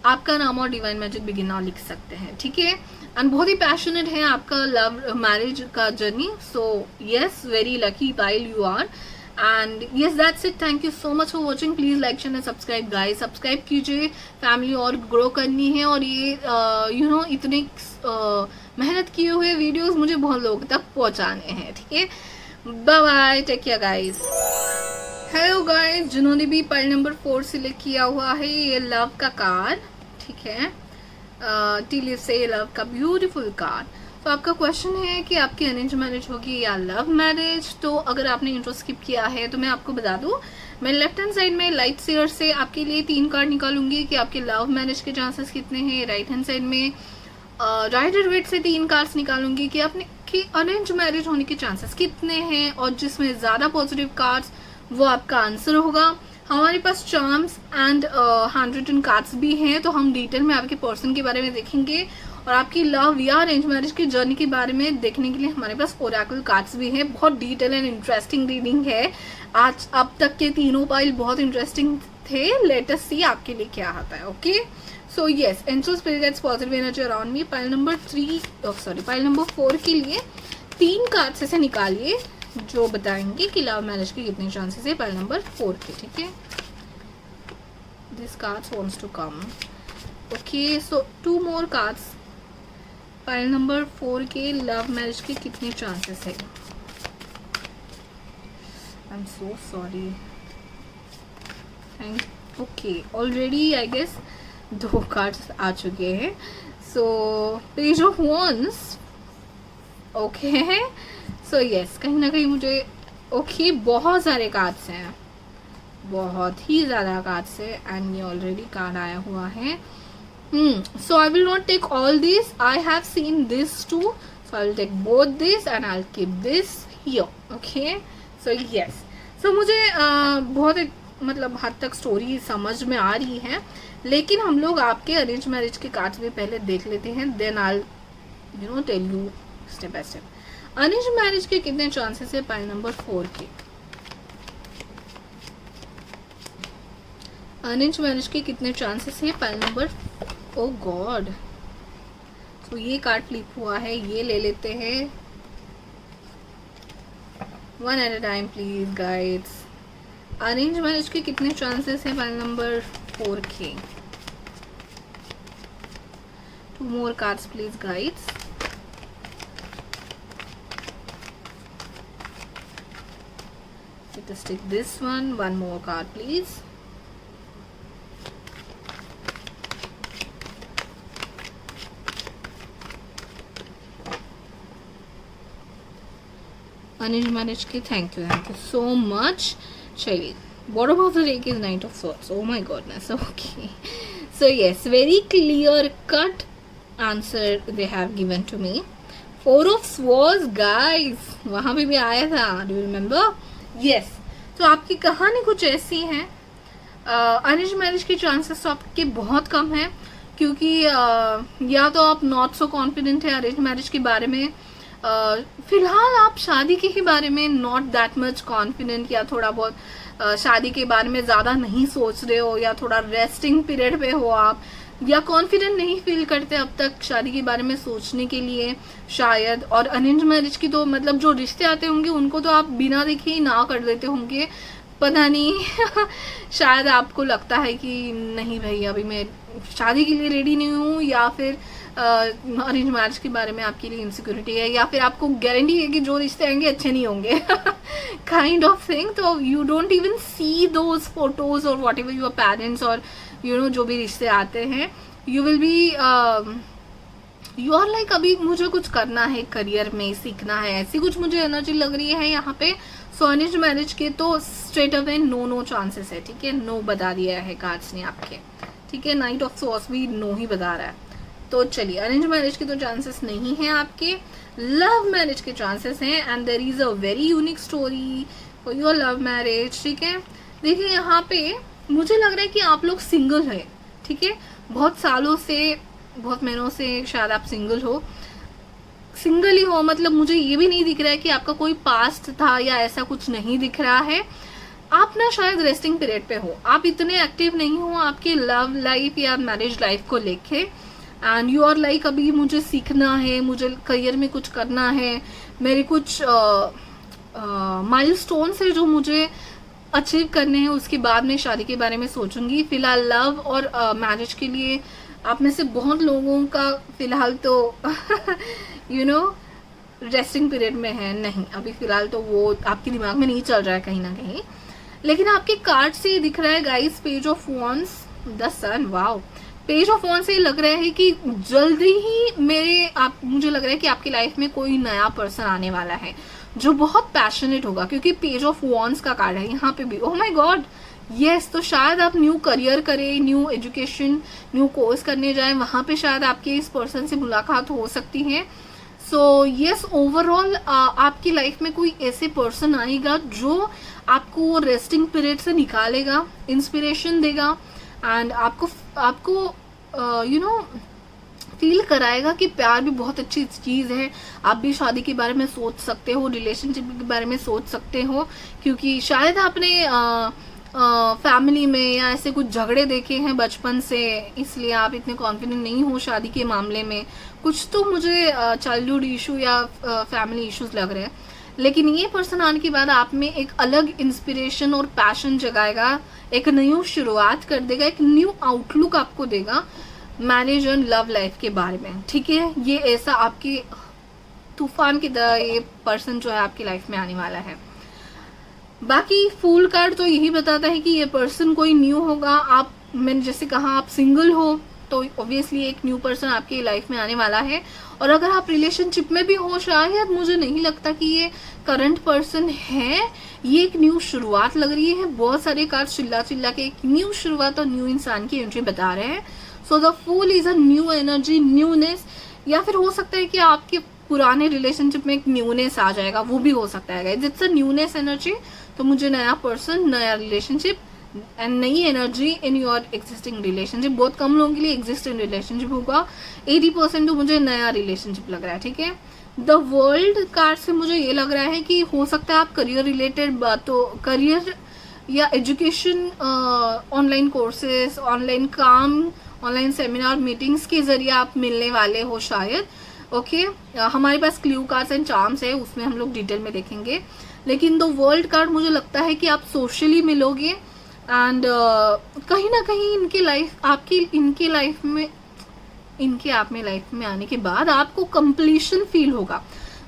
आपका नाम और डिवाइन मैजिक बिगिन नाउ लिख सकते हैं, ठीक है। एंड बहुत ही पैशनेट है आपका लव मैरिज का journey, so yes, very lucky pile you are. And yes, that's it, thank you so much for watching, please like share and subscribe guys, subscribe कीजिए, फैमिली और ग्रो करनी है, और ये यू नो इतने मेहनत किए हुए वीडियोस मुझे बहुत लोगों तक पहुंचाने हैं, ठीक है। Bye bye, take care guys. Hello guys, जिन्होंने भी पाइल नंबर 4 सिलेक्ट किया हुआ है, ये लव का कार्ड, ठीक है, टिल से लव का ब्यूटीफुल कार्ड। तो आपका क्वेश्चन है कि आपकी अरेंज मैरिज होगी या लव मैरिज। तो अगर आपने इंट्रो स्किप किया है तो मैं आपको बता दूं, मैं लेफ्ट हैंड साइड में लाइट शेयर से आपके लिए 3 कार्ड निकालूंगी कि आपके लव मैरिज के चांसेस कितने हैं। राइट हैंड साइड में राइट एंड से 3 कार्ड्स निकालूंगी कि आपने की अरेंज मैरिज होने के चांसेस कितने हैं, और जिसमें ज्यादा पॉजिटिव कार्ड्स वो आपका आंसर होगा। हमारे पास charms and handwritten cards भी हैं, तो हम डिटेल में आपके पर्सन के बारे में देखेंगे, और आपकी लव या अरेंज मैरिज की जर्नी के बारे में देखने के लिए हमारे पास ओरेकल कार्ड्स भी हैं। बहुत डिटेल एंड इंटरेस्टिंग रीडिंग है आज, अब तक के तीनों पाइल बहुत इंटरेस्टिंग थे। लेटेस्ट सी आपके लिए क्या आता है, okay. So yes, angel spirit guides positive energy around me. Pile number 4 के लिए 3 कार्ड्स ऐसे निकालिए जो बताएंगे कि लव मैरिज के कितने चांसेस है पाइल नंबर 4 के, ठीक है। This cards wants to come, okay. So 2 more cards, pile number 4 के लव मैरिज के कितने चांसेस है। I am so sorry, okay, already I guess 2 cards आ चुके हैं। So page of wands, okay. So yes, कहीं ना कहीं मुझे ओके बहुत सारे कार्ड्स हैं, बहुत ही ज़्यादा कार्ड्स है, एंड ये ऑलरेडी कार्ड आया हुआ है। So I will not take all these. I have seen this too. So I will take both this and I'll keep this here. Okay. So yes. So मुझे बहुत मतलब हद तक स्टोरी समझ में आ रही है, लेकिन हम लोग आपके अरेंज मैरिज के कार्ड्स भी पहले देख लेते हैं, then I'll you know tell you step by step. Arrange marriage के कितने चांसेस है पाइल नंबर 4 के। अरेंज मैरिज के कितने चांसेस है पाइल नंबर, ओ गॉड, तो ये कार्ड फ्लिप हुआ है, ये ले लेते हैं 1 at a time please guides. Arrange marriage के कितने चांसेस है पाइल नंबर 4 के। 2 more cards please guides. Let us take this one more card please. Arrange marriage के थैंक यू सो मच। चलिए, bottom of the deck is Knight of Swords. Oh my goodness. Okay. So yes, very clear cut answer they have given to me. 4 of Swords guys, वहाँ पे भी आया था, do you remember? Yes. तो आपकी कहानी कुछ ऐसी है, अरेंज मैरिज के चांसेस तो आपके बहुत कम है, क्योंकि या तो आप नॉट सो कॉन्फिडेंट है अरेंज मैरिज के बारे में, फिलहाल आप शादी के ही बारे में नॉट दैट मच कॉन्फिडेंट, या थोड़ा बहुत शादी के बारे में ज़्यादा नहीं सोच रहे हो, या थोड़ा रेस्टिंग पीरियड पे हो आप, या कॉन्फिडेंट नहीं फील करते अब तक शादी के बारे में सोचने के लिए शायद। और अरेंज मैरिज की तो मतलब जो रिश्ते आते होंगे उनको तो आप बिना देखे ही ना कर देते होंगे, पता नहीं शायद आपको लगता है कि नहीं भाई अभी मैं शादी के लिए रेडी नहीं हूँ, या फिर अरेंज मैरिज के बारे में आपके लिए इनसिक्योरिटी है, या फिर आपको गारंटी है कि जो रिश्ते आएंगे अच्छे नहीं होंगे काइंड ऑफ थिंग। तो you don't even see those photos और वॉट एवर योर पेरेंट्स और जो भी रिश्ते आते हैं, you will be you are like अभी मुझे कुछ करना है करियर में, सीखना है, ऐसी कुछ मुझे एनर्जी लग रही है यहाँ पे। सो अरेंज मैरिज के तो स्ट्रेट अवे नो चांसेस है, ठीक है, नो बता दिया है कार्ड्स ने आपके, ठीक है। नाइट ऑफ सॉर्ड्स भी नो ही बता रहा है। तो चलिए अरेंज मैरिज के तो चांसेस नहीं है आपके, लव मैरिज के चांसेस हैं, and there is a very unique story for your love marriage, ठीक है। देखिए यहाँ पे मुझे लग रहा है कि आप लोग सिंगल है, ठीक है, बहुत सालों से, बहुत महीनों से शायद आप सिंगल ही हो, मतलब मुझे ये भी नहीं दिख रहा है कि आपका कोई पास्ट था या ऐसा कुछ नहीं दिख रहा है। आप ना शायद रेस्टिंग पीरियड पे हो, आप इतने एक्टिव नहीं हो आपके लव लाइफ या मैरिज लाइफ को लेके, एंड यू आर लाइक अभी मुझे सीखना है, मुझे करियर में कुछ करना है, मेरे कुछ माइलस्टोन्स है जो मुझे अचीव करने हैं, उसके बाद मैं शादी के बारे में सोचूंगी। फिलहाल लव और मैरिज के लिए आप में से बहुत लोगों का फिलहाल तो रेस्टिंग पीरियड में है, नहीं अभी फिलहाल तो वो आपके दिमाग में नहीं चल रहा है कहीं ना कहीं। लेकिन आपके कार्ड से दिख रहा है guys page of wands, the sun, wow, page of wands से लग रहा है कि जल्दी ही मुझे लग रहा है कि आपकी लाइफ में कोई नया पर्सन आने वाला है जो बहुत पैशनेट होगा, क्योंकि पेज ऑफ वॉन्ड्स का कार्ड है यहाँ पे भी। ओह माय गॉड, यस, तो शायद आप न्यू करियर करें, न्यू एजुकेशन, न्यू कोर्स करने जाएं, वहां पे शायद आपके इस पर्सन से मुलाकात हो सकती है। सो यस, ओवरऑल आपकी लाइफ में कोई ऐसे पर्सन आएगा जो आपको रेस्टिंग पीरियड से निकालेगा, इंस्पिरेशन देगा, एंड आपको फील कराएगा कि प्यार भी बहुत अच्छी चीज है। आप भी शादी के बारे में सोच सकते हो, रिलेशनशिप के बारे में सोच सकते हो, क्योंकि शायद आपने फैमिली में या ऐसे कुछ झगड़े देखे हैं बचपन से, इसलिए आप इतने कॉन्फिडेंट नहीं हो शादी के मामले में। कुछ तो मुझे चाइल्डहुड इशू या फैमिली इश्यूज लग रहे हैं, लेकिन ये पर्सन आने के बाद आप में एक अलग इंस्पिरेशन और पैशन जगाएगा, एक नई शुरुआत कर देगा, एक न्यू आउटलुक आपको देगा मैरिज एंड लव लाइफ के बारे में, ठीक है। ये ऐसा आपकी तूफान की तरह ये पर्सन जो है आपकी लाइफ में आने वाला है। बाकी फूल कार्ड तो यही बताता है कि ये पर्सन कोई न्यू होगा। मैंने जैसे कहा आप सिंगल हो तो ऑब्वियसली एक न्यू पर्सन आपकी लाइफ में आने वाला है, और अगर आप रिलेशनशिप में भी हो शायद मुझे नहीं लगता कि ये करंट पर्सन है, ये एक न्यू शुरुआत लग रही है। बहुत सारे कार्ड चिल्ला के एक न्यू शुरुआत और न्यू इंसान की एंट्री बता रहे हैं। So the fool is a new energy, newness, या फिर हो सकता है कि आपके पुराने रिलेशनशिप में एक न्यूनेस आ जाएगा, वो भी हो सकता है। इट्स अ न्यूनेस एनर्जी, तो मुझे नया पर्सन, नया रिलेशनशिप एंड नई energy in your existing relationship. बहुत कम लोगों के लिए एग्जिस्टिंग रिलेशनशिप होगा, 80% तो मुझे नया रिलेशनशिप लग रहा है, ठीक है। द वर्ल्ड कार्ड से मुझे ये लग रहा है कि हो सकता है आप करियर रिलेटेड बातों, करियर या एजुकेशन, ऑनलाइन कोर्सेज, ऑनलाइन काम, ऑनलाइन सेमिनार, मीटिंग्स के जरिए आप मिलने वाले हो शायद, ओके। हमारे पास क्ल्यू कार्ड्स एंड चार्म्स है, उसमें हम लोग डिटेल में देखेंगे। लेकिन द वर्ल्ड कार्ड मुझे लगता है कि आप सोशली मिलोगे, एंड कहीं ना कहीं इनके आप में लाइफ में आने के बाद आपको कंप्लीशन फील होगा,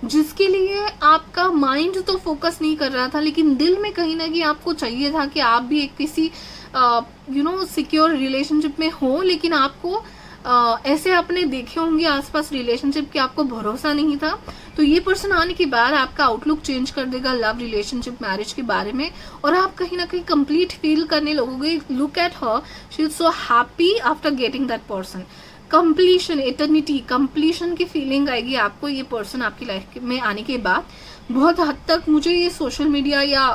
जिसके लिए आपका माइंड तो फोकस नहीं कर रहा था, लेकिन दिल में कहीं ना कहीं आपको चाहिए था कि आप भी एक किसी सिक्योर रिलेशनशिप में हो, लेकिन आपको ऐसे आपने देखे होंगे आसपास रिलेशनशिप कि आपको भरोसा नहीं था। तो ये पर्सन आने के बाद आपका आउटलुक चेंज कर देगा लव, रिलेशनशिप, मैरिज के बारे में, और आप कहीं ना कहीं कंप्लीट फील करने लगोगे। Look at her, she is so happy after getting that person. Completion, eternity, completion की फीलिंग आएगी आपको ये पर्सन आपकी लाइफ में आने के बाद। बहुत हद तक मुझे ये सोशल मीडिया या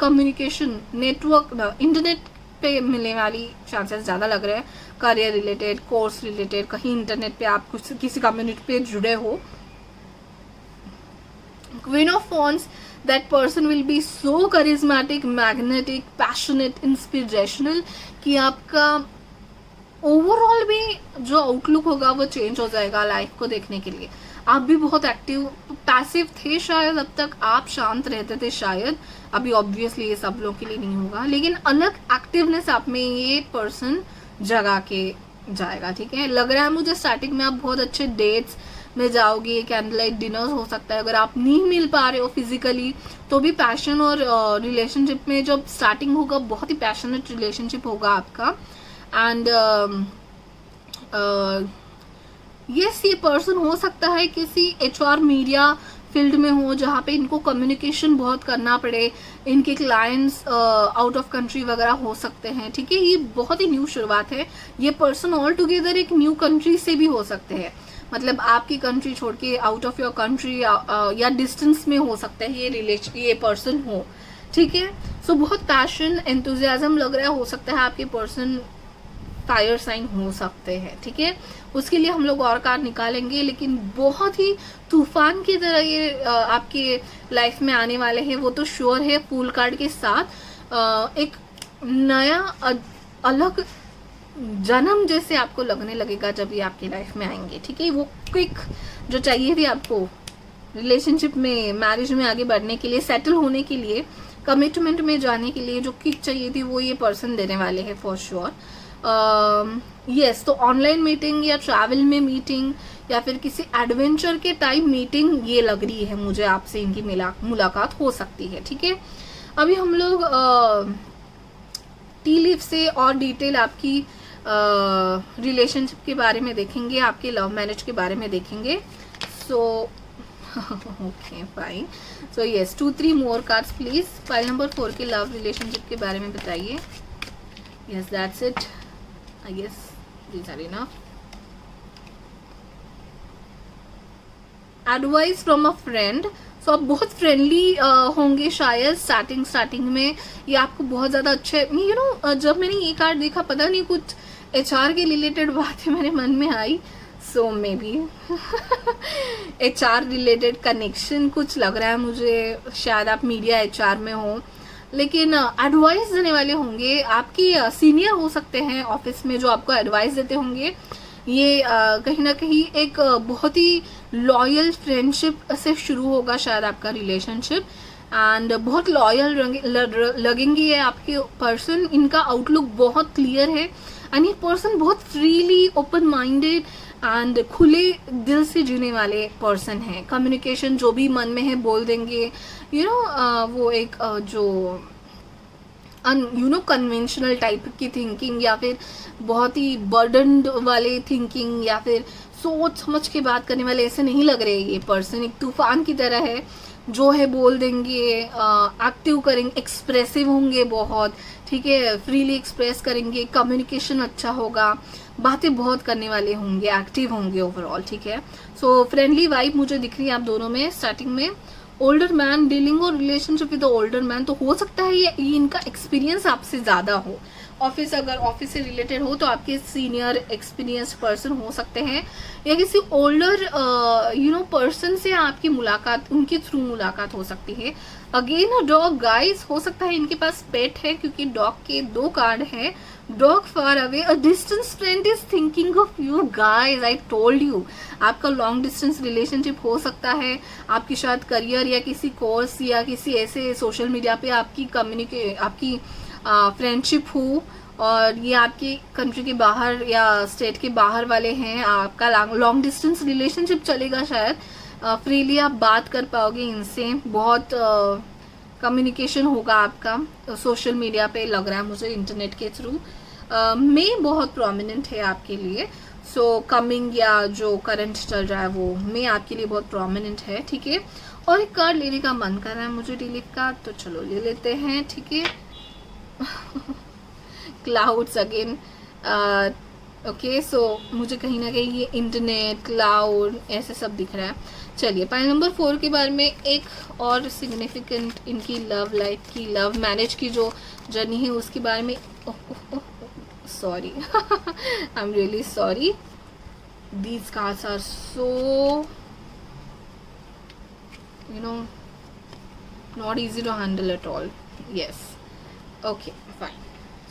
कम्युनिकेशन नेटवर्क, इंटरनेट पे मिलने वाली चांसेस ज्यादा लग रहे हैं। करियर रिलेटेड, कोर्स रिलेटेड, कहीं इंटरनेट पे आप कुछ किसी कम्युनिटी पे जुड़े हो, Queen of Wands, that person will be so charismatic, magnetic, passionate, inspirational कि आपका ओवरऑल भी जो आउटलुक होगा वो चेंज हो जाएगा लाइफ को देखने के लिए. आप भी बहुत एक्टिव, पैसिव थे शायद, अब तक आप शांत रहते थे शायद. अभी ऑब्वियसली ये सब लोगों के लिए नहीं होगा, लेकिन अलग एक्टिवनेस आप में ये पर्सन जगा के जाएगा. ठीक है, लग रहा है मुझे स्टार्टिंग में आप बहुत अच्छे डेट्स में जाओगे, कैंडल लाइट डिनर्स हो सकता है. अगर आप नहीं मिल पा रहे हो फिजिकली तो भी पैशन और रिलेशनशिप में जब स्टार्टिंग होगा बहुत ही पैशनेट रिलेशनशिप होगा आपका. एंड यस, ये पर्सन हो सकता है किसी HR मीडिया फील्ड में हो जहाँ पे इनको कम्युनिकेशन बहुत करना पड़े. इनके क्लाइंट्स आउट ऑफ कंट्री वगैरह हो सकते हैं. ठीक है, ये बहुत ही न्यू शुरुआत है. ये पर्सन ऑल टुगेदर एक न्यू कंट्री से भी हो सकते हैं, मतलब आपकी कंट्री छोड़ के आउट ऑफ योर कंट्री या डिस्टेंस में हो सकता है ये पर्सन हो. ठीक है, सो बहुत पैशन, एंथुजियाज्म लग रहा है. हो सकता है आपके पर्सन फायर साइन हो सकते हैं. ठीक है, उसके लिए हम लोग और कार्ड निकालेंगे, लेकिन बहुत ही तूफान की तरह ये आपके लाइफ में आने वाले हैं, वो तो श्योर है. फूल कार्ड के साथ एक नया अलग जन्म जैसे आपको लगने लगेगा जब ये आपकी लाइफ में आएंगे. ठीक है, वो क्विक जो चाहिए थी आपको रिलेशनशिप में, मैरिज में आगे बढ़ने के लिए, सेटल होने के लिए, कमिटमेंट में जाने के लिए जो किक चाहिए थी वो ये पर्सन देने वाले हैं फॉर श्योर. यस, तो ऑनलाइन मीटिंग या ट्रैवल में मीटिंग या फिर किसी एडवेंचर के टाइम मीटिंग ये लग रही है मुझे, आपसे इनकी मुलाकात हो सकती है. ठीक है, अभी हम लोग टी लीफ से और डिटेल आपकी रिलेशनशिप के बारे में देखेंगे, आपके लव मैरिज के बारे में देखेंगे. सो okay fine. So yes, 2-3 more cards please. File number 4 के लव रिलेशनशिप के बारे में बताइए. Yes, that's it. I guess these are enough. Advice from a friend. So आप बहुत फ्रेंडली होंगे शायद स्टार्टिंग में. ये आपको बहुत ज़्यादा अच्छे, जब मैंने ये कार्ड देखा पता नहीं कुछ HR के रिलेटेड बातें मेरे मन में आई. So maybe HR related connection कुछ लग रहा है मुझे. शायद आप मीडिया HR में हो, लेकिन एडवाइस देने वाले होंगे. आपकी सीनियर हो सकते हैं ऑफिस में जो आपको एडवाइस देते होंगे. ये कहीं ना कहीं एक बहुत ही लॉयल फ्रेंडशिप से शुरू होगा शायद आपका रिलेशनशिप. एंड बहुत लॉयल लगेंगे ये आपके पर्सन. इनका आउटलुक बहुत क्लियर है एंड ये पर्सन बहुत फ्रीली, ओपन माइंडेड एंड खुले दिल से जीने वाले पर्सन है. कम्युनिकेशन जो भी मन में है बोल देंगे. वो एक जो कन्वेंशनल टाइप की थिंकिंग या फिर बहुत ही बर्डनड वाले थिंकिंग या फिर सोच समझ के बात करने वाले ऐसे नहीं लग रहे. ये पर्सन एक तूफान की तरह है, जो है बोल देंगे, एक्टिव करेंगे, एक्सप्रेसिव होंगे बहुत. ठीक है, फ्रीली एक्सप्रेस करेंगे, कम्युनिकेशन अच्छा होगा, बातें बहुत करने वाले होंगे, एक्टिव होंगे ओवरऑल. ठीक है, सो फ्रेंडली वाइब मुझे दिख रही है आप दोनों में. स्टार्टिंग में ओल्डर मैन, डीलिंग और रिलेशनशिप विद ओल्डर मैन, तो हो सकता है ये इनका एक्सपीरियंस आपसे ज़्यादा हो. अगर ऑफिस से रिलेटेड हो तो आपके सीनियर एक्सपीरियंस पर्सन हो सकते हैं, या किसी ओल्डर पर्सन से आपकी मुलाकात, उनके थ्रू मुलाकात हो सकती है. अगेन अ डॉग गाइस, हो सकता है इनके पास पेट है क्योंकि डॉग के 2 कार्ड हैं. Dog far away, a distance friend is thinking of you guys. I told you, आपका लॉन्ग डिस्टेंस रिलेशनशिप हो सकता है. आपकी शायद करियर या किसी कोर्स या किसी ऐसे सोशल मीडिया पे आपकी फ्रेंडशिप हो, और ये आपकी कंट्री के बाहर या स्टेट के बाहर वाले हैं. आपका लॉन्ग डिस्टेंस रिलेशनशिप चलेगा शायद. फ्रीली आप बात कर पाओगे इनसे, बहुत कम्युनिकेशन होगा आपका सोशल मीडिया पे, लग रहा है मुझे इंटरनेट के थ्रू में बहुत प्रोमिनेंट है आपके लिए. सो कमिंग या जो करंट चल रहा है वो में आपके लिए बहुत प्रोमिनेंट है. ठीक है, और एक कार्ड लेने का मन कर रहा है मुझे डिलीट का, तो चलो ले लेते हैं. ठीक है, क्लाउड्स अगेन. ओके, सो मुझे कहीं ना कहीं ये इंटरनेट, क्लाउड ऐसे सब दिख रहा है. चलिए, पाइल नंबर 4 के बारे में एक और सिग्निफिकेंट इनकी लव लाइफ की, लव मैरिज की जो जर्नी है उसके बारे में. Sorry, I am really sorry. These cards are so you know, not easy to handle at all. Yes, okay, fine.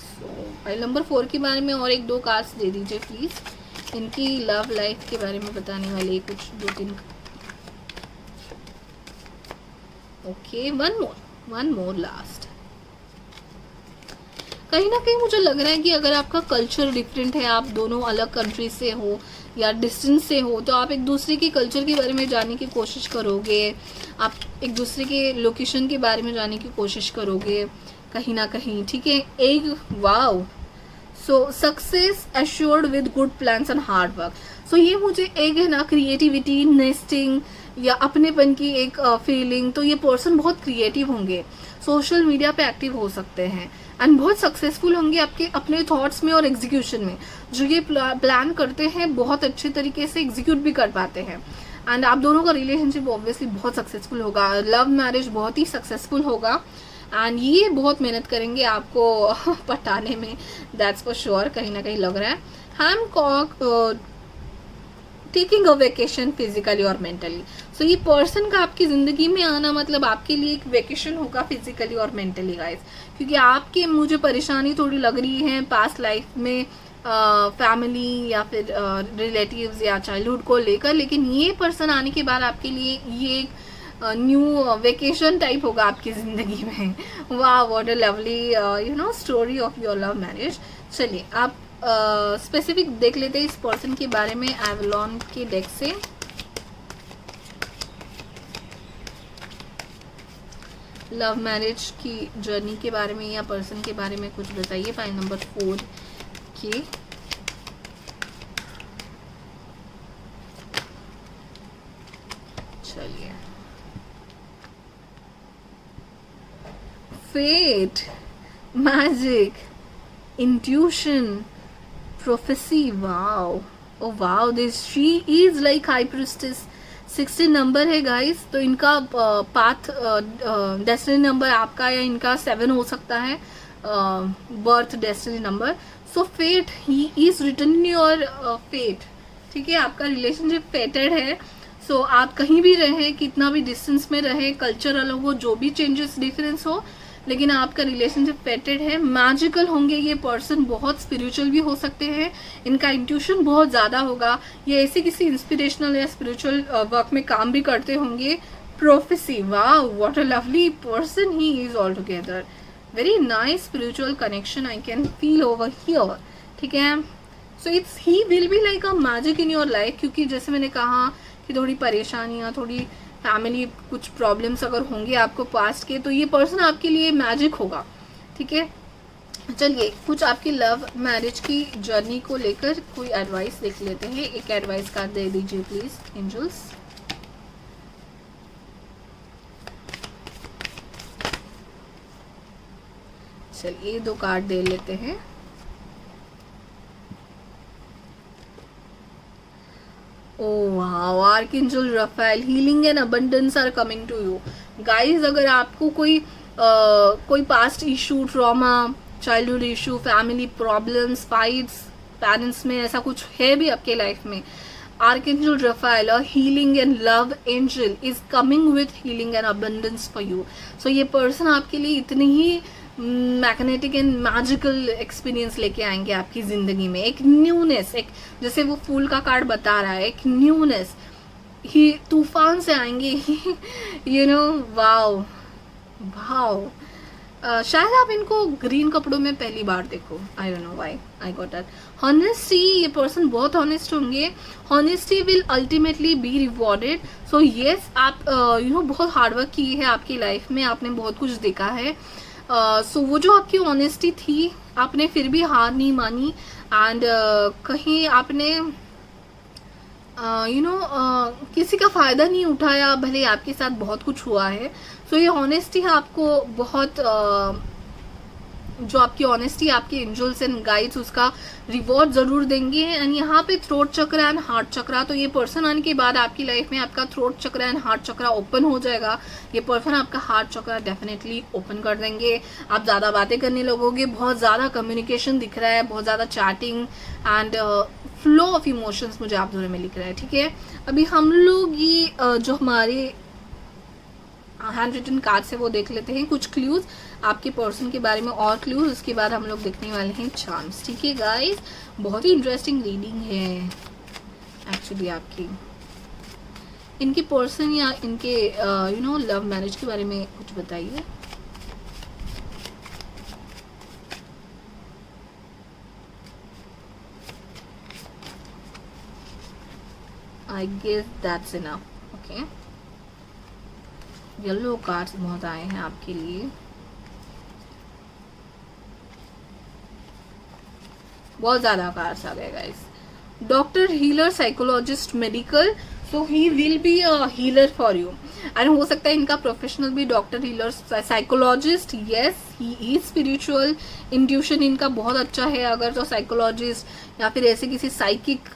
So file number 4 के बारे में और एक दो कार्ड्स दे दीजिए प्लीज, इनकी लव लाइफ के बारे में बताने वाले कुछ 2-3। Okay, one more last. कहीं ना कहीं मुझे लग रहा है कि अगर आपका कल्चर डिफरेंट है, आप दोनों अलग कंट्री से हो या डिस्टेंस से हो, तो आप एक दूसरे के कल्चर के बारे में जानने की कोशिश करोगे, आप एक दूसरे के लोकेशन के बारे में जानने की कोशिश करोगे कहीं ना कहीं, ठीक है। एक wow, so success assured with good plans and hard work. So ये मुझे एक है ना क्रिएटिविटी, नेस्टिंग या अपनेपन की एक फीलिंग। तो ये पर्सन बहुत क्रिएटिव होंगे, सोशल मीडिया पे एक्टिव हो सकते हैं एंड बहुत सक्सेसफुल होंगे आपके अपने थॉट्स में और एग्जीक्यूशन में। जो ये प्लान करते हैं बहुत अच्छे तरीके से एग्जीक्यूट भी कर पाते हैं एंड आप दोनों का रिलेशनशिप ऑब्वियसली बहुत सक्सेसफुल होगा, लव मैरिज बहुत ही सक्सेसफुल होगा एंड ये बहुत मेहनत करेंगे आपको पटाने में, दैट्स फॉर श्योर। कहीं ना कहीं लग रहा है हैमकॉक टेकिंग अ वेकेशन फिजिकली और मेंटली। सो ये पर्सन का आपकी ज़िंदगी में आना मतलब आपके लिए एक वेकेशन होगा फिजिकली और मेंटली गाइस, क्योंकि आपके मुझे परेशानी थोड़ी लग रही है पास्ट लाइफ में फैमिली या फिर रिलेटिव्स या चाइल्डहुड को लेकर, लेकिन ये पर्सन आने के बाद आपके लिए ये एक न्यू वेकेशन टाइप होगा आपकी ज़िंदगी में। वाह, what a lovely you know story of your love marriage. चलिए आप स्पेसिफिक देख लेते हैं इस पर्सन के बारे में एवलॉन के डेक से। लव मैरिज की जर्नी के बारे में या पर्सन के बारे में कुछ बताइए फाइल नंबर 4 के। चलिए, fate, magic, intuition, prophecy. Wow, oh wow, this she is like high priestess. 16 number है गाइस, तो इनका पाथ डेस्टिनी नंबर आपका या इनका 7 हो सकता है, birth destiny number. So fate, he is written in your fate, ठीक है। आपका रिलेशनशिप फेटेड है। सो आप कहीं भी रहें, कितना भी डिस्टेंस में रहे, कल्चर अलग हो, जो भी चेंजेस डिफरेंस हो, लेकिन आपका रिलेशनशिप फेटेड है। मैजिकल होंगे ये पर्सन, बहुत स्पिरिचुअल भी हो सकते हैं, इनका इंट्यूशन बहुत ज़्यादा होगा, ये ऐसे किसी इंस्पिरेशनल या स्पिरिचुअल वर्क में काम भी करते होंगे। प्रोफेसी, वाह, what a lovely person he is all together. Very nice spiritual connection I can feel over here, ठीक है। So it's he will be like a magic in your life, क्योंकि जैसे मैंने कहा कि थोड़ी परेशानियाँ, थोड़ी फैमिली कुछ प्रॉब्लम्स अगर होंगे आपको पास्ट के, तो ये पर्सन आपके लिए मैजिक होगा, ठीक है। चलिए कुछ आपकी लव मैरिज की जर्नी को लेकर कोई एडवाइस देख लेते हैं। एक एडवाइस कार्ड दे दीजिए प्लीज एंजल्स। चलिए 2 कार्ड दे लेते हैं। Oh wow, Archangel Raphael, healing and abundance are coming to you. Guys, अगर आपको कोई past issue, trauma, childhood issue, family problems, fights, parents में ऐसा कुछ है भी आपके लाइफ में, Archangel Raphael, a healing and love angel, is coming with healing and abundance for you. So ये पर्सन आपके लिए इतनी ही मैग्नेटिक एंड मैजिकल एक्सपीरियंस लेके आएंगे आपकी जिंदगी में। एक न्यूनेस, एक जैसे वो फूल का कार्ड बता रहा है, एक न्यूनेस, ही तूफान से आएंगे यू नो। वाओ वाओ, शायद आप इनको ग्रीन कपड़ों में पहली बार देखो, I don't know why I got that. Honesty, ये पर्सन बहुत हॉनेस्ट होंगे, honesty will ultimately be rewarded. So yes, आप यू नो बहुत हार्डवर्क की है आपकी लाइफ में, आपने बहुत कुछ देखा है। सो वो जो आपकी ऑनेस्टी थी, आपने फिर भी हार नहीं मानी एंड कहीं आपने यू नो किसी का फ़ायदा नहीं उठाया, भले आपके साथ बहुत कुछ हुआ है। सो ये ऑनेस्टी आपको बहुत जो आपकी ऑनेस्टी, आपके एंजल्स एंड गाइड्स उसका रिवॉर्ड ज़रूर देंगे। एंड यहाँ पे थ्रोट चक्र एंड हार्ट चक्रा, तो ये पर्सन आने के बाद आपकी लाइफ में आपका थ्रोट चक्र एंड हार्ट चक्रा ओपन हो जाएगा। ये पर्सन आपका हार्ट चक्रा डेफिनेटली ओपन कर देंगे। आप ज़्यादा बातें करने लगोगे, बहुत ज़्यादा कम्युनिकेशन दिख रहा है, बहुत ज़्यादा chatting and flow of emotions मुझे आप दोनों में लिख रहा है, ठीक है। अभी हम लोग ये जो हमारे हैंड रिटन कार्ड से वो देख लेते हैं कुछ क्लूज आपके पर्सन के बारे में और क्लूज, उसके बाद हम लोग देखने वाले हैं चार्म्स। ठीक है गाइस, बहुत ही इंटरेस्टिंग रीडिंग है एक्चुअली आपकी। इनके पर्सन या इनके लव मैरिज के बारे में कुछ बताइए। I guess that's enough. Okay. Yellow cards बहुत आए हैं आपके लिए, बहुत ज़्यादा कार्ड्स आ गए guys. Doctor, healer, psychologist, medical, so he will be a healer for you. And हो सकता है इनका प्रोफेशनल भी doctor, healer, psychologist, yes he spiritual, intuition इनका बहुत अच्छा है। अगर तो साइकोलॉजिस्ट या फिर ऐसे किसी साइकिक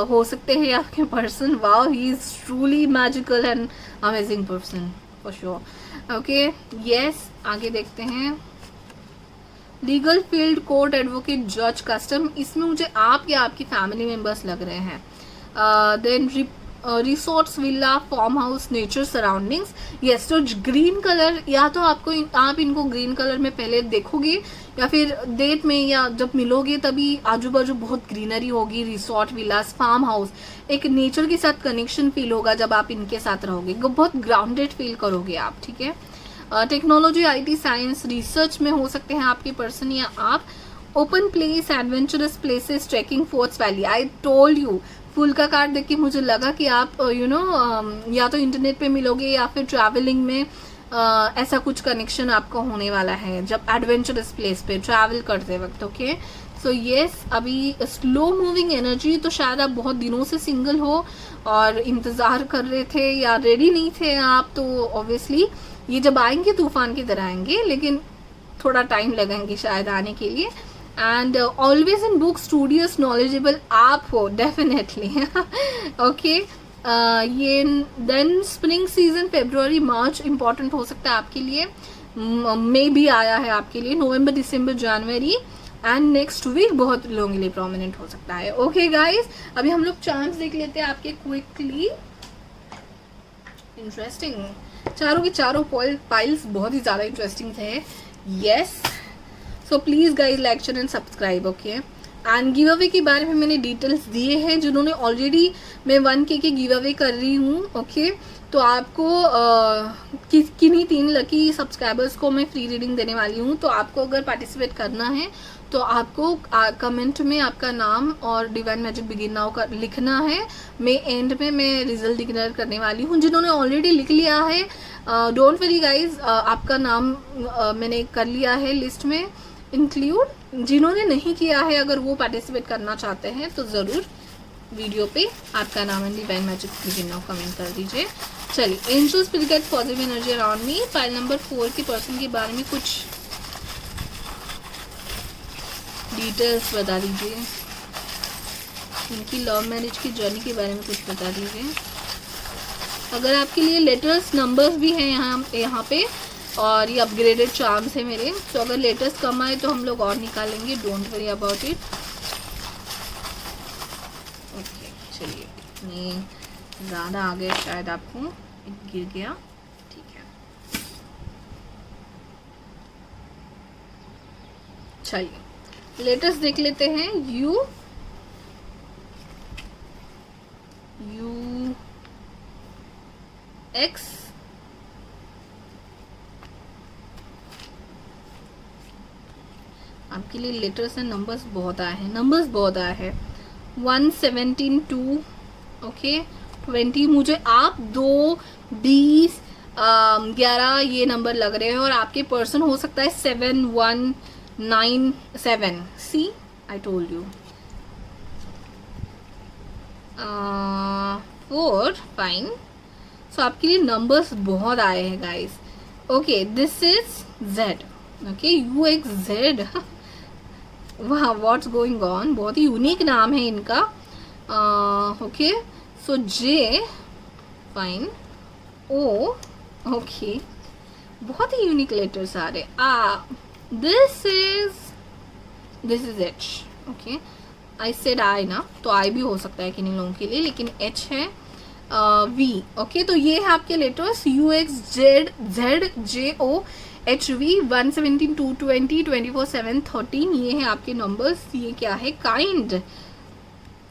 हो सकते हैं आपके person. Wow, he is truly magical and amazing person for sure. Okay yes, आगे देखते हैं। लीगल फील्ड, कोर्ट, एडवोकेट, जज, कस्टम, इसमें मुझे आप या आपकी फैमिली मेंबर्स लग रहे हैं। Then resorts, villa, farm house, nature surroundings, yes. तो ग्रीन कलर, या तो आपको आप इनको ग्रीन कलर में पहले देखोगे या फिर डेट में या जब मिलोगे तभी आजू बाजू बहुत ग्रीनरी होगी, रिसोर्ट, विलास, फार्म हाउस, एक नेचर के साथ कनेक्शन फील होगा जब आप इनके साथ रहोगे, बहुत ग्राउंडेड फील करोगे आप। ठीक है, टेक्नोलॉजी, आईटी, साइंस, रिसर्च में हो सकते हैं आपके पर्सन या आप। Open place, adventurous places, trekking, forts valley. I told you, फूल का कार्ड देख के मुझे लगा कि आप या तो इंटरनेट पे मिलोगे या फिर ट्रैवलिंग में ऐसा कुछ कनेक्शन आपका होने वाला है जब एडवेंचरस प्लेस पे ट्रैवल करते वक्त। ओके, सो यस, अभी स्लो मूविंग एनर्जी, तो शायद आप बहुत दिनों से सिंगल हो और इंतज़ार कर रहे थे या रेडी नहीं थे आप, तो ऑब्वियसली ये जब आएंगे तूफान की तरह आएंगे, लेकिन थोड़ा टाइम लगेंगे शायद आने के लिए। And always in book, studious, knowledgeable आप हो डेफिनेटली। ओके, ये देन स्प्रिंग सीजन, फेब्रुवरी, मार्च इंपॉर्टेंट हो सकता है आपके लिए। मई भी आया है आपके लिए, नवंबर, दिसंबर, जनवरी एंड नेक्स्ट वीक बहुत लोगों के लिए प्रोमिनेंट हो सकता है। ओके गाइज, अभी हम लोग चांस देख लेते हैं आपके क्विकली। इंटरेस्टिंग, चारों की चारों पाइल्स बहुत ही ज़्यादा इंटरेस्टिंग थे। Yes, so please guys like share and subscribe. Okay, and give away के बारे में मैंने डिटेल्स दिए हैं, जिन्होंने ऑलरेडी मैं 1K के गिव अवे कर रही हूँ। ओके, तो आपको किन्हीं 3 लकी सब्सक्राइबर्स को मैं फ्री रीडिंग देने वाली हूँ। तो आपको अगर पार्टिसिपेट करना है तो आपको कमेंट में आपका नाम और डिवाइन मैजिक बिगिन नाउ का लिखना है। मैं एंड में मैं रिजल्ट डिक्लेयर करने वाली हूँ। जिन्होंने ऑलरेडी लिख लिया है, डोंट वरी गाइज, आपका नाम मैंने कर लिया है लिस्ट में इंक्लूड। जिन्होंने नहीं किया है, अगर वो पार्टिसिपेट करना चाहते हैं तो ज़रूर वीडियो पे आपका नाम and divine magic begin now comment कर दीजिए। चलिए, angel spirit guide positive energy around मी, फाइल नंबर 4 के पर्सन के बारे में कुछ डिटेल्स बता दीजिए। इनकी लव मैरिज की जर्नी के बारे में कुछ बता दीजिए। अगर आपके लिए लेटर्स, नंबर्स भी हैं यहाँ पे, और ये अपग्रेडेड चार्म्स है मेरे, तो अगर लेटर्स कम आए तो हम लोग और निकालेंगे, don't worry about it. Okay, चलिए, इतने ज़्यादा आ गए शायद आपको, गिर गया, ठीक है। चलिए लेटर्स देख लेते हैं। यू एक्स आपके लिए लेटर्स एंड नंबर्स बहुत आए हैं, 1, 17, 2, ओके, 20। मुझे आप 2, 20, 11 ये नंबर लग रहे हैं, और आपके पर्सन हो सकता है 7, 1, 9, 7। See, I told you. 4, fine. So आपके लिए नंबर्स बहुत आए हैं guys. Okay, this is Z. Okay, UXZ। वाह, व्हाट्स गोइंग ऑन, बहुत ही यूनिक नाम है इनका। Okay, so J, fine. O, okay, बहुत ही यूनिक लेटर्स आ रहे। This is H। Okay, I said I ना, तो I भी हो सकता है किन्हीं लोगों के लिए, लेकिन H है। वी। ओके, तो ये है आपके लेटर्स UXZZJO HV 117 220 24/7 13। ये है आपके नंबर्स। ये क्या है? काइंड।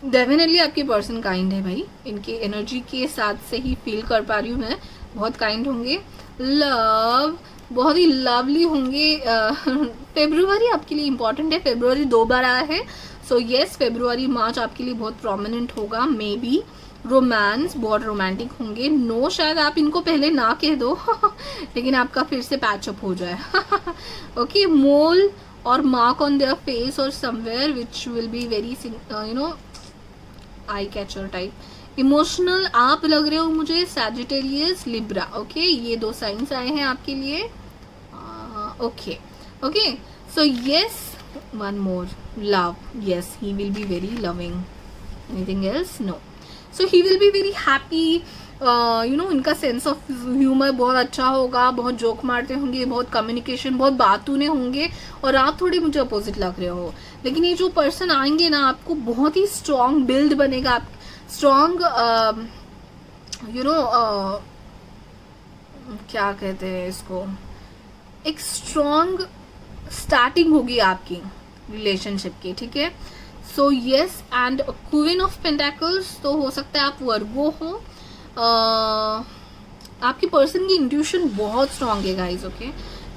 डेफिनेटली आपके पर्सन काइंड है भाई, इनके एनर्जी के साथ से ही फील कर पा रही हूँ मैं, बहुत काइंड होंगे। लव, बहुत ही लवली होंगे। फेब्रुवरी आपके लिए इंपॉर्टेंट है, फेब्रुवरी 2 बार आया है। सो यस, फेब्रुवरी मार्च आपके लिए बहुत प्रोमिनेंट होगा मे बी। रोमांस, बहुत रोमांटिक होंगे। नो, शायद आप इनको पहले ना कह दो लेकिन आपका फिर से पैचअप हो जाए। ओके, मोल और मार्क ऑन देयर फेस और somewhere which will be very I catcher type. Emotional आप लग रहे हो मुझे, सैजिटेरियस, लिब्रा। ओके, ये 2 साइंस आए हैं आपके लिए। Okay okay, so yes, one more, love. Yes, he will be very loving. Anything else? No. So he will be very happy. इनका सेंस ऑफ ह्यूमर बहुत अच्छा होगा, बहुत जोक मारते होंगे, बहुत कम्युनिकेशन, बहुत बातूने होंगे। और आप थोड़ी मुझे अपोजिट लग रहे हो, लेकिन ये जो पर्सन आएंगे ना, आपको बहुत ही स्ट्रॉन्ग बिल्ड बनेगा। आप स्ट्रॉन्ग क्या कहते हैं इसको, एक स्ट्रॉन्ग स्टार्टिंग होगी आपकी रिलेशनशिप की, ठीक है। So yes, and queen of pentacles, तो हो सकता है आप वर्गो हो। आपकी पर्सन की इंट्यूशन बहुत स्ट्रांग है guys. Okay,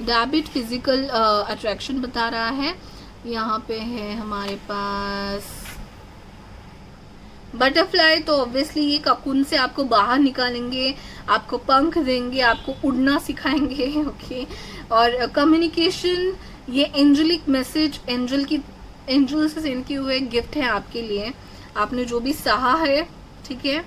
debit, physical attraction बता रहा है। यहाँ पे है हमारे पास बटरफ्लाई, तो ऑब्वियसली ये ककून से आपको बाहर निकालेंगे, आपको पंख देंगे, आपको उड़ना सिखाएंगे। ओके, और कम्युनिकेशन, ये एंजलिक मैसेज, एंजल से सेंड किए हुए गिफ्ट है आपके लिए। आपने जो भी सहा है, ठीक है,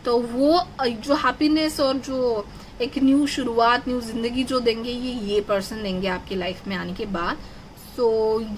तो वो जो हैप्पीनेस और जो एक न्यू शुरुआत, न्यू जिंदगी जो देंगे, ये पर्सन देंगे आपकी लाइफ में आने के बाद। सो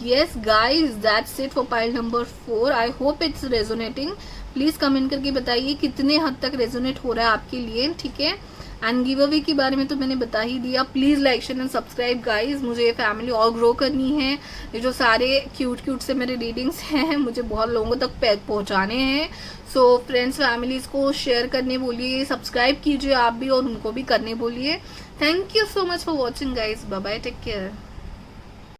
yes guys, that's it for pile number 4। I hope it's resonating. Please comment करके बताइए कितने हद तक रेजोनेट हो रहा है आपके लिए, ठीक है। एंड गिव अवे के बारे में तो मैंने बता ही दिया। Please like, share and subscribe guys, मुझे ये फैमिली और ग्रो करनी है। ये जो सारे क्यूट से मेरे रीडिंग्स हैं, मुझे बहुत लोगों तक पहुंचाने हैं। सो फ्रेंड्स, फैमिलीज को शेयर करने बोलिए, सब्सक्राइब कीजिए आप भी और उनको भी करने बोलिए। Thank you so much for watching guys. Bye bye, take care.